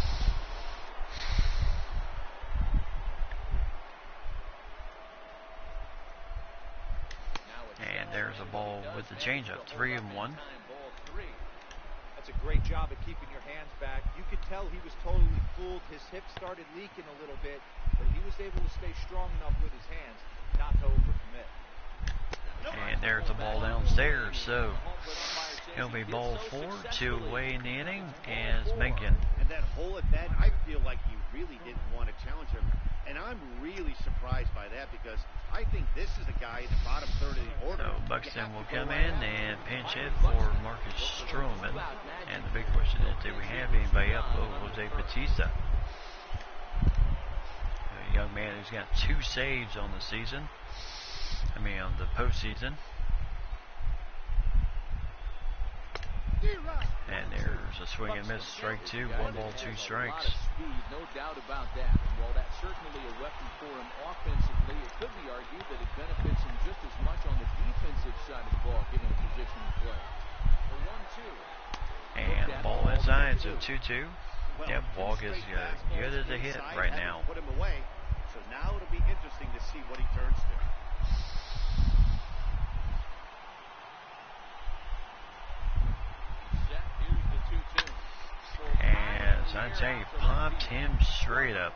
And there's a ball with the changeup, 3-1. That's a great job at keeping your hands back. You could tell he was totally fooled. His hip started leaking a little bit, but he was able to stay strong enough with his hands not to overcommit. And there's the ball downstairs, so it'll be ball 4, 2-away in the inning, as Mencken. And that hole at bat, I feel like he really didn't want to challenge him. And I'm really surprised by that, because I think this is a guy in the bottom third of the order. So Buxton will come in and pinch hit for Marcus Stroman. And the big question is, do we have anybody up? Oh, Jose Bautista, a young man who's got 2 saves on the season. On the postseason. And there's a swing and miss, strike 2, 1 ball, 2 strikes. Speed, no doubt about that. And while that's certainly a weapon for him offensively, it could be argued that it benefits him just as much on the defensive side of the ball, given the position to play. The 1-2. And the ball inside, so 2-2. Yep, Walk is good as a hit right now. Put him away. So now it'll be interesting to see what he turns to. As I tell you, popped him straight up.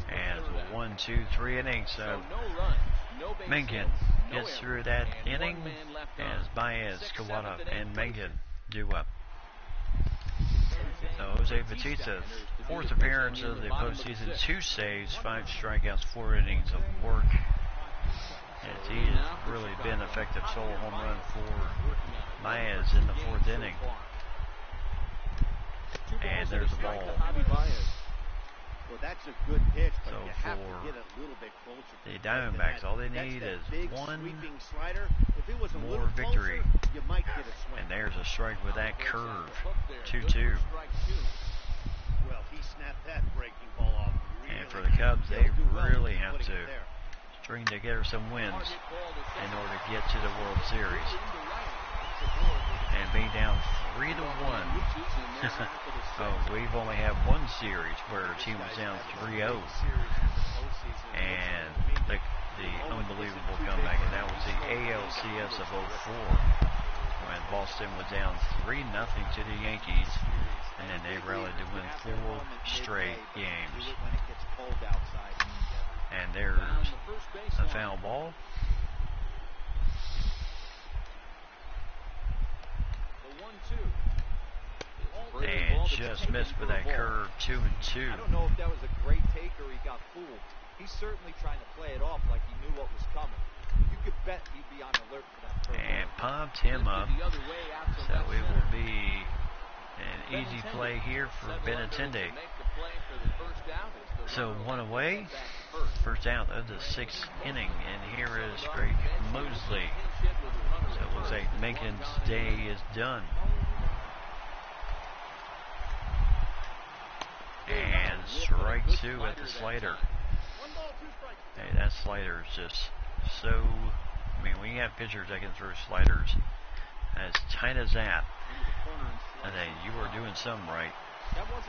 And 1, 2, 3 innings. So Mencken gets through that inning as Baez, Kawada, and Mencken do up. So Jose Bautista, 4th appearance of the postseason, 2 saves, 5 strikeouts, 4 innings of work. As he has really been effective. Solo home run for Baez in the 4th inning. And there's the ball. Well, that's a good pitch, but So you have to for get a little bit closer. the Diamondbacks, all they need is big, one sweeping slider. If it was a more little victory. closer, you might get a swing. And there's a strike with that curve. 2-2. Well, he snapped that breaking ball off. Really And for the Cubs, they He'll do well really have putting to it there. string together some wins in order to get to the World Series. And being down 3-1. Oh, we've only had one series where a team was down 3-0. And the unbelievable comeback, and that was the ALCS of 04, when Boston was down 3-0 to the Yankees, and then they rallied to win 4 straight games. And there's a foul ball. And just missed with that curve, 2-2. I don't know if that was a great take or he got fooled. He's certainly trying to play it off like he knew what was coming. You could bet he'd be on alert for that curve. And popped him up. So it will be an easy play here for Benintendi. So 1 away, first out of the 6th inning. And here is Greg Mosley. So it looks like Mencken's day is done. And strike 2 at the slider. Hey, that slider is just so... when you have pitchers that can throw sliders as tight as that, I think you are doing something right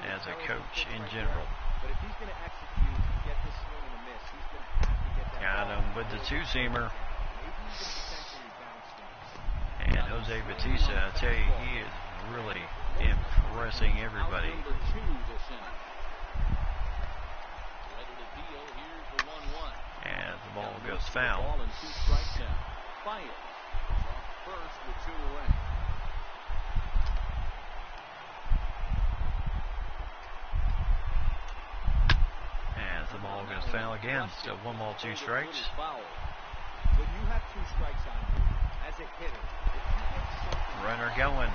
as a coach in general. But if he's going to execute and get this swing and a miss, he's going to have to get that Got him with the 2-seamer. maybe even potentially Jose Batista, I tell you, he is really impressing everybody. Out number 2 this inning. Ready to deal. Here's the 1-1. And the ball goes foul. Ball and 2 strikes now. Fire. Off first with 2 away. As the ball goes foul again. So 1 ball, 2 strikes. When you have 2 strikes on you as a hitter, if you get something Runner going.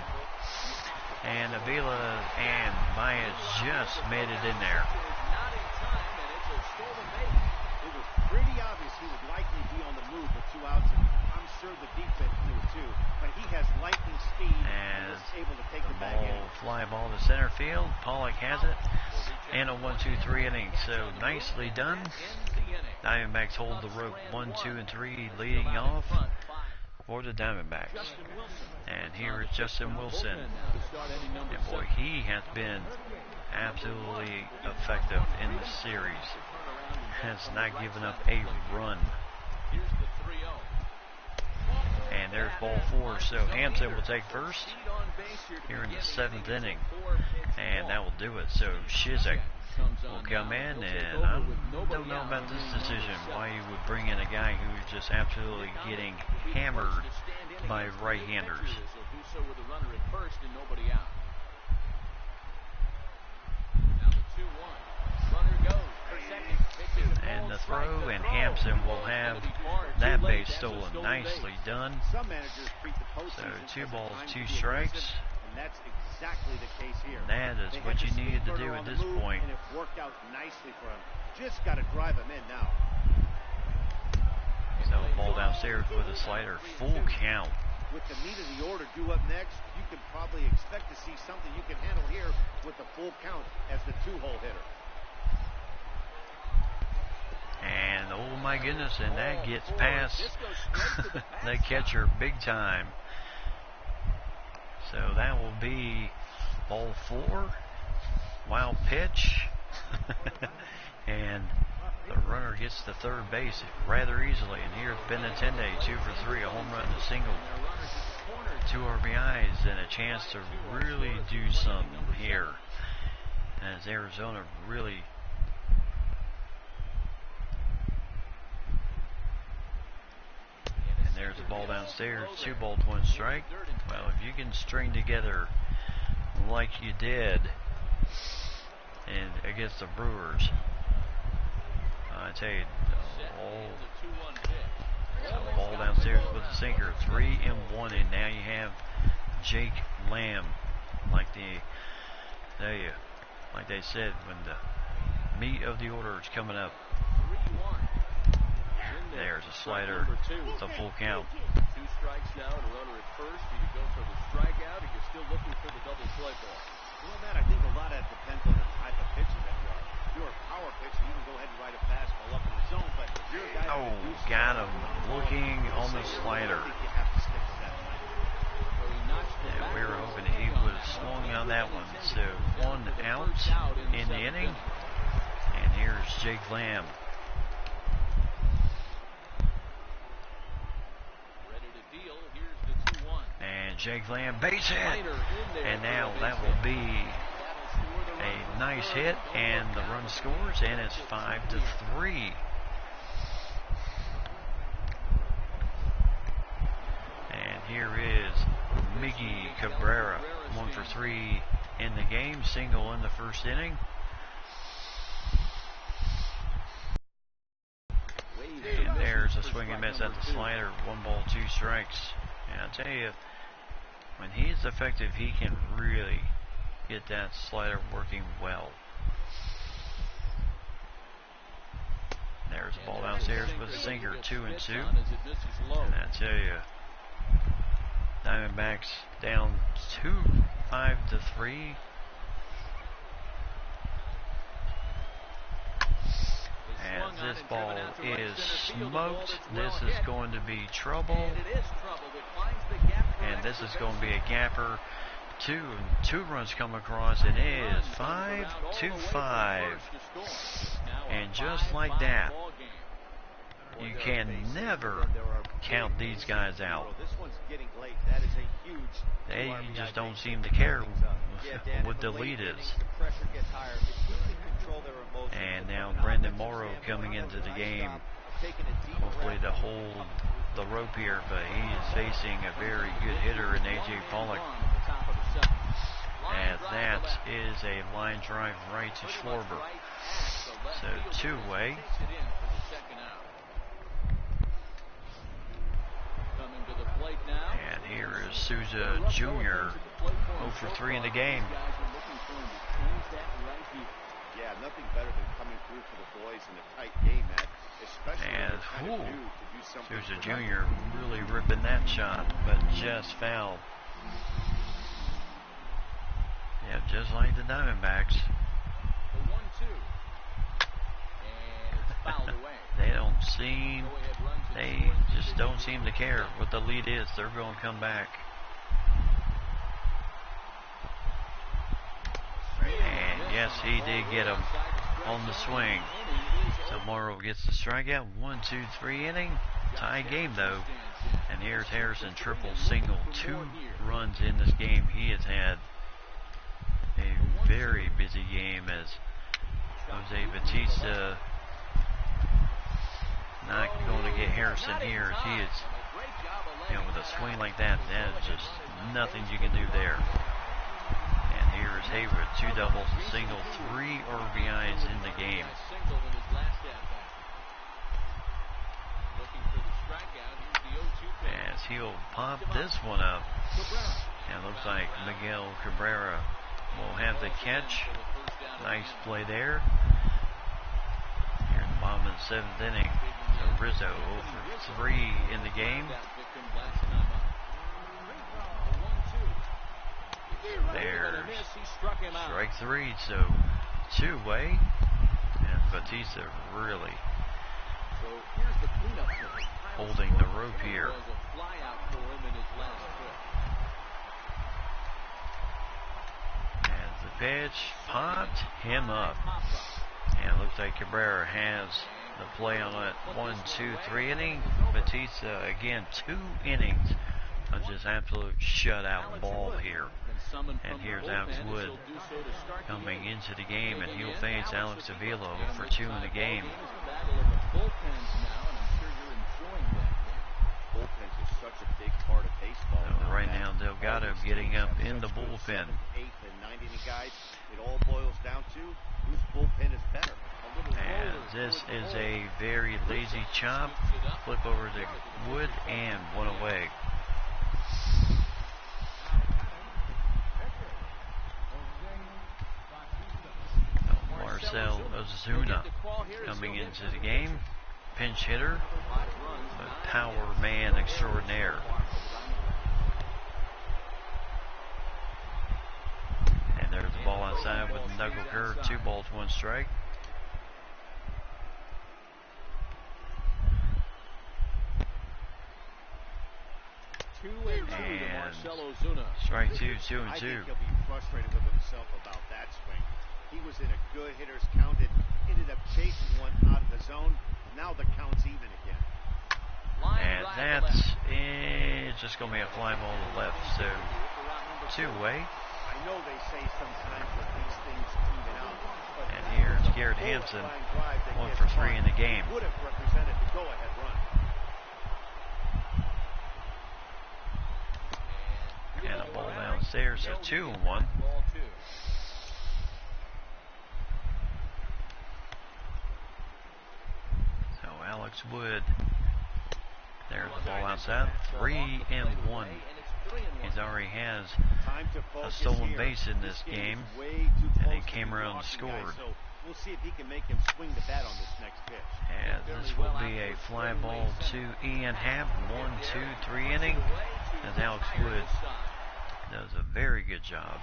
And Avila and Baez just made it in there. Not in time, and it's a stolen base. It was pretty obvious he would likely be on the move with 2 outs, and I'm sure the defense knew it too. But he has lightning speed and was able to take the bag in. Fly ball to center field. Pollock has it. And a 1-2-3 inning. So nicely done. Diamondbacks hold the rope 1, 2, and 3 leading off for the Diamondbacks. And here is Justin Wilson. And boy, he has been absolutely effective in the series. Has not given up a run. And there's ball 4. So Hampton will take first here in the 7th inning. And that will do it. So Shizek will come in, and I don't know about this decision, why you would bring in a guy who's just absolutely getting hammered by right-handers. And the throw, and Hampson will have that base stolen. Nicely done. Some managers treat the So postseason 2 as a balls, time 2 to be strikes. aggressive, and that's exactly the case here. That is They what had you the needed to speed do burner at on the this move, point. and it worked out nicely for him. Just got to drive him in now. So ball downstairs with a slider. Full count. With the meat of the order due up next, you can probably expect to see something you can handle here with the full count as the 2-hole hitter. And oh my goodness, and that gets past the catcher big time. So that will be ball 4. Wild pitch. And the runner gets to third base rather easily. And here's Benintendi, 2 for 3, a home run, a single, 2 RBIs, and a chance to really do something here as Arizona really. And there's the ball downstairs, 2 balls, 1 strike. Well, if you can string together like you did and against the Brewers, I tell you, so ball downstairs with the sinker, 3-1, and now you have Jake Lamb, like they said, when the meat of the order is coming up. There's a slider, it's a full count. 2 strikes now, and a runner at first. Do you go for the strikeout, or you're still looking for the double play ball? Well, Matt, I think a lot of that depends on the type of pitcher that you are. If you're a power pitcher, you can go ahead and ride a fastball up in the zone, but if you're a guy that produces, got him looking on the slider. I think you have to stick with that line. Yeah, we were hoping he was swung on that one. So 1 out in the inning. And here's Jake Lamb. And Jake Lamb, base hit. And now that will be a nice hit, and the run scores, and it's 5-3. And here is Miggy Cabrera, 1 for 3 in the game, single in the first inning. And there's a swing and miss at the slider, 1 ball, 2 strikes. And I'll tell you, when he's effective, he can really get that slider working well. There's a ball downstairs with a sinker, 2-2. And I tell you, Diamondbacks down 5-3. And this ball is smoked. This is going to be trouble. And this is going to be a gapper. 2 runs come across. It is 5-5. And just like that, You can never count these guys out. This one's getting late. That is a huge They 2 RBI just don't base seem to hit care Yeah, Dan, what in the late lead innings, is. the pressure gets higher. If he can control their emotions, And from now an Brandon offensive Morrow standpoint, coming into the nice game. job of taking a deep Hopefully to breath. hold the rope here, but he is facing a very good hitter in A.J. Pollock. As that is a line drive right to Schwarber. So two-way. And here is Souza Jr. 0 for 3 in the game. Yeah, nothing better than coming through for the boys in a tight game, Matt. Especially And when they're kind of new to do something. Souza Jr. really ripping that shot, but just fouled. Yeah, just like the Diamondbacks. The 1-2. And it's fouled away. They just don't seem to care what the lead is. They're going to come back. And yes, he did get him on the swing. So Morrow gets the strikeout. 1-2-3 inning. Tie game though. And here's Harrison, triple, single, 2 runs in this game. He has had a very busy game as Jose Bautista not going to get Harrison here as he is, with a swing like that, that is just nothing you can do there. And here is Haywood, 2 doubles, a single, 3 RBIs in the game. As he'll pop this one up. And it looks like Miguel Cabrera will have the catch. Nice play there. Here at the bottom of the 7th inning. So Rizzo 0 for 3 in the game. There's strike 3, so two-way. And Bautista really holding the rope here. And the pitch popped him up. And it looks like Cabrera has the play on it. 1-2-3 inning. Bautista again, 2 innings of just absolute shutout ball here. And here's Alex Wood coming into the game, and he'll face Alex Avila for 2 in the game. Bullpens is such a big part of baseball. So right now, Delgado getting up in the bullpen. 8th and 9th inning guys, it all boils down to whose bullpen is better. And this is a very lazy chop. Flip over to Wood and 1 away. Marcell Ozuna coming into the game. Pinch hitter, but power man extraordinaire. And there's the ball outside with the knuckle curve. 2 balls, 1 strike. And strike 2, 2 and 2. I think he'll be frustrated with himself about that swing. He was in a good hitter's count and ended up chasing one out of the zone. Now the count's even again. And that's just going to be a fly ball to left. So two-way. I know they say sometimes that these things even out. And here's Garrett Hampson, 1 for 3 in the game. Would have represented the go-ahead run. And a ball downstairs, so 2-1. So Alex Wood, there's the ball outside, 3-1. He already has a stolen base in this game, and he came around and scored. We'll see if he can make him swing the bat on this next pitch. And this will be a fly ball to Ian Happ, 1-2-3 inning, as Alex Wood does a very good job.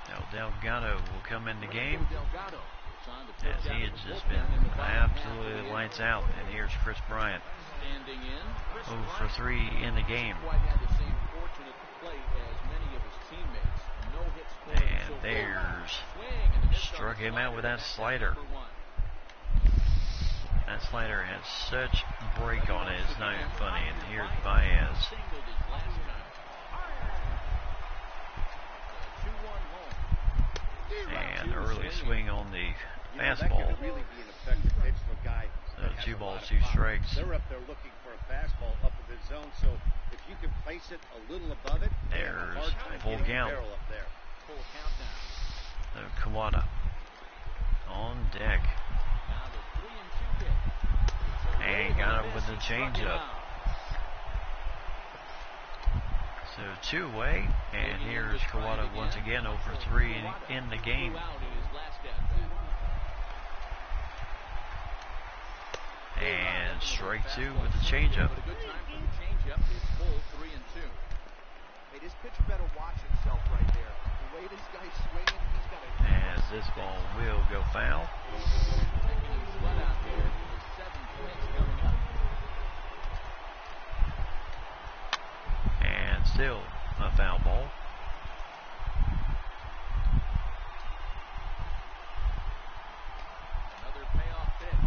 Now Delgado will come in the game, as he has just been absolutely lights out. And here's Chris Bryant, 0 for 3 in the game. And there's struck him out with that slider. That That slider has such break on it, it's not even funny. And here's Baez. And early swing on the fastball. That could really be an effective pitch for a guy. So 2 balls, 2 strikes. They're up there looking for a fastball up in the zone, so if you can place it a little above it, there's a full count. Up there. Full count now. So Kawada on deck. Now the 3-2 pitch. And got him with the changeup. So 2-away, and here's Kawada once again over 3 in the game. And strike 2 with the changeup. A good time for the changeup. It's full 3-2. Hey, this pitcher better watch himself right there. The way this guy's swinging, he's got to. As this ball will go foul. Making him sweat out there. His 7th pitch coming up. And still a foul ball. Another payoff pitch.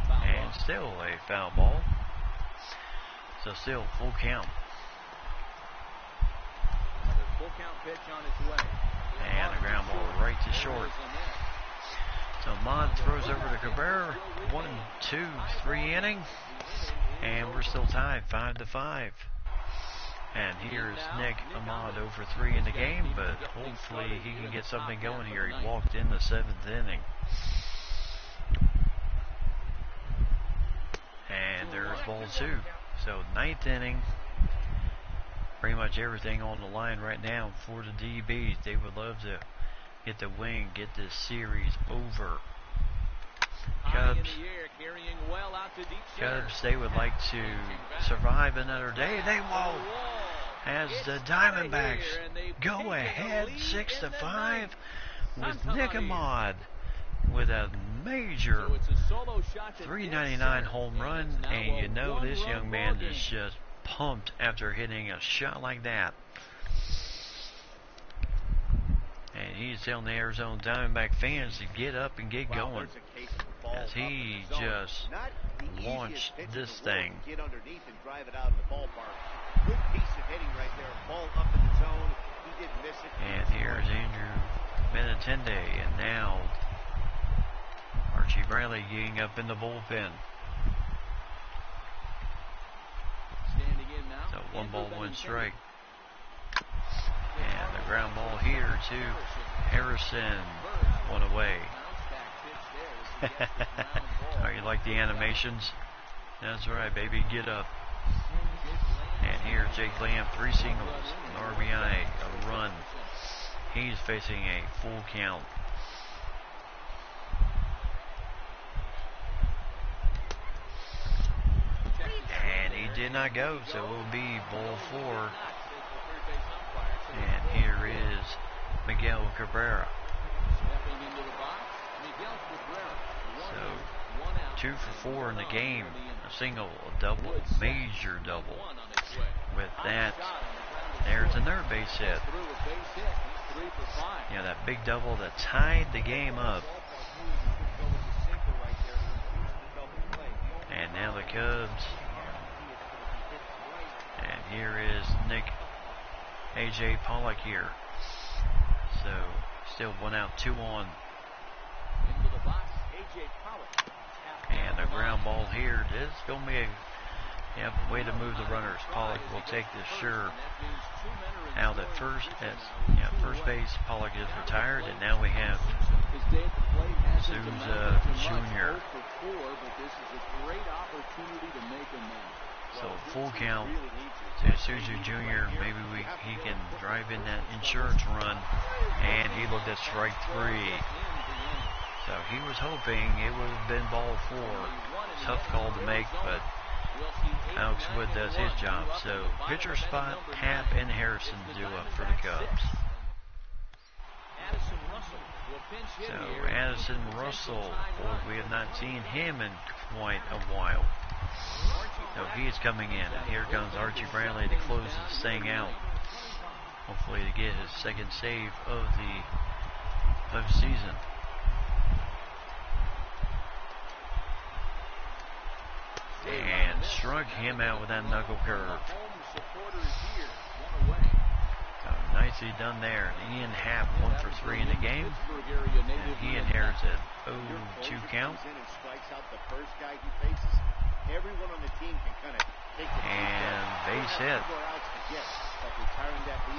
Foul And ball. still a foul ball. So still full count. Another full count pitch on its way. And a ground ball right to short. So Ahmad throws over to Cabrera. 1, 2, 3 inning. And we're still tied 5-5. And here's Nick Ahmad over 3 in the game, but hopefully he can get something going here. He walked in the 7th inning. And there's ball 2. So 9th inning. Pretty much everything on the line right now for the DBs. They would love to get the win, get this series over. Cubs, they would like to survive another day. They won't. As the Diamondbacks go ahead 6-5 with Nick Ahmad with a major .399 home run, and you know this young man is just pumped after hitting a shot like that. And he's telling the Arizona Diamondback fans to get up and get going, as he just launched this thing. Get underneath and drive it out of the ballpark. Good piece of hitting right there. Ball up in the zone. He didn't miss it. And here's Andrew Benintendi, and now Archie Bradley getting up in the bullpen. Standing in now. So 1 ball, 1 strike. And the ground ball here to Harrison. 1 away. Oh, you like the animations? That's right, baby. Get up. And here's Jake Lamb. 3 singles, an RBI, a run. He's facing a full count. And he did not go, so it will be ball 4. And here is Miguel Cabrera. So 2 for 4 in the game. A single, a double, major double. With that, there's another base hit. Yeah, that big double that tied the game up. And now the Cubs. And here is Nick A.J. Pollock here. So still 1 out, 2 on. And a ground ball here. This is going to be a way to move the runners. Pollock will take this sure out at first. First base. Pollock is retired, and now we have Souza Jr. So full count to Souza Jr. Maybe he can drive in that insurance run, and he looked at strike 3. So he was hoping it would have been ball 4. Tough call to make, but Alex Wood does his job. So pitcher spot, Happ and Harrison do up for the Cubs. So Addison Russell, boy, we have not seen him in quite a while. So he is coming in, and here comes Archie Bradley to close this thing out. Hopefully to get his 2nd save of the season. and struck him out with that knuckle curve. Nicely done there. Ian Happ 1 for 3 in the game. And he inherits a 0-2 count. And base hit.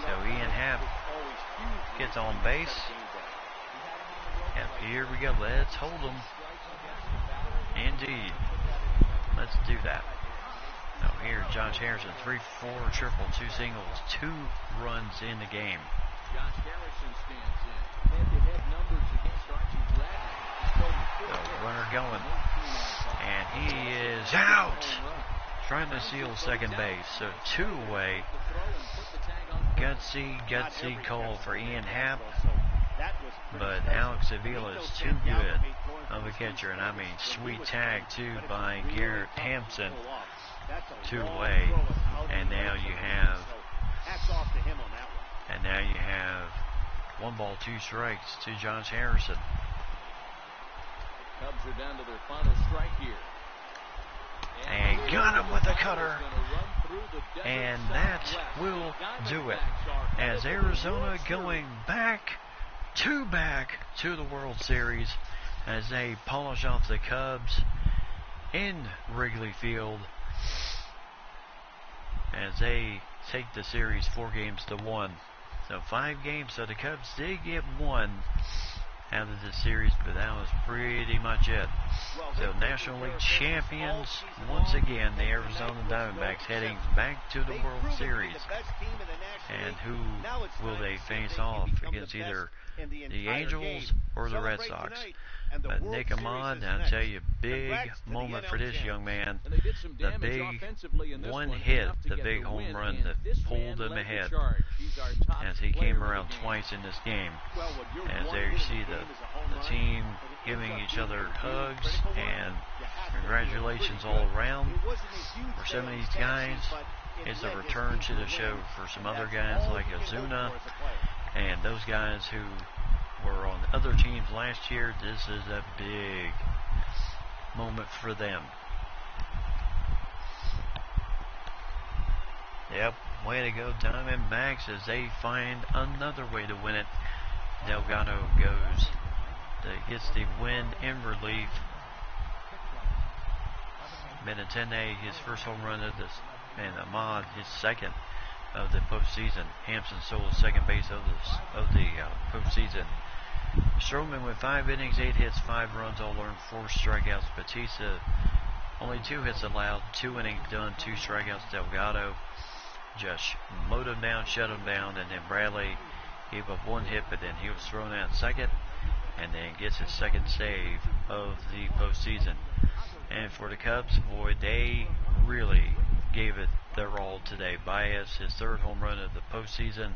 So Ian Happ gets on base. And here we go. Let's hold them. Indeed. Let's do that. Now here, Josh Harrison, 3-4 triple, 2 singles, 2 runs in the game. Josh Harrison stands in. Head-to-head numbers against Archie Bradley. So runner going. And he is out. Trying to steal second base. So 2 away. Gutsy call for Ian Happ. But Alex Avila is too good of a catcher. And I mean, sweet tag too by Garrett Hampson. 2 away, and now you have 1 ball, 2 strikes to Josh Harrison. Cubs are down to their final strike here. And got him with a cutter, and that will do it. As Arizona going back to the World Series as they polish off the Cubs in Wrigley Field, as they take the series 4-1. So 5 games. So the Cubs did get 1 out of the series, but that was pretty much it. So National League champions once again, the Arizona Diamondbacks, heading back to the World Series. And who will they face off against, either the Angels or the Red Sox? But Nick Ahmad, I'll tell you, big moment for this young man. The big one hit, the big home run that pulled him ahead, as he came around twice in this game. As there you see the team giving each other hugs and congratulations all around. For some of these guys, it's a return to the show. For some other guys like Ozuna and those guys who were on other teams last year, this is a big moment for them. Yep, way to go Diamondbacks as they find another way to win it. Delgado gets the win in relief. Benintendi, his first home run of this, and Ahmad, his second of the postseason. Hampson stole second base of the postseason. Stroman with 5 innings, 8 hits, 5 runs, all earned, 4 strikeouts. Batista, only 2 hits allowed, 2 innings done, 2 strikeouts. Delgado just mowed him down, shut him down, and then Bradley gave up 1 hit, but then he was thrown out second, and then gets his second save of the postseason. And for the Cubs, boy, they really gave it their all today. Baez, his 3rd home run of the postseason.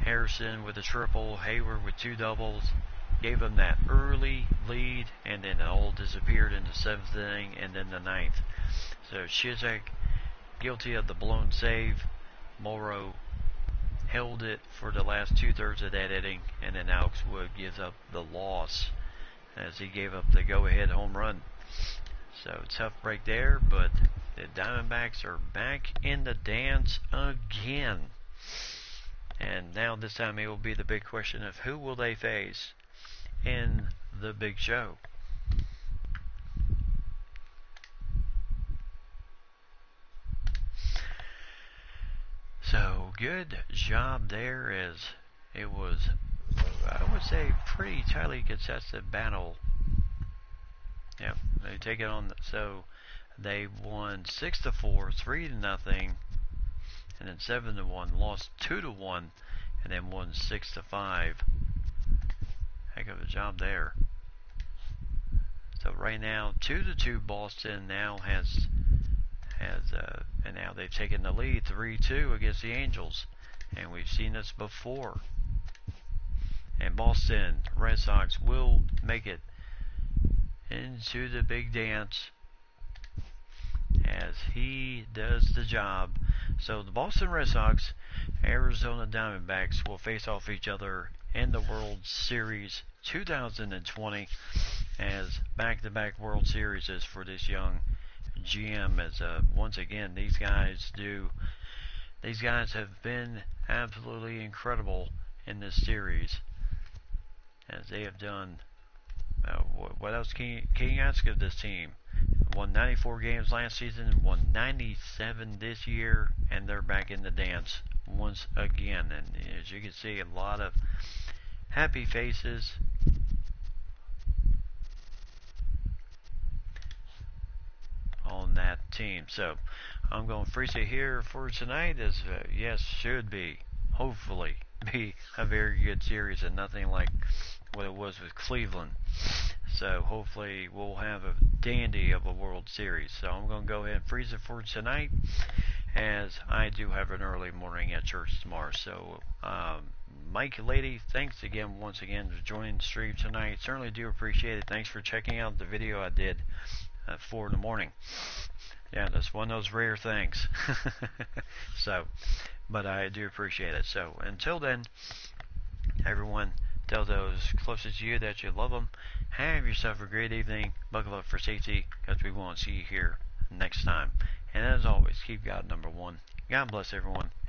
Harrison with a triple, Hayward with 2 doubles, gave him that early lead, and then it all disappeared in the 7th inning and then the 9th. So Cishek guilty of the blown save. Morrow held it for the last 2/3 of that inning, and then Alex Wood gives up the loss as he gave up the go-ahead home run. So tough break there, but the Diamondbacks are back in the dance again. And now this time it will be the big question of who will they face in the big show. So good job there, as it was, I would say, pretty tightly contested battle. Yep, they take it on. So they won 6-4, 3-0. And then 7-1, lost 2-1, and then won 6-5. Heck of a job there. So right now, 2-2, Boston now has and now they've taken the lead 3-2 against the Angels, and we've seen this before. And Boston Red Sox will make it into the big dance as he does the job. So the Boston Red Sox, Arizona Diamondbacks will face off each other in the World Series 2020, as back-to-back World Series is for this young GM, as once again these guys have been absolutely incredible in this series, as they have done. What else can you ask of this team? Won 94 games last season, won 97 this year, and they're back in the dance once again. And as you can see, a lot of happy faces. On that team. So I'm going to freeze it here for tonight, as yes, should be, hopefully be a very good series and nothing like what it was with Cleveland. So hopefully we'll have a dandy of a World Series. So I'm going to go ahead and freeze it for tonight, as I do have an early morning at church tomorrow. So Mike, lady, thanks again once again for joining the stream tonight. Certainly do appreciate it. Thanks for checking out the video I did at 4 in the morning. Yeah, that's one of those rare things. So, but I do appreciate it. So until then, everyone, tell those closest to you that you love them. Have yourself a great evening. Buckle up for safety, because we want to see you here next time. And as always, keep God number one. God bless everyone.